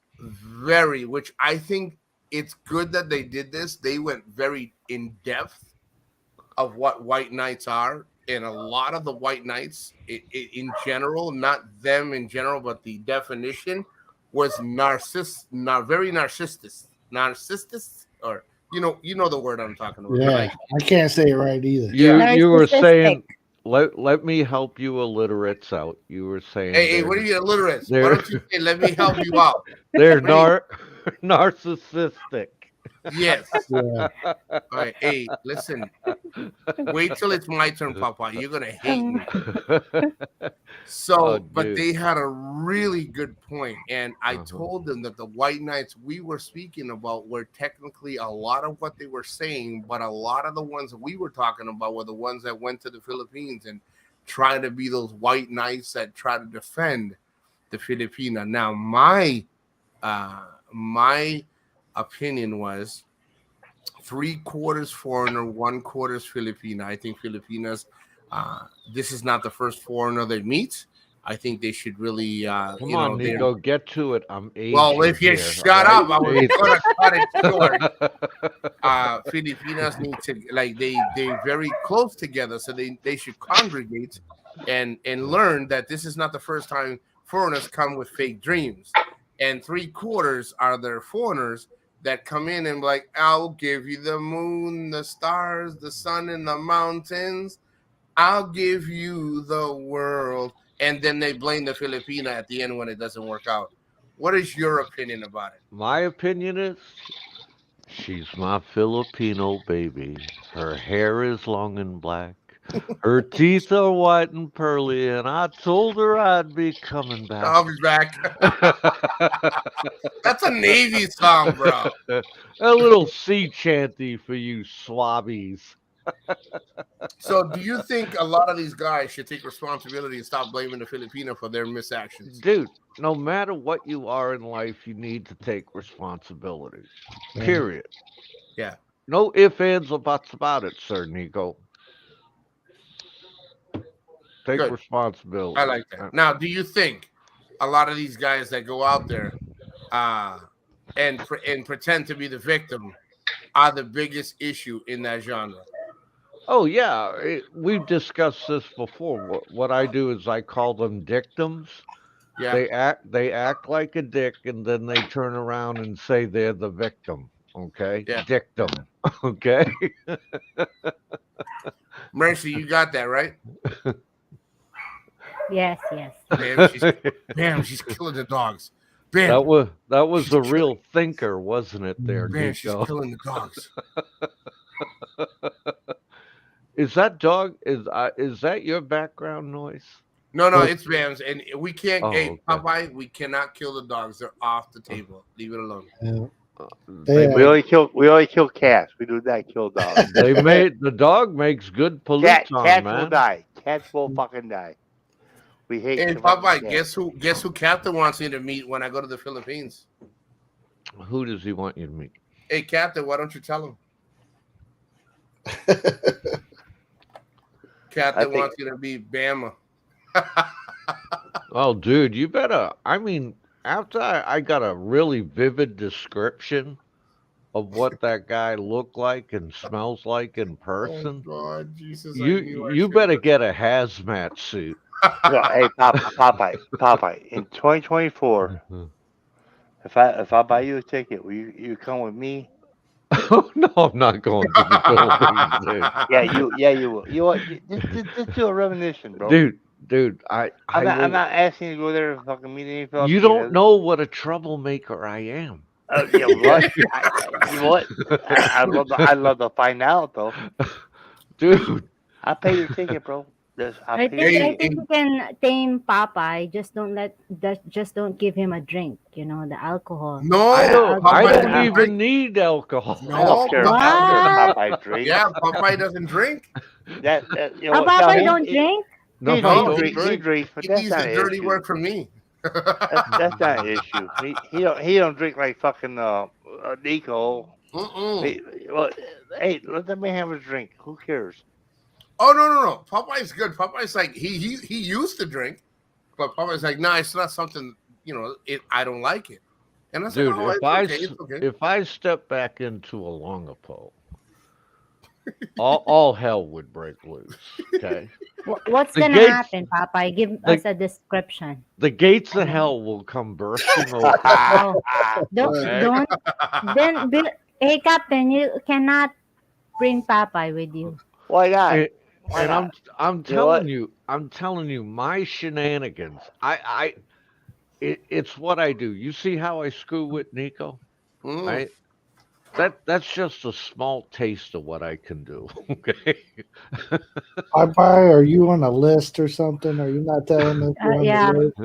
which I think it's good that they did this. They went very in depth of what White Knights are. And a lot of the White Knights in general, not them in general, but the definition was very narcissist, or you know the word I'm talking about. Yeah, Like, I can't say it right either. You were saying let me help you illiterates out. You were saying Hey, what are you illiterates? Why they're don't you say, let me help you out? they're What are you- narcissistic. Yes. Yeah. All right. Hey, listen. Wait till it's my turn, Papa. You're gonna hate me. So, Oh, but dude. they had a really good point, and I Uh-huh. told them that the white knights we were speaking about were technically a lot of what they were saying, but a lot of the ones that we were talking about were the ones that went to the Philippines and tried to be those white knights that try to defend the Filipina. Now, my opinion was 3/4 foreigner, 1/4 Filipina. I think Filipinas, this is not the first foreigner they meet. I think they should really, Come on, Nico, get to it. I'm aging. well, if you here, shut all up, I was right? gonna cut it short. Filipinas need to they're very close together, so they should congregate and learn that this is not the first time foreigners come with fake dreams, and 3/4 are their foreigners that come in and be like, I'll give you the moon, the stars, the sun, and the mountains. I'll give you the world. And then they blame the Filipina at the end when it doesn't work out. What is your opinion about it? My opinion is she's my Filipino baby. Her hair is long and black. Her teeth are white and pearly, and I told her I'd be coming back. I'll be back. That's a Navy song, bro. A little sea chanty for you swabbies. So do you think a lot of these guys should take responsibility and stop blaming the Filipino for their misactions? Dude, no matter what you are in life, you need to take responsibility. Yeah. Period. Yeah. No ifs, ands, or buts about it, Sir Nico. Take Good. responsibility. I like that. Now, do you think a lot of these guys that go out there and pretend to be the victim are the biggest issue in that genre? Oh yeah, we've discussed this before. What I do is I call them dictums. Yeah. They act like a dick, and then they turn around and say they're the victim. Okay, Yeah. dictum. Okay. Mercy, you got that right? Yes, yes. Bam, she's killing the dogs. Bam, that was a real thinker, wasn't it? There, bam, she's Nico. killing the dogs. Is that dog? Is that your background noise? No, it's Bam's, and we can't. Oh, hey, okay. Popeye, we cannot kill the dogs. They're off the table. Leave it alone. Yeah. We only kill cats. We do not kill dogs. The dog makes good Cats pollution, will man. die. Cats will fucking die. We hate. Hey, the fucking Popeye, cats. guess who Captain wants me to meet when I go to the Philippines? Who does he want you to meet? Hey, Captain, why don't you tell him? Captain wants you to meet Bama. Oh, dude, you better. I mean, after I got a really vivid description of what that guy looked like and smells like in person, Oh God, Jesus! you better get a hazmat suit. Well, hey, Popeye. In 2024, if I buy you a ticket, will you come with me? No, I'm not going to the Philippines, dude. Yeah, you will. You what? Just do a reminiscence, bro. Dude, I'm not asking you to go there and fucking meet any Filipinos. You don't know what a troublemaker I am. Yeah, what? What? I'd love to find out though. Dude, I'll pay your ticket, bro. I think you can tame Popeye. Just don't give him a drink. You know, the alcohol. No, I don't doesn't even drink. need alcohol. I don't care. I don't care if Popeye drink. Yeah, Popeye doesn't drink. Popeye don't drink. No, He don't drinks, but He that's needs not the an dirty issue. word from me. That's not an issue. He don't drink like fucking Nico. Hey, let that man have a drink. Who cares? Oh no. Popeye's good. Popeye's like he used to drink, but Popeye's like, nah, it's not something. You know, I don't like it. And I said, Dude, oh, it's okay. if I step back into a longapo, all hell would break loose. Okay. What's The gonna gates- happen, Popeye? Give us a description. The gates of hell will come bursting open. Oh, Okay. don't. Then, hey, Captain, you cannot bring Popeye with you. Why not? Why And not? I'm You know what? telling you, my shenanigans. It's what I do. You see how I screw with Nico, Mm. right? That's just a small taste of what I can do. Okay. Popeye, are you on a list or something? Are you not telling us you're on the Yeah. list?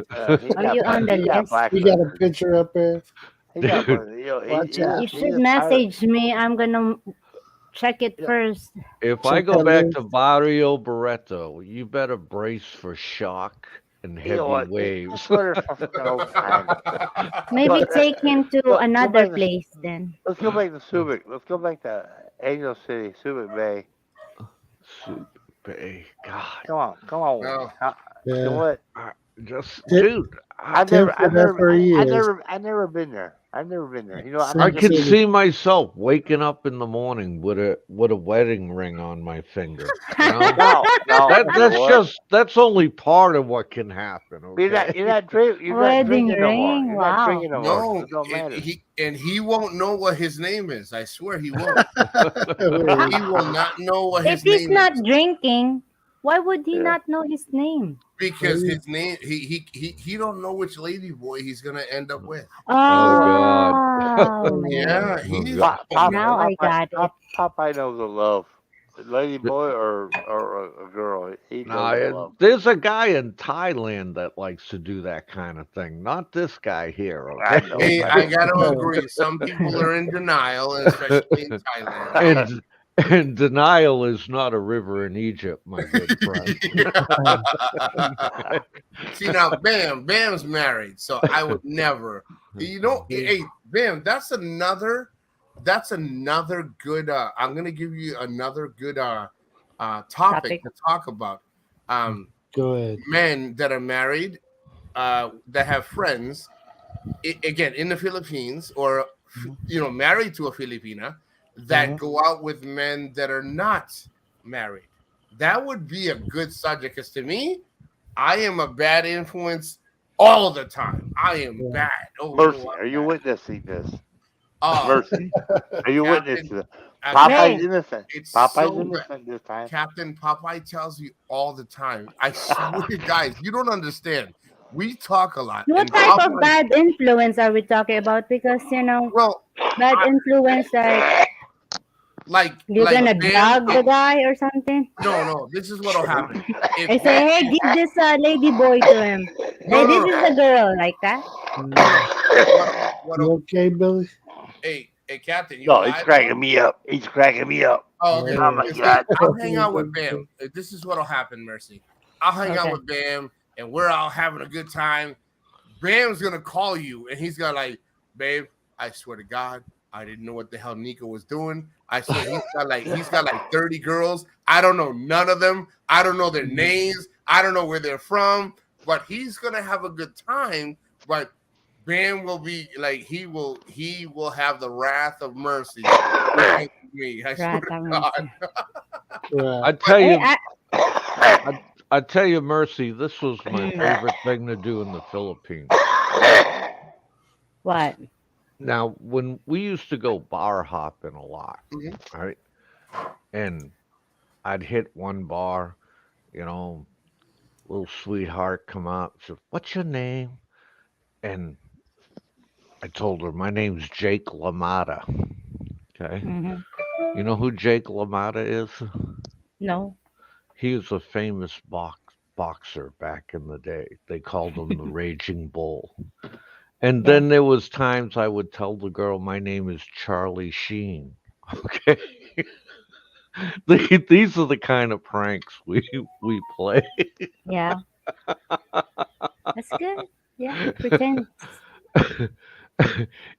Are you on the He got list? You got a blacklisted. picture up there? He got, Dude, you know, Watch You out. he should just tired. message me. I'm gonna check it You know, first. if I Check go that back to list. Barrio Barreto, you better brace for shock and you know heavy what? Just Just let her for fucking old time. Maybe Look, take him to go another back to. place then. Let's go back to Subic. Let's go back to Angel City, Subic Bay. Super Bay. God, Come on. No. You know Yeah. what? just Tip, dude, I've Tim never, said that's where he is. I've never been there. I've never been there. You know, I'm I not Sim gonna could be. City. see myself waking up in the morning with a wedding ring on my finger. You know, No. You know what? that's only part of what can happen. Okay. You're not drinking. You're not Wedding drinking no more. ring. You're not Wow. drinking no more, so No, it don't matter. he won't know what his name is. I swear he won't. How, He will not know what if his he's name not is drinking, why would he Yeah. not know his name? because his name he don't know which lady boy he's gonna end up with. Oh God. Oh Yeah, man. he's Now I got it. Popeye knows the love. Lady boy or a girl, he Nah, knows the love. there's a guy in Thailand that likes to do that kind of thing. Not this guy here, I okay? know. Hey, I I know. gotta agree. Some people are in denial, and especially in Thailand. and and denial is not a river in Egypt, my good friend. See now, Bam's married, so I would never. You know, hey, Bam, that's another good. I'm gonna give you another good topic to talk about. Go ahead. Men that are married, that have friends, again in the Philippines, or married to a Filipina, that go out with men that are not married. That would be a good subject, because to me, I am a bad influence all the time. I am bad. Oh, Mercy, I'm are you bad. witnessing this? Oh, Mercy, are you Captain, witnessing this? I- Popeye's Hey, innocent. it's Popeye's so bad. innocent this time. Captain Popeye tells you all the time. I swear, guys, you don't understand. We talk a lot, what and type of Popeye. bad influence are we talking about? Because Well, bad influence like you're like gonna Bam. drug the guy or something. No. This is what'll happen. If I say, hey, give this lady boy to him. Hey, this is the girl, like that. What? You okay, Billy? Hey, Captain, you No, he's alive? cracking me up. He's cracking me up. Oh, okay. Oh my See, God. I'll hang out with Bam. This is what'll happen, Mercy. I'll hang out Okay. with Bam, and we're all having a good time. Bam's gonna call you, and he's gonna like, babe, I swear to God, I didn't know what the hell Nico was doing. I swear he's got like 30 girls. I don't know none of them. I don't know their names. I don't know where they're from. But he's gonna have a good time. But Bam will be like, he will have the wrath of mercy against me. I swear Wrath to of God. Yeah. I tell Hey, you, I tell you, Mercy, this was my favorite thing to do in the Philippines. what? Now, when we used to go bar hopping a lot, right? And I'd hit one bar, little sweetheart come up, said, "What's your name?" And I told her, "My name's Jake LaMotta." Okay. Hmm. You know who Jake LaMotta is? No. He was a famous boxer back in the day. They called him the Raging Bull. And then there was times I would tell the girl, "My name is Charlie Sheen." Okay. These are the kind of pranks we play. Yeah. That's good. Yeah. Pretend.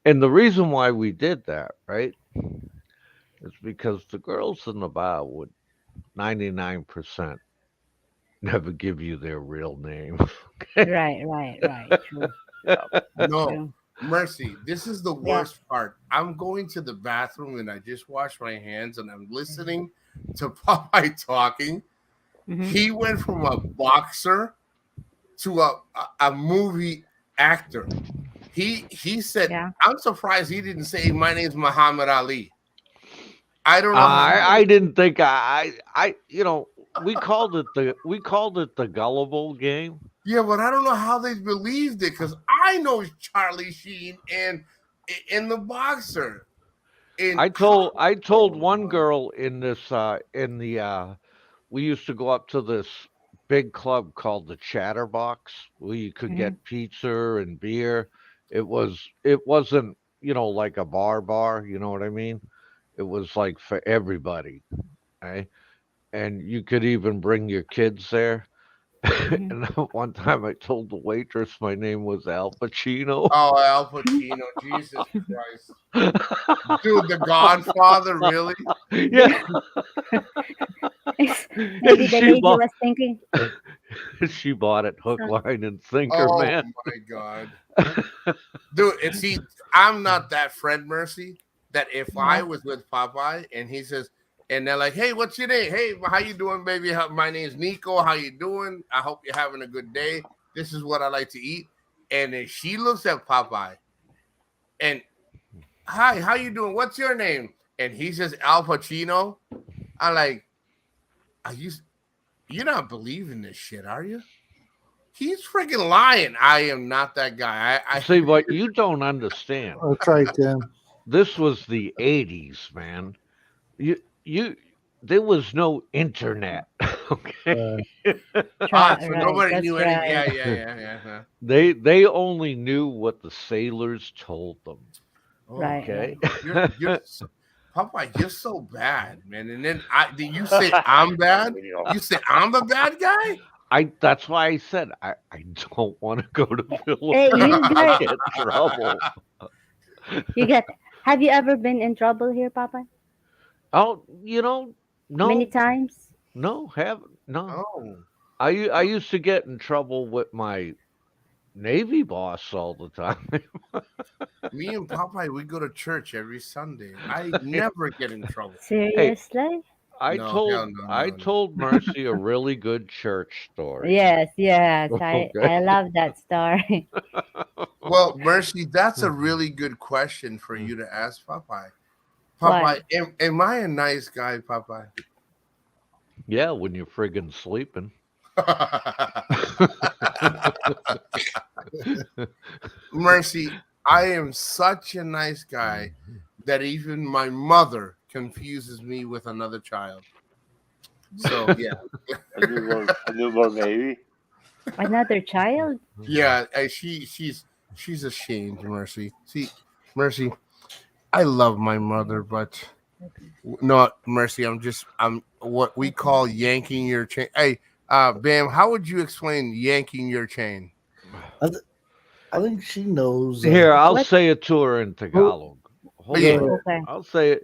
And the reason why we did that, right, is because the girls in the bar would 99% never give you their real name. Right. True. That's No, true. Mercy, this is the worst part. I'm going to the bathroom and I just washed my hands and I'm listening to Popeye talking. He went from a boxer to a movie actor. He said, I'm surprised he didn't say, "My name's Muhammad Ali." I don't know. I didn't think we called it the gullible game. Yeah, but I don't know how they believed it because I know Charlie Sheen and the boxer. And I told one girl in this in the we used to go up to this big club called the Chatterbox where you could Mhm. get pizza and beer. It wasn't, like a bar, you know what I mean? It was like for everybody, eh? And you could even bring your kids there. Mhm. And one time I told the waitress my name was Al Pacino. oh, Al Pacino, Jesus Christ, dude, The Godfather, really? Yeah. Maybe And the she lady bought was thinking, she bought it hook, so, line, and sinker, Oh man. my God, dude. And see, I'm not that friend, Mercy. That if I yeah. was with Popeye and he says, and they're like, "Hey, what's your name? Hey, how you doing, baby? My name's Nico. How you doing? I hope you're having a good day. This is what I like to eat." And then she looks at Popeye and, "Hi, how you doing? What's your name?" And he says, "Al Pacino." I'm like, "Are you're not believing this shit, are you?" He's freaking lying. I am not that guy. See, what you don't understand, That's right, Tim. this was the 80s, man. You there was no internet, okay? Uh, So Right, nobody that's knew anything. right. Yeah. They only knew what the sailors told them, Oh, Right, okay? right. you're Popeye, you're so bad, man. And then did you say I'm bad? You say I'm the bad guy? That's why I said I don't want to go to Hey, Philippines you and guys, get in trouble. you get. Have you ever been in trouble here, Papa? Oh, Many no, times. no, haven't, no. Oh, I used to get in trouble with my Navy boss all the time. me and Popeye, we go to church every Sunday. I never get in trouble. Hey, Seriously? No, hell no, I no, no. told Mercy a really good church story. Yes, yes. Okay. I love that story. Well, Mercy, that's a really good question for you to ask Popeye. What? Popeye, am I a nice guy, Popeye? Yeah, when you're friggin' sleeping. Mercy, I am such a nice guy that even my mother confuses me with another child. So yeah, A newborn baby. Another child? yeah, she's ashamed, Mercy. See, Mercy, I love my mother, but no, Mercy, I'm what we call yanking your chain. Hey, Bam, how would you explain yanking your chain? I, th- I think she knows. Here, I'll What? say it to her in Tagalog. But Hold yeah, on. Okay. I'll say it.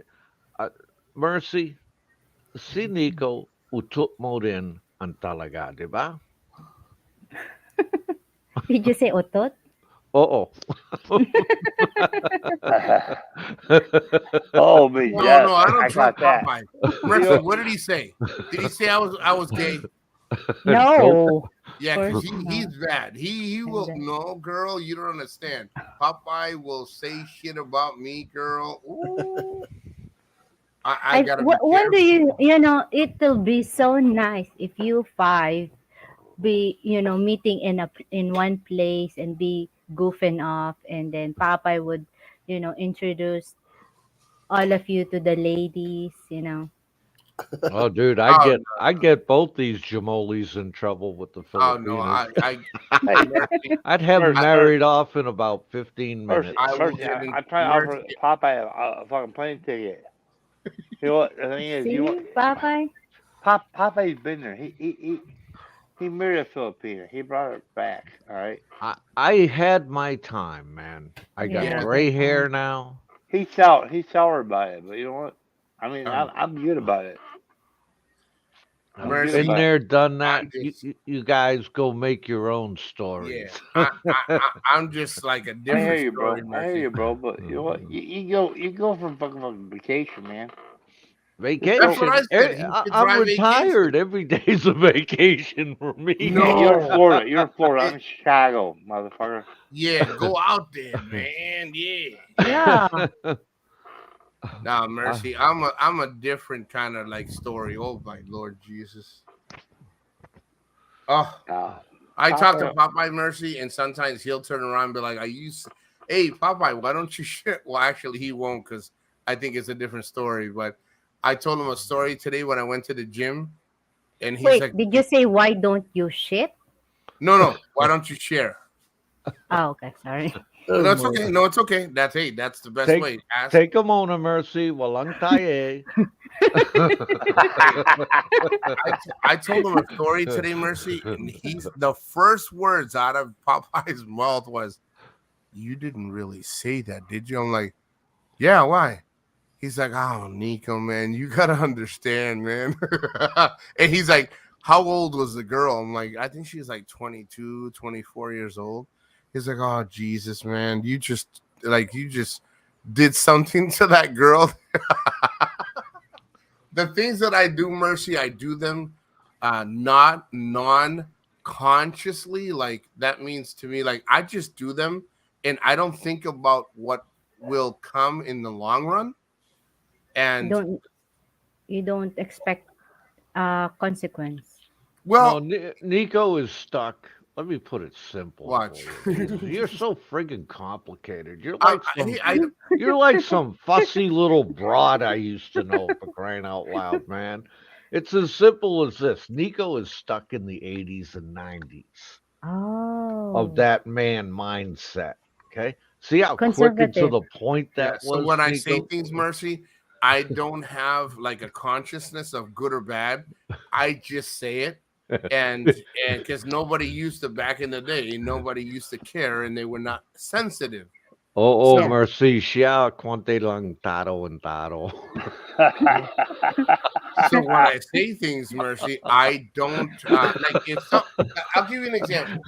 Mercy, si Nico, utot mo din ang talaga, di ba? Did you say otot? Oo. Oh, me, no, yes, no, I don't I trust got that. Popeye. Mercy, what did he say? Did he say I was gay? No. Yeah, Of because course he's not. bad. He will no, girl, you don't understand. Popeye will say shit about me, girl. Ooh, I gotta be When do careful. it'll be so nice if you five be, meeting in one place and be goofing off, and then Popeye would, introduce all of you to the ladies. Oh, dude, Oh I get both these jamolis in trouble with the no, no, Filipinos. Hey, Mercy, I'd have them Mercy, married off in about 15 Mercy, minutes. I will Mercy. get in I'm trying to offer Mercy. Popeye a fucking plane ticket. You know what? The thing is, See, Popeye? Popeye's been there. He married a Filipina. He brought her back. All right. I had my time, man. I You got Yeah, had your gray hair time. now. He's sour about it, but you know what? I mean, um, I'm good about it. I'm I've good Mercy. been about it. there, done that. I'm just You guys go make your own yeah. stories. I'm just like a I hear different you, bro. story, I hear Mercy. you, bro. But you know what? You go for fucking vacation, man. Just That's go. what Vacation. I said. He should I'm try vacation. retired. Every day's a vacation for me. Yeah, you're in No, Florida. You're in Florida. I'm it, in Chicago, motherfucker. yeah, go out there, man. Yeah. Yeah. Nah, I, Mercy. I'm a different kind of like story. Oh my Lord Jesus. Oh, Uh, I talk to Papa, Popeye Mercy, and sometimes he'll turn around and be like, hey, Popeye, why don't you share? Well, actually, he won't because I think it's a different story. But I told him a story today when I went to the gym, and he's Wait, like, did you say why don't you shit? no, why don't you share? Oh, okay, sorry. No, it's okay. No, it's okay. That's the best way. Ask. Take a muna, Mercy. Walang taye. I told him a story today, Mercy, and he's the first words out of Popeye's mouth was, "You didn't really say that, did you?" I'm like, "Yeah, why?" He's like, "Oh, Nico, man, you gotta understand, man." And he's like, "How old was the girl?" I'm like, "I think she was like 22, 24 years old." He's like, "Oh, Jesus, man, you just did something to that girl." The things that I do, Mercy, I do them not non-consciously. Like that means to me, like I just do them and I don't think about what will come in the long run. You And don't you don't expect consequence. No, well, Nico is stuck. Let me put it simple watch. for you. Jesus, you're so friggin' complicated. I You're like some fussy little broad I used to know, for crying out loud, man. It's as simple as this. Nico is stuck in the 80s and 90s of Oh, that man mindset. Okay? See how quick and to conservative. the point Yeah. that So was, when I say Nico? things, Mercy, I don't have like a consciousness of good or bad. I just say it. And because nobody used to back in the day, nobody used to care and they were not sensitive. Oh, Yeah. So mercy siya, konti lang taro and taro. so when I say things, Mercy, I don't like if some, I'll give you an example.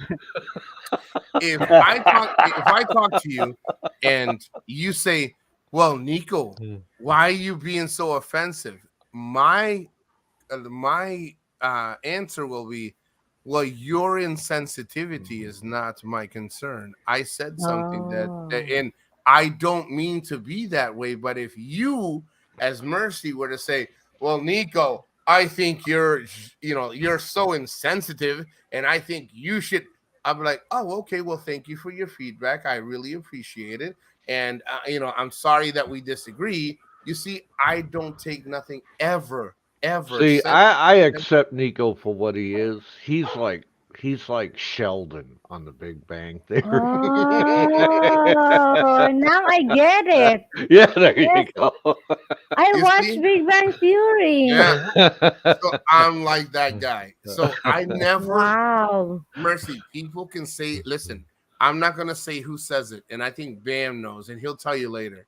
If I talk to you and you say, "Well, Nico, why are you being so offensive?" My answer will be, "Well, your insensitivity is not my concern. I said something that Oh. and I don't mean to be that way, but if you as Mercy were to say, "Well, Nico, I think you're so insensitive and I think you should," I'll be like, "Oh, okay, well, thank you for your feedback. I really appreciate it. And I'm sorry that we disagree." You see, I don't take nothing ever See, said. I accept Nico for what he is. He's like Sheldon on the Big Bang Theory. Oh, now I get it. Yeah, there you Yes, go. I You watched see? Big Bang Theory. Yeah. So I'm like that guy. So I never Wow. Mercy. People can say, listen, I'm not gonna say who says it, and I think Bam knows, and he'll tell you later.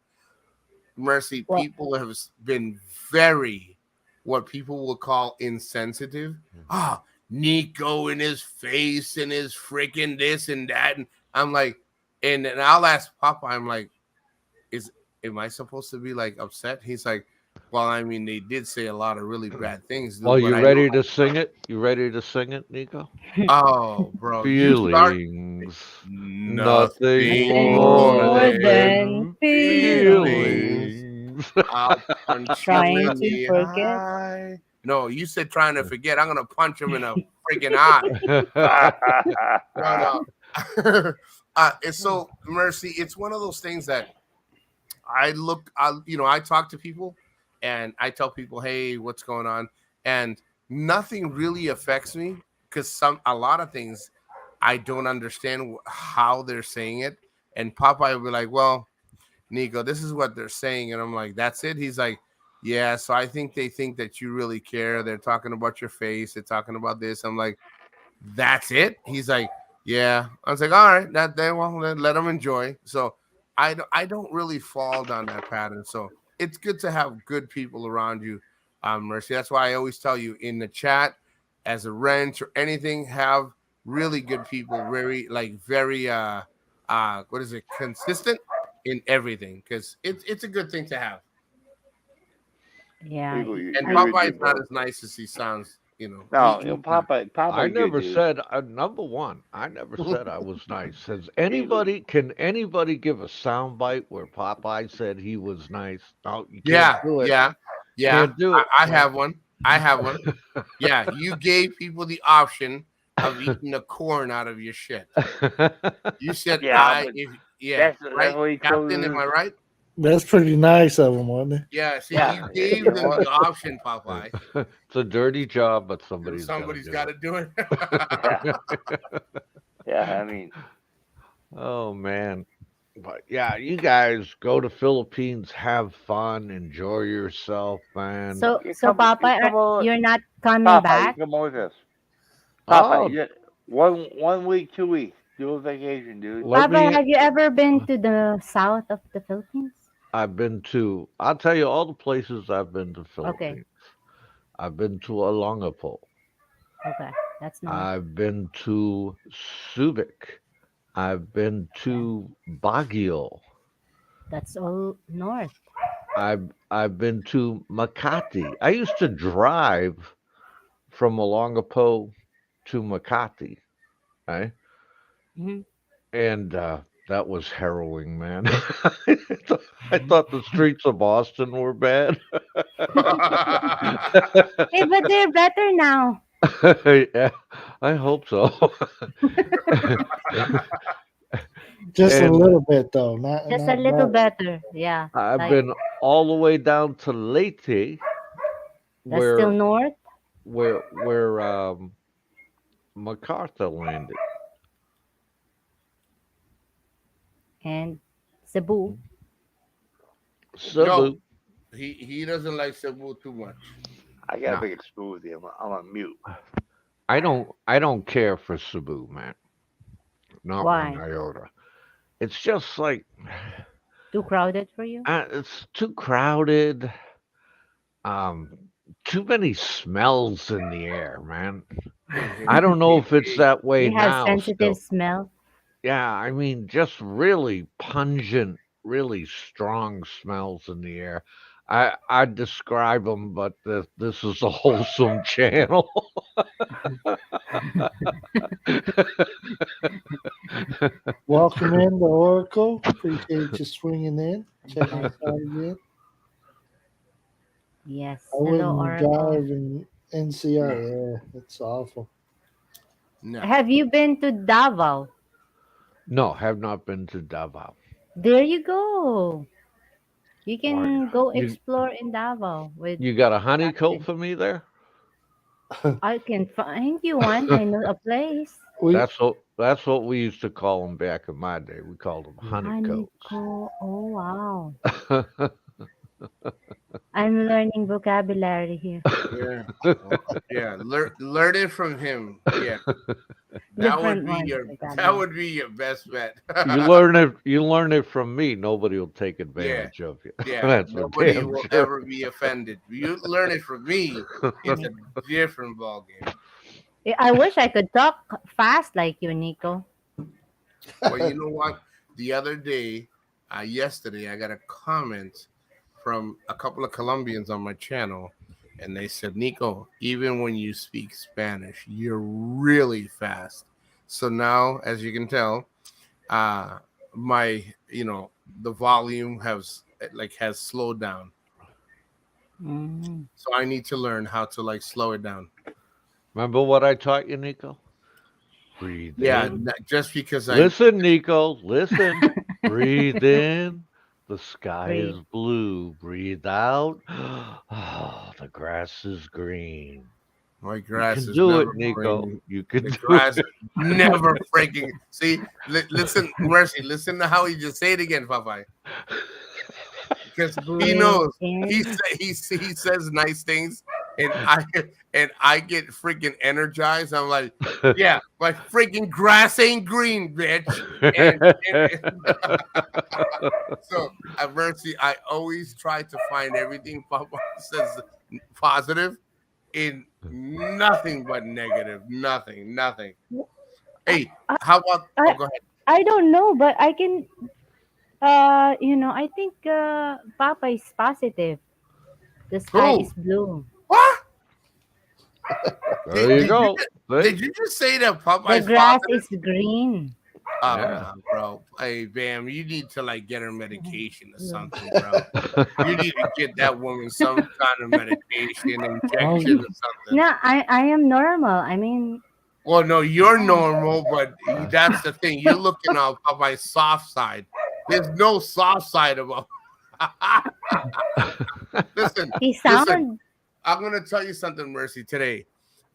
Mercy, What? people have been very what people will call insensitive. Ah, Nico in his face and his freaking this and that. And I'm like, and I'll ask Papa, I'm like, is am I supposed to be like upset? He's like, well, I mean, they did say a lot of really bad things, Well, dude, but you I know. ready to sing it? You ready to sing it, Nico? Oh, bro, you start Feelings, nothing nothing Nothing more more more than than than feeling. feelings. feelings. I'll punch you Trying in to the forget. eye. No, you said trying to forget. I'm gonna punch him in a freaking eye. No, no. It's so Mercy. It's one of those things that I talk to people and I tell people, hey, what's going on? And nothing really affects me because a lot of things I don't understand how they're saying it. And Popeye will be like, well, Nico, this is what they're saying. And I'm like, that's it. He's like, yeah. So I think they think that you really care. They're talking about your face. They're talking about this. I'm like, that's it. He's like, yeah. I was like, all right, that then well, let them enjoy. So I don't really fall down that pattern. So it's good to have good people around you, Mercy. That's why I always tell you in the chat, as a wrench or anything, have really good people, very what is it, consistent in everything, because it's a good thing to have. Yeah. you And I, agree with you, Popeye's not bro. as nice as he sounds. No, He's not. Papa, I good never dude. said number one. I never said I was nice. He- Can anybody give a soundbite where Popeye said he was nice? No, you can't Yeah, do it. yeah, yeah. Can't do I, it. I have one. I have one. Yeah, you gave people the option of eating the corn out of your shit. You said, Yeah, but that's right, what he Captain, chose. am I right? That's pretty nice of him, wasn't it? Yeah, see, Yeah, you gave you them know what? the option, Popeye. It's a dirty job, but somebody's Somebody's got to got to do it. Yeah, yeah. I mean, Oh man. But yeah, you guys go to Philippines, have fun, enjoy yourself, man. So, you so come, you Papa, come over, you're not coming Papa. You back? come over with us, Papa. Oh, You, 1 week, 2 weeks, do a vacation, dude. let Papa, me have you ever been to the south of the Philippines? I'll tell you all the places I've been to Okay, Philippines. I've been to Olongapo. okay, that's north. I've been to Subic. I've been Okay, to Baguio. that's all north. I've been to Makati. I used to drive from Olongapo to Makati, right? Mhm. And that was harrowing, man. I thought the streets of Boston were bad. Hey, but they're better now. Yeah, I hope so. Just a And little bit though, Just a not little bad. better. Yeah, I've like been all the way down to Leyte, that's still where north. where MacArthur landed. And Cebu. Cebu. No, he doesn't like Cebu too much. I got a No, big smoothie. I'm on mute. I don't care for Cebu, man. Not one Why? iota. It's just like Too crowded for you? it's too crowded. Um, too many smells in the air, man. I don't know if it's that way You have now sensitive still. smell? Yeah, I mean, just really pungent, really strong smells in the air. I describe them, but this is a wholesome channel. Welcome in the Oracle. Appreciate you swinging in. Check us out again. Yes. I Hello, wouldn't Oracle. drive in NCR. Yeah, it's awful. No. Have you been to Davao? No, have not been to Davao. There you go. You Why? can go You explore in Davao with you got a honeycoat Captain. for me there? I can find you one. I know a place. We That's what we used to call them back in my day. We called them honeycoats. Honeycomb. Oh, wow. I'm learning vocabulary here. Yeah. Yeah. Learn it from him. Yeah. Different ones. That Vocabulary. would be your best bet. You learn it from me. Nobody will take Yeah. advantage of you. Yeah. That's for Nobody damn will sure. ever be offended. You learn it from me. It's a different ballgame. I wish I could talk fast like you, Nico. Well, you know what? The other day, yesterday, I got a comment from a couple of Colombians on my channel, and they said, Nico, even when you speak Spanish, you're really fast. So now, as you can tell, my the volume has slowed down. Mm. So I need to learn how to slow it down. Remember what I taught you, Nico? Breathe Yeah, in. just because Listen, Nico. Listen. Breathe in. The sky Breathe. is blue. Breathe out. Oh, the grass is green. my You grass can is do never it, Nico. green. You can The do grass it. never freaking. See, listen, Mercy. Listen to how he just say it again, Popeye. Because he Breathe knows in. he says nice things, and I get freaking energized. I'm like, yeah, my freaking grass ain't green, bitch. And so at Mercy, I always try to find everything Papa says positive in nothing but negative. Nothing. Hey, I, how about? I, Oh, go ahead. I don't know, but I can, I think Papa is positive. The sky Who? is blue. What? There you Did go. did you just say that The Popeye's grass positive? is green. Oh, Yeah. no, bro. Hey, Bam, you need to get her medication or something, bro. You need to get that woman some kind of medication, injection, or something. No, I am normal. I mean, Well, no, you're normal, but that's the thing. You're looking on my soft side. There's no soft side about. listen, He listen. sound I'm gonna tell you something, Mercy. Today,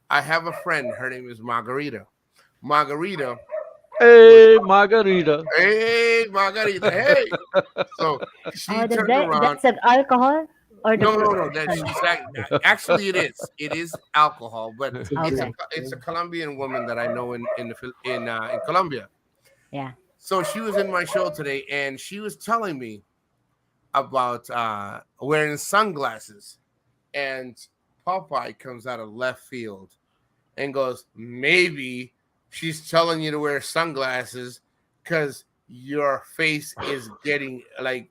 I have a friend. Her name is Margarita. Margarita. Hey, Margarita. Hey, Margarita. Hey. So she the turned around. that's the alcohol or the No. That she's actually it is. It is alcohol, but Okay. it's a Colombian woman that I know in Colombia. Yeah. So she was in my show today, and she was telling me about wearing sunglasses. And Popeye comes out of left field and goes, maybe she's telling you to wear sunglasses because your face is getting like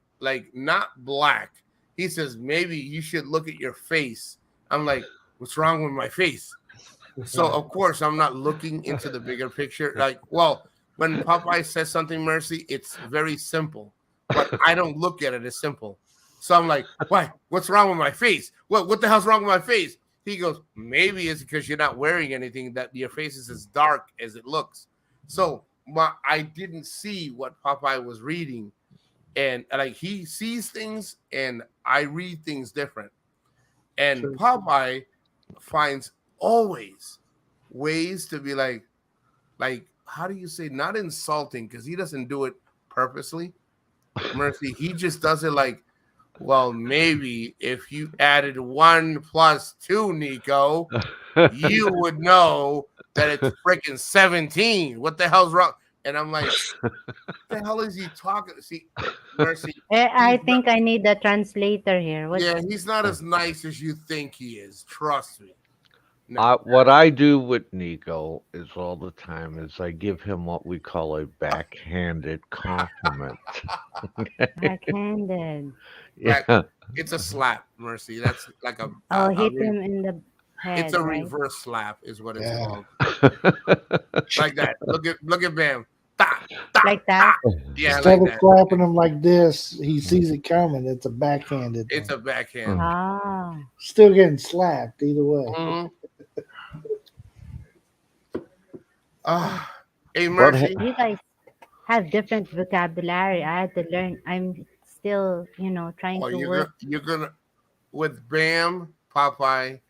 not black. He says, maybe you should look at your face. I'm like, what's wrong with my face? So, of course, I'm not looking into the bigger picture. Like, well, when Popeye says something, Mercy, it's very simple. But I don't look at it as simple. So I'm like, why? What's wrong with my face? What the hell's wrong with my face? He goes, maybe it's because you're not wearing anything that your face is as dark as it looks. So I didn't see what Popeye was reading. And like he sees things and I read things different. And Popeye finds always ways to be like, how do you say, not insulting, because he doesn't do it purposely. Mercy, he just does it like, well, maybe if you added 1 + 2, Nico, you would know that it's freaking 17. What the hell's wrong? And I'm like, what the hell is he talking? See, Mercy. I think I need a translator here. Yeah, he's not as nice as you think he is. Trust me. No. What I do with Nico is all the time is I give him what we call a backhanded compliment. Backhanded. Yeah. It's a slap, Mercy. That's like a hit him in the head. It's a right? reverse slap, is what it's called. Like that. Look at Bam. Ta, ta, Like that. ta. Yeah, Instead like of that. slapping him like this, he sees it coming. It's a backhanded. It's thing. a backhand. Ah. Still getting slapped either way. Mhm. Hey, Mercy. You guys have different vocabulary. I had to learn. I'm still, trying to work. You're gonna with Bam, Popeye,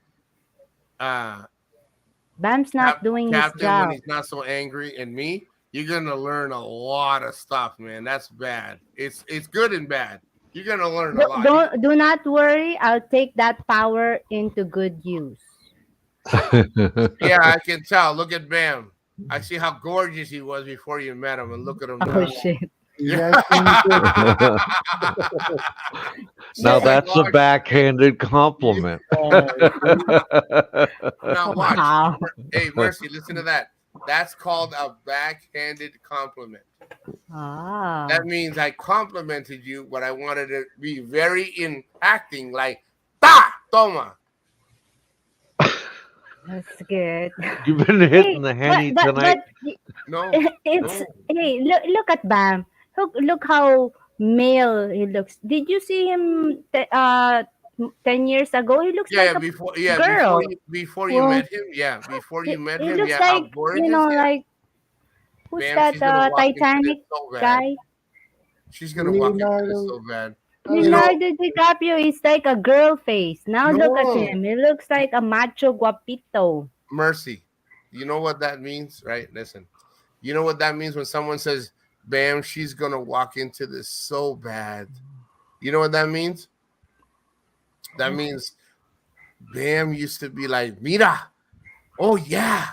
Bam's not doing his Captain job. when he's not so angry, and me. You're gonna learn a lot of stuff, man. That's bad. It's good and bad. You're gonna learn a lot. Do not worry. I'll take that power into good use. Yeah, I can tell. Look at Bam. I see how gorgeous he was before you met him, and look at him now. Oh shit! You guys can Now that's a backhanded compliment. Now watch. Wow. Hey, Mercy, listen to that. That's called a backhanded compliment. Ah. That means I complimented you, but I wanted to be very impacting, like, ta, toma. That's good. You've been hitting the henny tonight. No. It's hey, look at Bam. Look how male he looks. Did you see him 10 years ago? He looks like a girl. Before you met him, before you met he him, looks how like, gorgeous, like who's Bam, that Titanic so guy? She's gonna walk into this so bad. Leonardo DiCaprio is like a girl face. Now look at him. He looks like a macho guapito. Mercy, you know what that means, right? Listen, you know what that means when someone says, Bam, she's gonna walk into this so bad. You know what that means? That means Bam used to be like, mira, oh yeah.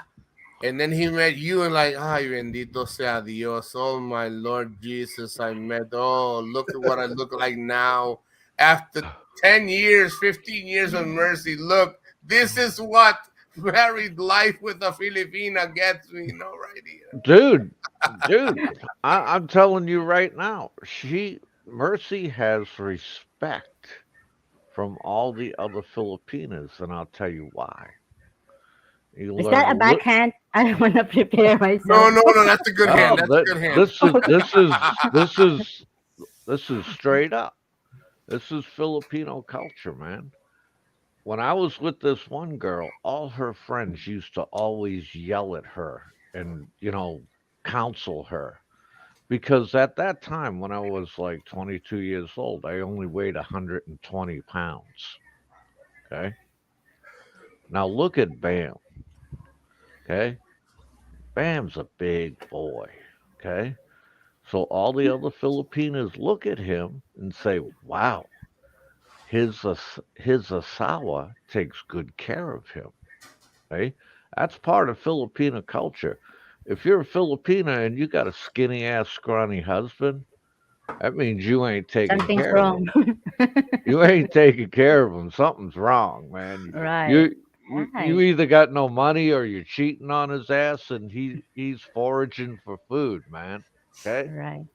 And then he met you and like, ay, bendito sea Dios. Oh, my Lord Jesus, I met. Oh, look at what I look like now. After 10 years, 15 years of Mercy, look, this is what married life with a Filipina gets me, right here. Dude, I'm telling you right now, Mercy has respect from all the other Filipinas, and I'll tell you why. Is that a backhand? I want to prepare myself. No, that's a good hand. That's a good hand. This is straight up. This is Filipino culture, man. when I was with this one girl, all her friends used to always yell at her and, counsel her. Because at that time, when I was like 22 years old, I only weighed 120 pounds. Okay. Now look at Bam. Okay. Bam's a big boy. Okay. So all the other Filipinas look at him and say, wow, his asawa takes good care of him. Right? That's part of Filipino culture. If you're a Filipina and you got a skinny ass, scrawny husband, that means you ain't taking Something's care of wrong. him. You ain't taking care of him. Something's wrong, man. Right. You either got no money or you're cheating on his ass, and he's foraging for food, man. Okay, Right.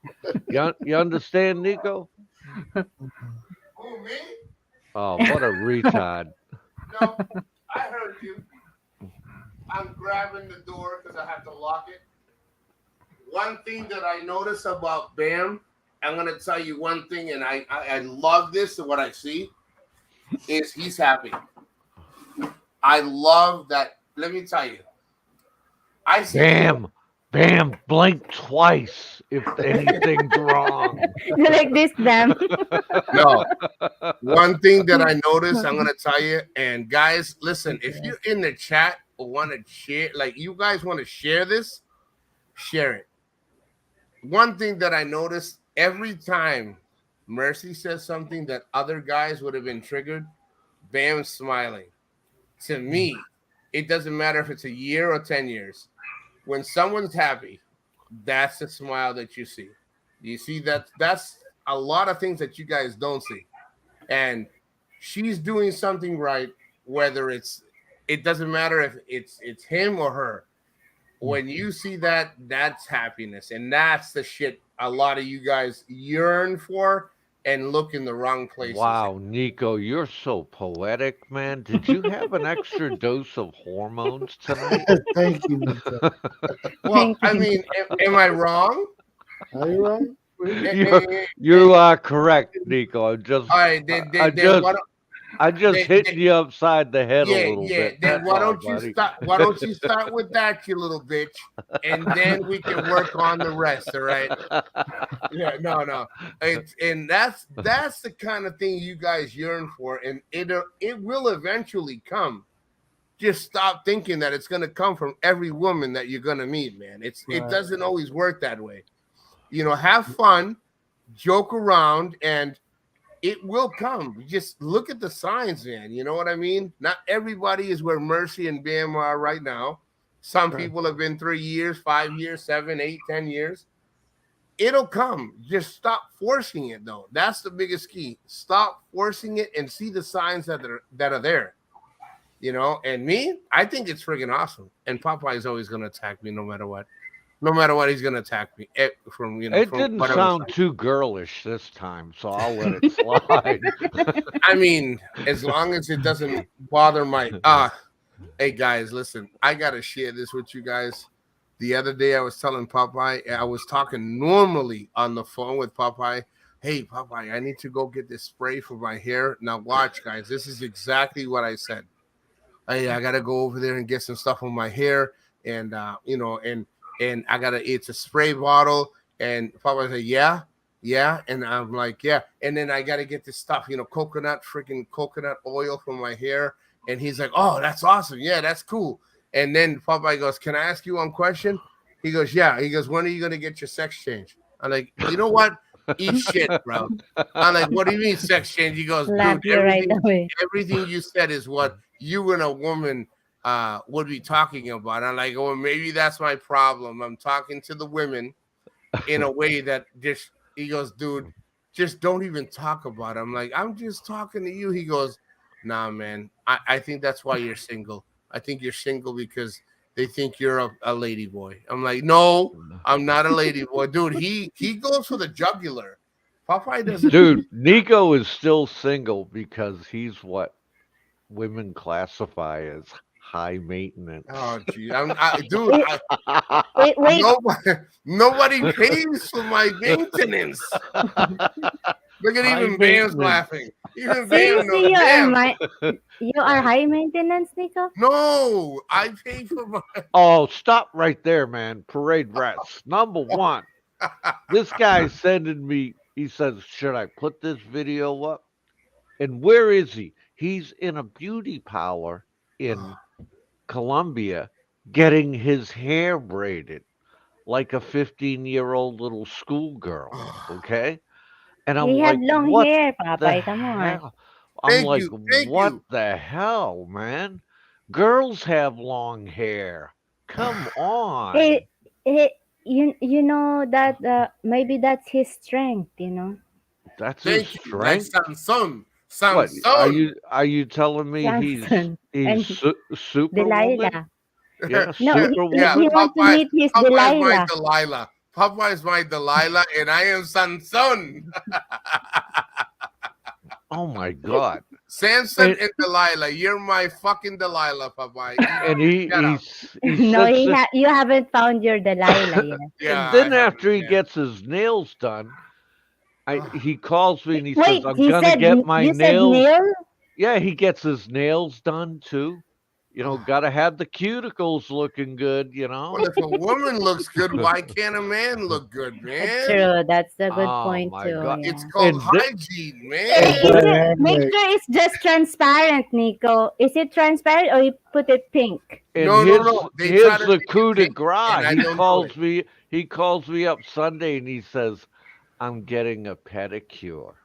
you understand, Nico? Who, me? Oh, what a retard! No, I heard you. I'm grabbing the door because I have to lock it. One thing that I notice about Bam, I'm going to tell you one thing, and I love this and what I see, is he's happy. I love that. Let me tell you. I see Bam, blink twice if anything's wrong. You like this, Bam? No. One thing that I noticed, I'm going to tell you, and guys, listen, if you're in the chat or want to share, like you guys want to share this, share it. One thing that I noticed, every time Mercy says something that other guys would have been triggered, Bam's smiling. To me, it doesn't matter if it's a year or 10 years. When someone's happy, that's the smile that you see. You see that's a lot of things that you guys don't see. And she's doing something right, whether it doesn't matter if it's him or her. When you see that, that's happiness. And that's the shit a lot of you guys yearn for and look in the wrong places. Wow, Nico, you're so poetic, man. Did you have an extra dose of hormones tonight? Thank you, Nico. Well, I mean, am I wrong? Are you right? You are correct, Nico. All right, I just hit you upside the head a little bit. Then why don't you start with that, you little bitch, and then we can work on the rest. All right? Yeah, no. And that's the kind of thing you guys yearn for, and it will eventually come. Just stop thinking that it's gonna come from every woman that you're gonna meet, man. It doesn't always work that way. Have fun, joke around, and it will come. Just look at the signs, man. You know what I mean? Not everybody is where Mercy and Bam are right now. Some people have been 3 years, 5 years, 7, 8, 10 years. It'll come. Just stop forcing it, though. That's the biggest key. Stop forcing it and see the signs that are there. And me, I think it's freaking awesome. And Popeye is always going to attack me no matter what. No matter what, he's going to attack me. It didn't sound too girlish this time, so I'll let it slide. I mean, as long as it doesn't bother my... Hey, guys, listen. I got to share this with you guys. The other day, I was telling Popeye, I was talking normally on the phone with Popeye. Hey, Popeye, I need to go get this spray for my hair. Now, watch, guys. This is exactly what I said. Hey, I got to go over there and get some stuff on my hair. And, and I it's a spray bottle. And Papa said, yeah. And I'm like, yeah. And then I got to get this stuff, freaking coconut oil for my hair. And he's like, oh, that's awesome. Yeah, that's cool. And then Papa goes, can I ask you one question? He goes, yeah. He goes, when are you going to get your sex change? I'm like, you know what? Eat shit, bro. I'm like, what do you mean sex change? He goes, dude, everything you said is what you and a woman would be talking about. I'm like, oh, maybe that's my problem. I'm talking to the women in a way that just, he goes, dude, just don't even talk about it. I'm like, I'm just talking to you. He goes, nah, man, I think that's why you're single. I think you're single because they think you're a lady boy. I'm like, no, I'm not a lady boy. Dude, he goes for the jugular. Popeye doesn't. Dude, Nico is still single because he's what women classify as high maintenance. Oh, gee. Wait. Nobody pays for my maintenance. Look at even Bam's laughing. Even pay him no Seriously, damn. you are high maintenance, Nico? No, I pay for my. Oh, stop right there, man. Parade rats. Number one, this guy's sending me. He says, "Should I put this video up?" And where is he? He's in a beauty parlor in Colombia, getting his hair braided like a 15-year-old little schoolgirl. Okay. And I'm You have like, long what hair, the Papay. Come on. hell? I'm Thank like, you, thank what you. the hell, man? Girls have long hair. Come on. Hey, hey, you know that maybe that's his strength, you know. That's his Thank you. Like strength. Samson. What are Samson. you telling me Samson he's and superwoman? Delilah. Yeah, No, Yeah, he superwoman. wants to meet his Popeye is my Delilah. Delilah. Popeye is my Delilah, and I am Samson. Oh my God. Samson And, and Delilah, you're my fucking Delilah, Popeye. and Shut up. he No, sits there, you haven't found your Delilah yet. Yeah, and I then haven't. after he Yeah. gets his nails done, he calls me and he says, Wait, "I'm he gonna said get my you said nails." Neil? Yeah, he gets his nails done too. You know, gotta have the cuticles looking good, you know. Well, if a woman looks good, why can't a man look good, That's man? true. That's a good Oh point my too. God. It's Yeah. called And th- hygiene, Hey, man. make Dynamic. sure it's just transparent, Nico. Is it transparent or you put it pink? and No, no, no. They try here's to the make coup it de pink, and grace. I don't do it. He calls me up Sunday and he says, "I'm getting a pedicure."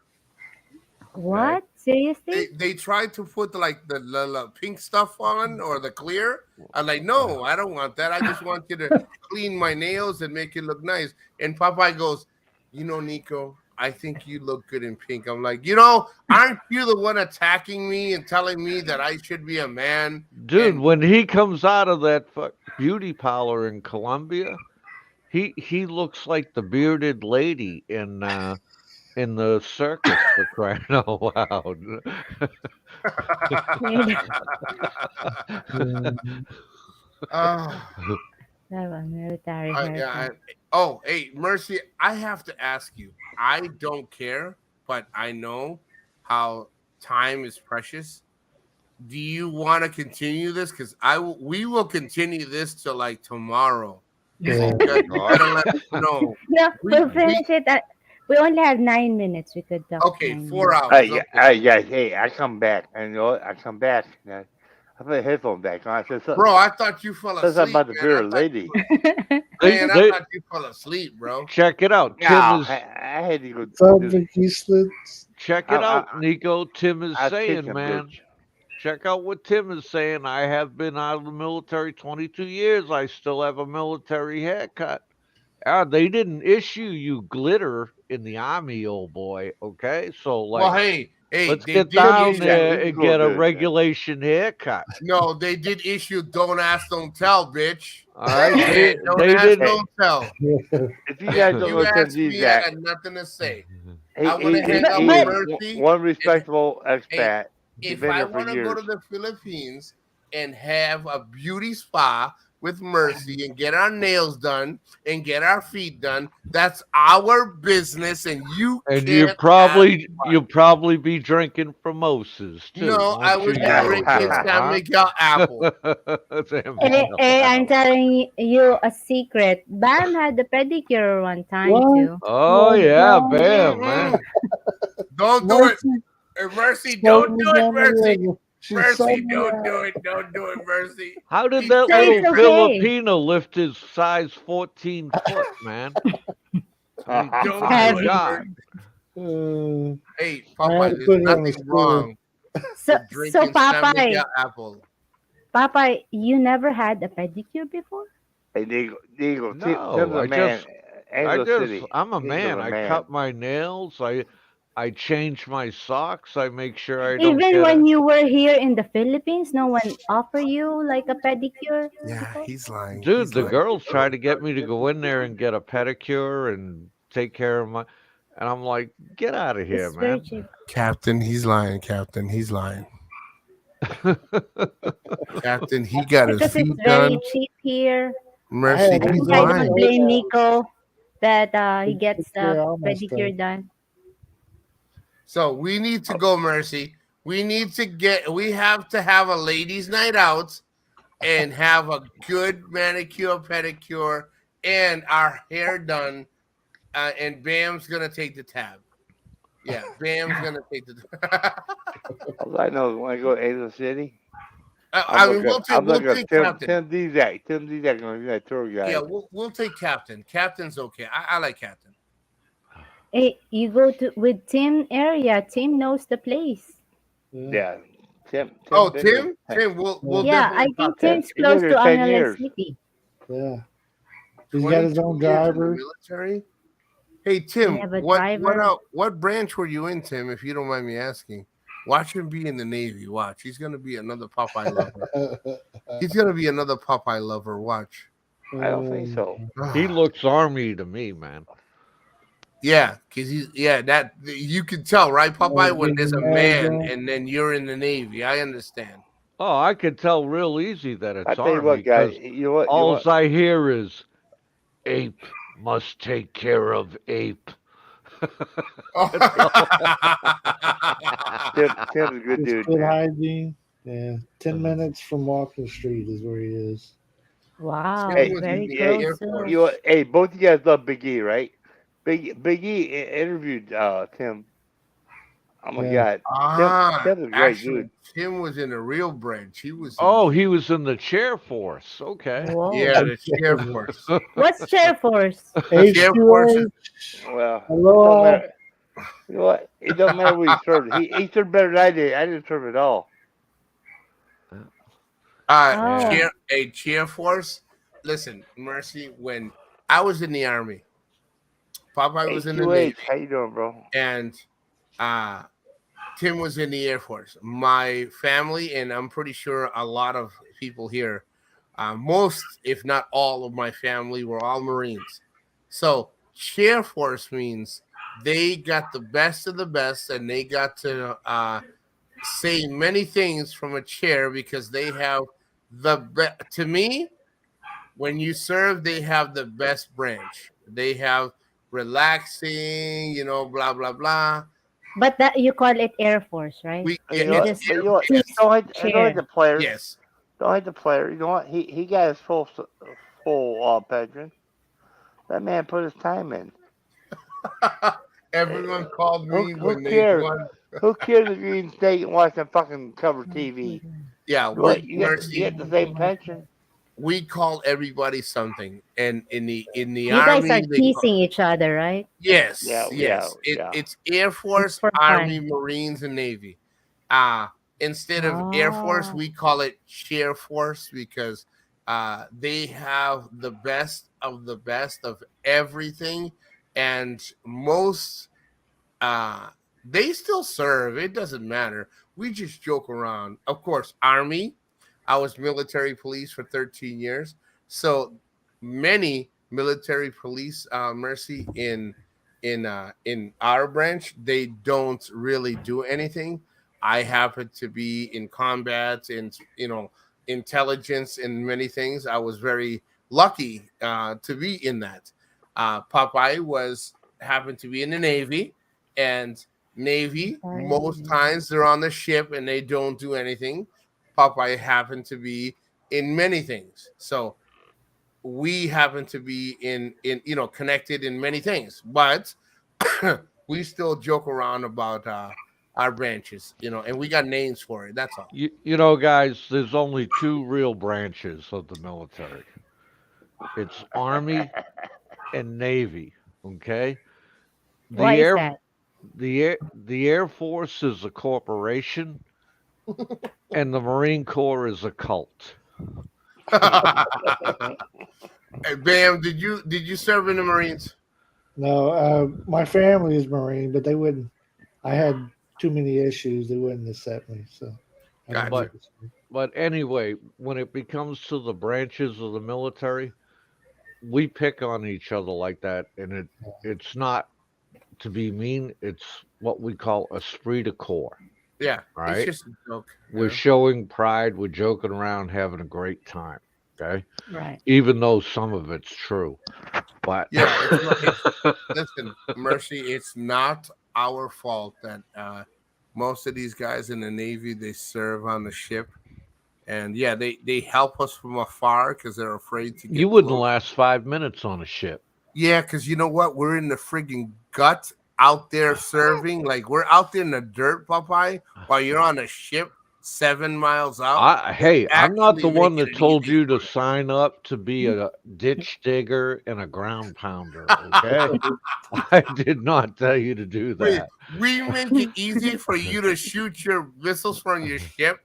Okay. What? Seriously? They try to put like the pink stuff on or the clear. I'm like, no, I don't want that. I just want you to clean my nails and make it look nice. And Popeye goes, Nico, I think you look good in pink. I'm like, aren't you the one attacking me and telling me that I should be a man? Dude, And when he comes out of that beauty parlor in Colombia, he looks like the bearded lady in the circus, for crying out loud. Ah, Have a military haircut. hey, Mercy, I have to ask you. I don't care, but I know how time is precious. Do you want to continue this? Because we will continue this till like tomorrow. Yeah. You gotta let us know. No, We- we'll finish it. We only have 9 minutes. We could talk. Okay, 9 4 minutes. hours. Okay. Yeah. Hey, I come back. And you know what? I come back. Man. I put a headphone back on. I said, Bro, I thought you fell says asleep. about the Man. bearded lady. Man, I They- thought you fell asleep, bro. Check it out. No, Tim is I had to go. Something useless. check it out, I- Nico. Tim is I saying, kicked a man. bitch. Check out what Tim is saying. I have been out of the military 22 years. I still have a military haircut. They didn't issue you glitter in the army, old boy. Okay, so Well, like, hey, let's they get did down issue. there You and go get a do it, man. regulation haircut. No, they did issue don't ask, don't tell, bitch. All right, And don't they ask, didn't. don't tell. If you guys don't You know what asked these me, I at, got nothing to say. he, I wanna hang out with Mercy, one respectable expat. He's If been I there for want to go to years. the Philippines and have a beauty spa with Mercy and get our nails done and get our feet done, that's our business, and you And can't you probably be drinking mimosas too. No, I won't was you, yellow drinking girl, San Miguel apple. Sam Hey, Miguel I'm apple. telling you a secret. Bam had the pedicure one time What? too. Oh yeah, God. bam, man. Don't do it, Mercy, Mercy. slow Don't me do it, down a Mercy. little. She's Mercy, so don't mad. do it. Don't do it, Mercy. How did He's that So little it's okay. Filipino lift his size 14 foot, man? I mean, Don't my do it, God. Mercy. Hey, I had Papa, to there's put it on the nothing spoon. wrong So, with drinking San Popeye, Miguel apple. Popeye, you never had a pedicure before? Hey, Diego, Tim's No, a man. Angelo City. I'm a He's man. a I man. cut my nails. I change my socks. I make sure I don't Even get when a. you were here in the Philippines, no one offered you like a pedicure? Yeah, before? he's lying. Dude, He's the lying. girls try to get me to go in there and get a pedicure and take care of my. And I'm like, get out of here, It's very man. cheap. Captain, he's lying. Captain, he's lying. Captain, he got his Because feet it's very done. cheap here. Mercy, I I had he's think these I on don't lying. blame Nico that he gets Take care the of all my pedicure stuff. done. So we need to go, Mercy. We have to have a ladies' night out and have a good manicure, pedicure, and our hair done. And Bam's gonna take the tab. Yeah, Bam's gonna take the. All I know is when I go to Angel City, I mean, we'll take Tim Captain. Dizak. Tim Dizak gonna be that tour guide. Yeah, we'll take Captain. Captain's okay. I like Captain. Hey, you go to with Tim area. Tim knows the place. Yeah. Tim. Oh, been there. Tim, we'll Yeah, I definitely think talk to him. Tim's He close lived to there 10 Angeles years. City. Yeah. He's got his 22 own years in the driver. military. Hey Tim, have a driver. what branch were you in, Tim? If you don't mind me asking, watch him be in the Navy. Watch, he's gonna be another Popeye lover. He's gonna be another Popeye lover. Watch. I don't think so. He looks Army to me, man. Yeah, because that you can tell, right, Popeye, when there's a man Yeah. and then you're in the Navy. I understand. Oh, I could tell real easy that it's I tell you Army what, guys. because You know what? all I hear is ape must take care of ape. Tim's a good His dude. good Man. hygiene. Yeah. 10 minutes from Walking Street is where he is. Wow, Hey, very the Air close. Force. You know what? Hey, both of you guys love Big E, right? Big E interviewed Tim. Oh my Yeah. God, Tim's a great Actually, dude. Tim was in a real branch. He was. Oh, he was in the chair force. Okay. Whoa. Yeah, the Air Force. What's chair force? Air Force is- Well, Hello. it don't matter. You know what? It doesn't matter where he served. He served better than I did. I didn't serve at all. Oh. Cheer Force. Listen, Mercy. When I was in the Army, Popeye was in the Navy, How you doing, bro? and Tim was in the Air Force. My family, and I'm pretty sure a lot of people here, most, if not all, of my family were all Marines. So Chair Force means they got the best of the best, and they got to say many things from a chair because they have the best. To me, when you serve, they have the best branch. They have relaxing, blah blah blah. But that you call it Air Force, right? You know what? Just But you know what? choose Don't hate chair. the players. Yes. Don't hate the player. You know what? He got his full pension. That man put his time in. Everyone called me Who when they cares? won. Who cares if you eat steak and watch that fucking cover TV? Yeah, You get the same pension. we call everybody something, and in the You guys Army, are they call, teasing each other, right? yes, Yeah, yes. yeah. It's Air Force, for Army, fun. Marines, and Navy. Instead of Air Force, Oh. we call it Chair Force because they have the best of everything, and most they still serve. It doesn't matter. We just joke around. Of course, Army. I was military police for 13 years, so many military police, Mercy, in our branch, they don't really do anything. I happen to be in combat and intelligence and many things. I was very lucky to be in that. Popeye happened to be in the Navy, and Navy most times they're on the ship and they don't do anything. Popeye happened to be in many things, so we happen to be in connected in many things, but we still joke around about our branches, and we got names for it. That's all. You know, guys, there's only two real branches of the military. It's Army and Navy. Okay. Why is that? The Air Force is a corporation, and the Marine Corps is a cult. Hey, Bam, did you serve in the Marines? No, my family is Marine, but they wouldn't. I had too many issues. They wouldn't accept me. So, I didn't Gotcha. get to- But anyway, when it becomes to the branches of the military, we pick on each other like that, and it's not to be mean. It's what we call esprit de corps. Yeah, Right. it's just a joke. We're showing pride. We're joking around, having a great time. Okay, Right. even though some of it's true, but Yeah, listen, Mercy, it's not our fault that most of these guys in the Navy, they serve on the ship. And yeah, they help us from afar because they're afraid to get You wouldn't close. last 5 minutes on a ship. Yeah, because you know what? We're in the friggin' gut out there serving. Like, we're out there in the dirt, Popeye, while you're on a ship 7 miles out. Hey, I'm not the Actually one making that it told easy you to for us. sign up to be a ditch digger and a ground pounder, okay? I did not tell you to do We, that. we make it easy for you to shoot your missiles from your ship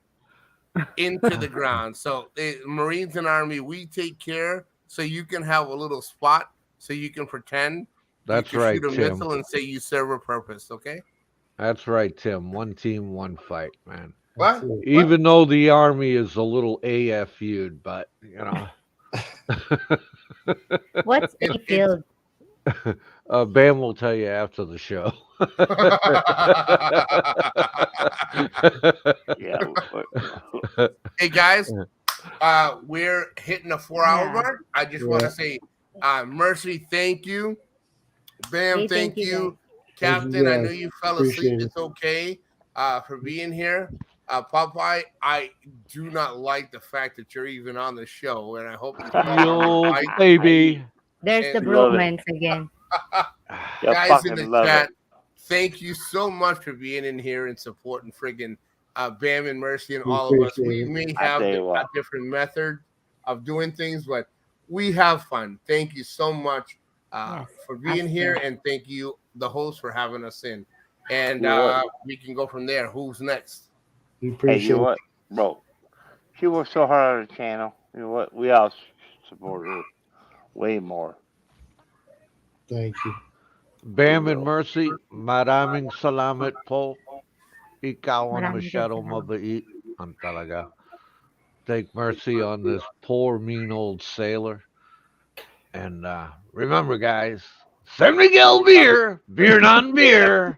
into the ground. So, Marines and Army, we take care so you can have a little spot so you can pretend you That's can shoot right, a Tim. missile and say you serve a purpose, okay? That's right, Tim. One team, one fight, man. What? Even though the Army is a little AFU'd, but, you know. What's It, a it's field? Bam will tell you after the show. Yeah. Hey guys, we're hitting the 4 hour Yeah. mark. I just want to say, Mercy, thank you. Bam, Hey, thank thank you, you. guys. Thank you Captain, I know guys. you fell asleep. Appreciate it. It's okay for being here. Popeye, I do not like the fact that you're even on the show, and I hope you fall on your Yo, bike. baby. There's the And Love it. bromance again. Yeah, guys in the fucking love chat, it. thank you so much for being in here and supporting friggin' Bam and Mercy and We all of us. appreciate We it. may I have tell you a what. different method of doing things, but we have fun. Thank you so much Yes, for being us here, too. and thank you, the host, for having us in. And You know what? we can go from there. Who's next? We Hey, you appreciate know it. what, bro? She works so hard on the channel. You know what? We all support her way more. Thank you. Bam and Mercy, maraming salamat po. Ikaw ang Maraming din masyadong salamat. mabait. Ang talaga. Take mercy on this poor, mean old sailor. And remember, guys, San Miguel beer, beer non beer.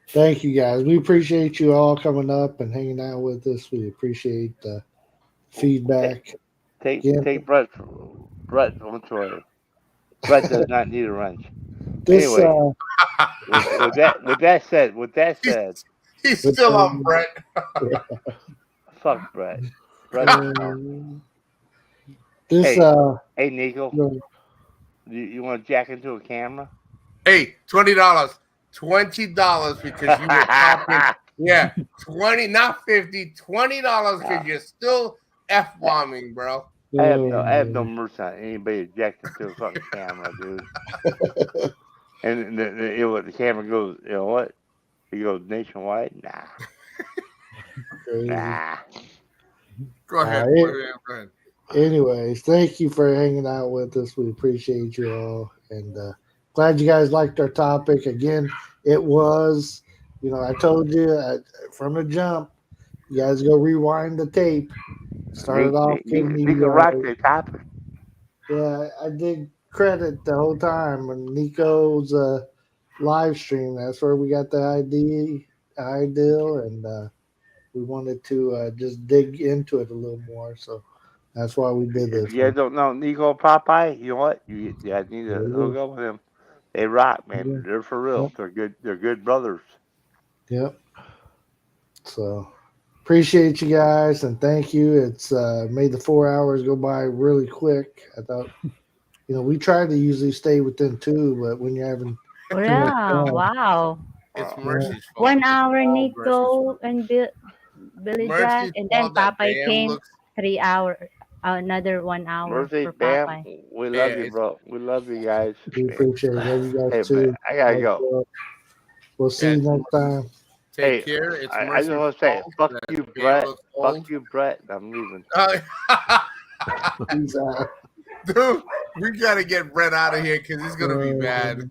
Thank you guys. We appreciate you all coming up and hanging out with us. We appreciate the feedback. Take Yeah. take Brett onto her. Brett does not need a wrench. This Anyway, with that said, He's still on Brett. fuck Brett. Brett. this Hey Nico, you want to jack into a camera? Hey, $20. $20 because you were talking. Yeah, 20, not 50, $20 because you're still F-bombing, bro. I have no mercy on anybody jacked into a fucking camera, dude. And the camera goes, you know what? It goes nationwide. Nah. crazy. Nah. Go ahead. Go ahead. Anyways, thank you for hanging out with us. We appreciate you all, and glad you guys liked our topic. Again, it was, I told you from the jump. You guys go rewind the tape. Started off giving Nico rocked the topic. Yeah, I did credit the whole time on Nico's live stream. That's where we got the ideal, and we wanted to just dig into it a little more. So that's why we did this. If you guys don't know Nico Popeye, you know what? You guys need to hook up with him. They rock, man. Yeah. They're for real. Yep. They're good brothers. Yep. So appreciate you guys and thank you. It's made the 4 hours go by really quick. I thought, we try to usually stay within 2, but when you're having Oh, yeah. Wow. It's Mercy's fault. 1 hour, It's all Nico and Billy Jack, Mercy's and then fault that Popeye Bam came. looks. 3 hour, another 1 hour Mercy, for Bam, Popeye. we love you, bro. We love you guys. we appreciate it. Love you guys Hey, too. man, I gotta go. We'll see you next time. Take care. It's I Mercy's just want to say, fault fuck that you, Bam Brett. looks Fuck old. you, Brett. I'm leaving. Peace out. Dude, we gotta get Brett out of here because he's gonna be mad.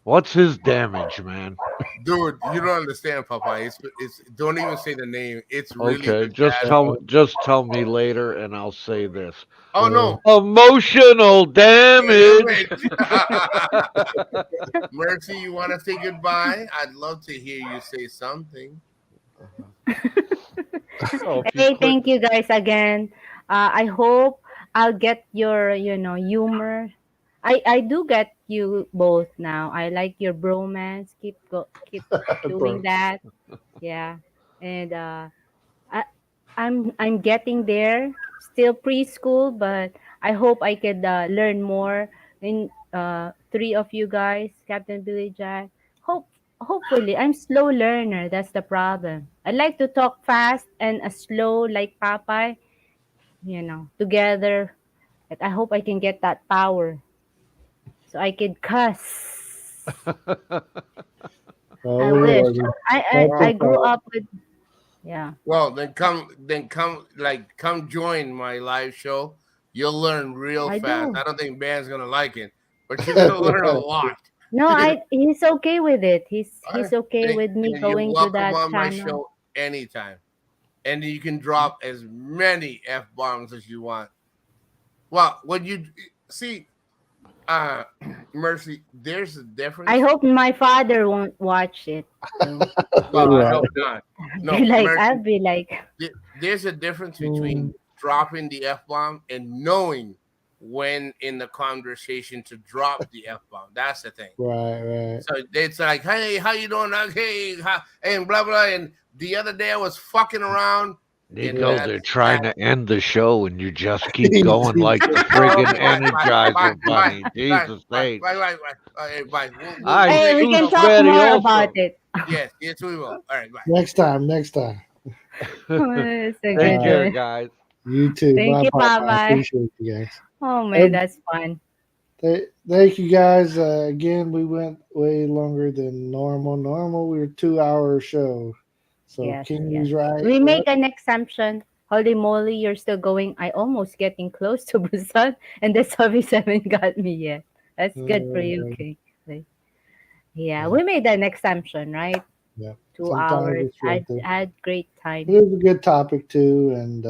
What's his damage, man? Dude, you don't understand, Popeye. It's don't even say the name. It's really Okay, bad. just tell me later, and I'll say this. Oh no, Emotional damage. Mercy, you want to say goodbye? I'd love to hear you say something. Hey, thank you guys again. I hope I'll get your, humor. I do get you both now. I like your bromance. Keep doing Bro. that. Yeah. And I I'm getting there. Still preschool, but I hope I could learn more in three of you guys, Captain Billy Jack. Hopefully I'm slow learner. That's the problem. I like to talk fast and slow like Popeye, together. But I hope I can get that power so I could cuss. Oh I wish. Lord. I Well, grew up with, yeah. well, come join my live show. You'll learn real I fast. do. I don't think Ben's gonna like it, but you're gonna learn a lot. No, he's okay with it. I He's okay think with me you're going to welcome that on my channel. show anytime, and you can drop as many f bombs as you want. Well, when you see, uh, Mercy, there's a I difference. hope my father won't watch it too. Well, I Right. hope not. Be No, like, I'll Mercy, be like, there's a difference Mm, between dropping the f bomb and knowing when in the conversation to drop the f bomb. That's the thing. right. So it's like, hey, how you doing? Hey, and blah blah. And the other day I was fucking around, and Yeah. Nico, that's they're trying that. to end the show and you just keep He going like the friggin' Okay, Energizer bye, Bunny. Jesus H. Okay, bye. We'll Ay, hey, end we the can show. talk super more about yoso. it. Yes, yes, we will. All right, bye. Next time. It's a Take good Uh, care, one. guys. you too. Thank Bye, you, Papa. I Popeye. appreciate you guys. Oh man, Ev- that's fun. Thank you guys. Again, we went way longer than normal. Normal, we were 2 hour show. So Yes, King's yes. right. We What? make an exemption. Holy moly, you're still going. I almost getting close to Busan, and the service haven't got me yet. That's good for you, Uh, King. Like, yeah, yeah, we made an exemption, right? yeah. Two Sometimes hours. it's worth it. I had great It time. was a good topic too, and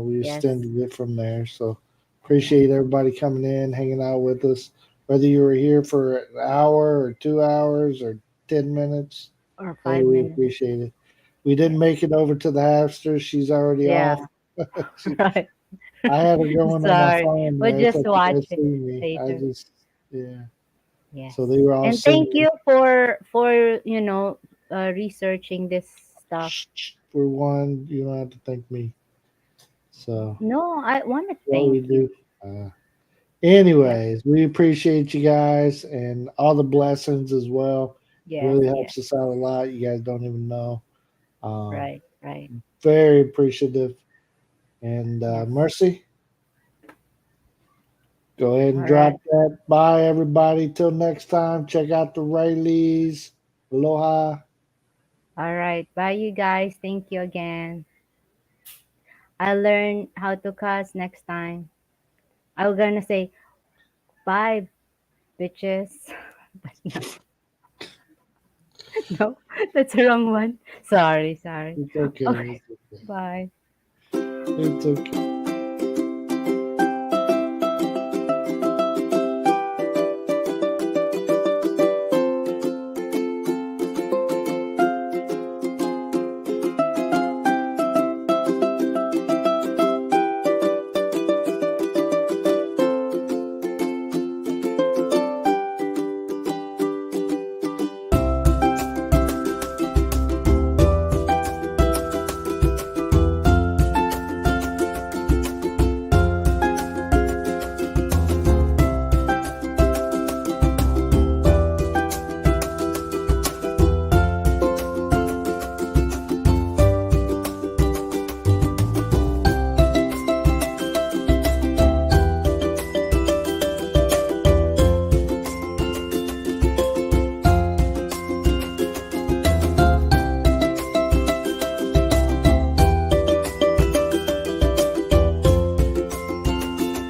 we Yes. extended it from there. So appreciate everybody coming in, hanging out with us. Whether you were here for an hour or 2 hours or 10 minutes, Or hey, five we minutes. appreciate it. We didn't Yes. make it over to the Hapster. She's already off. Yeah. she, Right. I had her going on my Sorry. phone. We'll It's just like you watch guys it see me. I later. just yeah. Yes. So they were all And thank singing. you for researching this stuff. For one, you don't have to thank me. So No, I want to what we thank you. do. Uh, Yep. Anyways, we appreciate you guys and all the blessings as well. Yes, Really yes. helps us out a lot. You guys don't even know. Um, Right, right. Very appreciative. And Yes. Mercy, go ahead and All right. drop that. Bye, everybody. Till next time. Check out the Rileys. Aloha. All right. Bye, you guys. Thank you again. I'll learn how to cuss next time. I'm gonna say bye, bitches. But no, no, that's the wrong one. Sorry, sorry. It's okay. Okay, It's okay. bye. It's okay.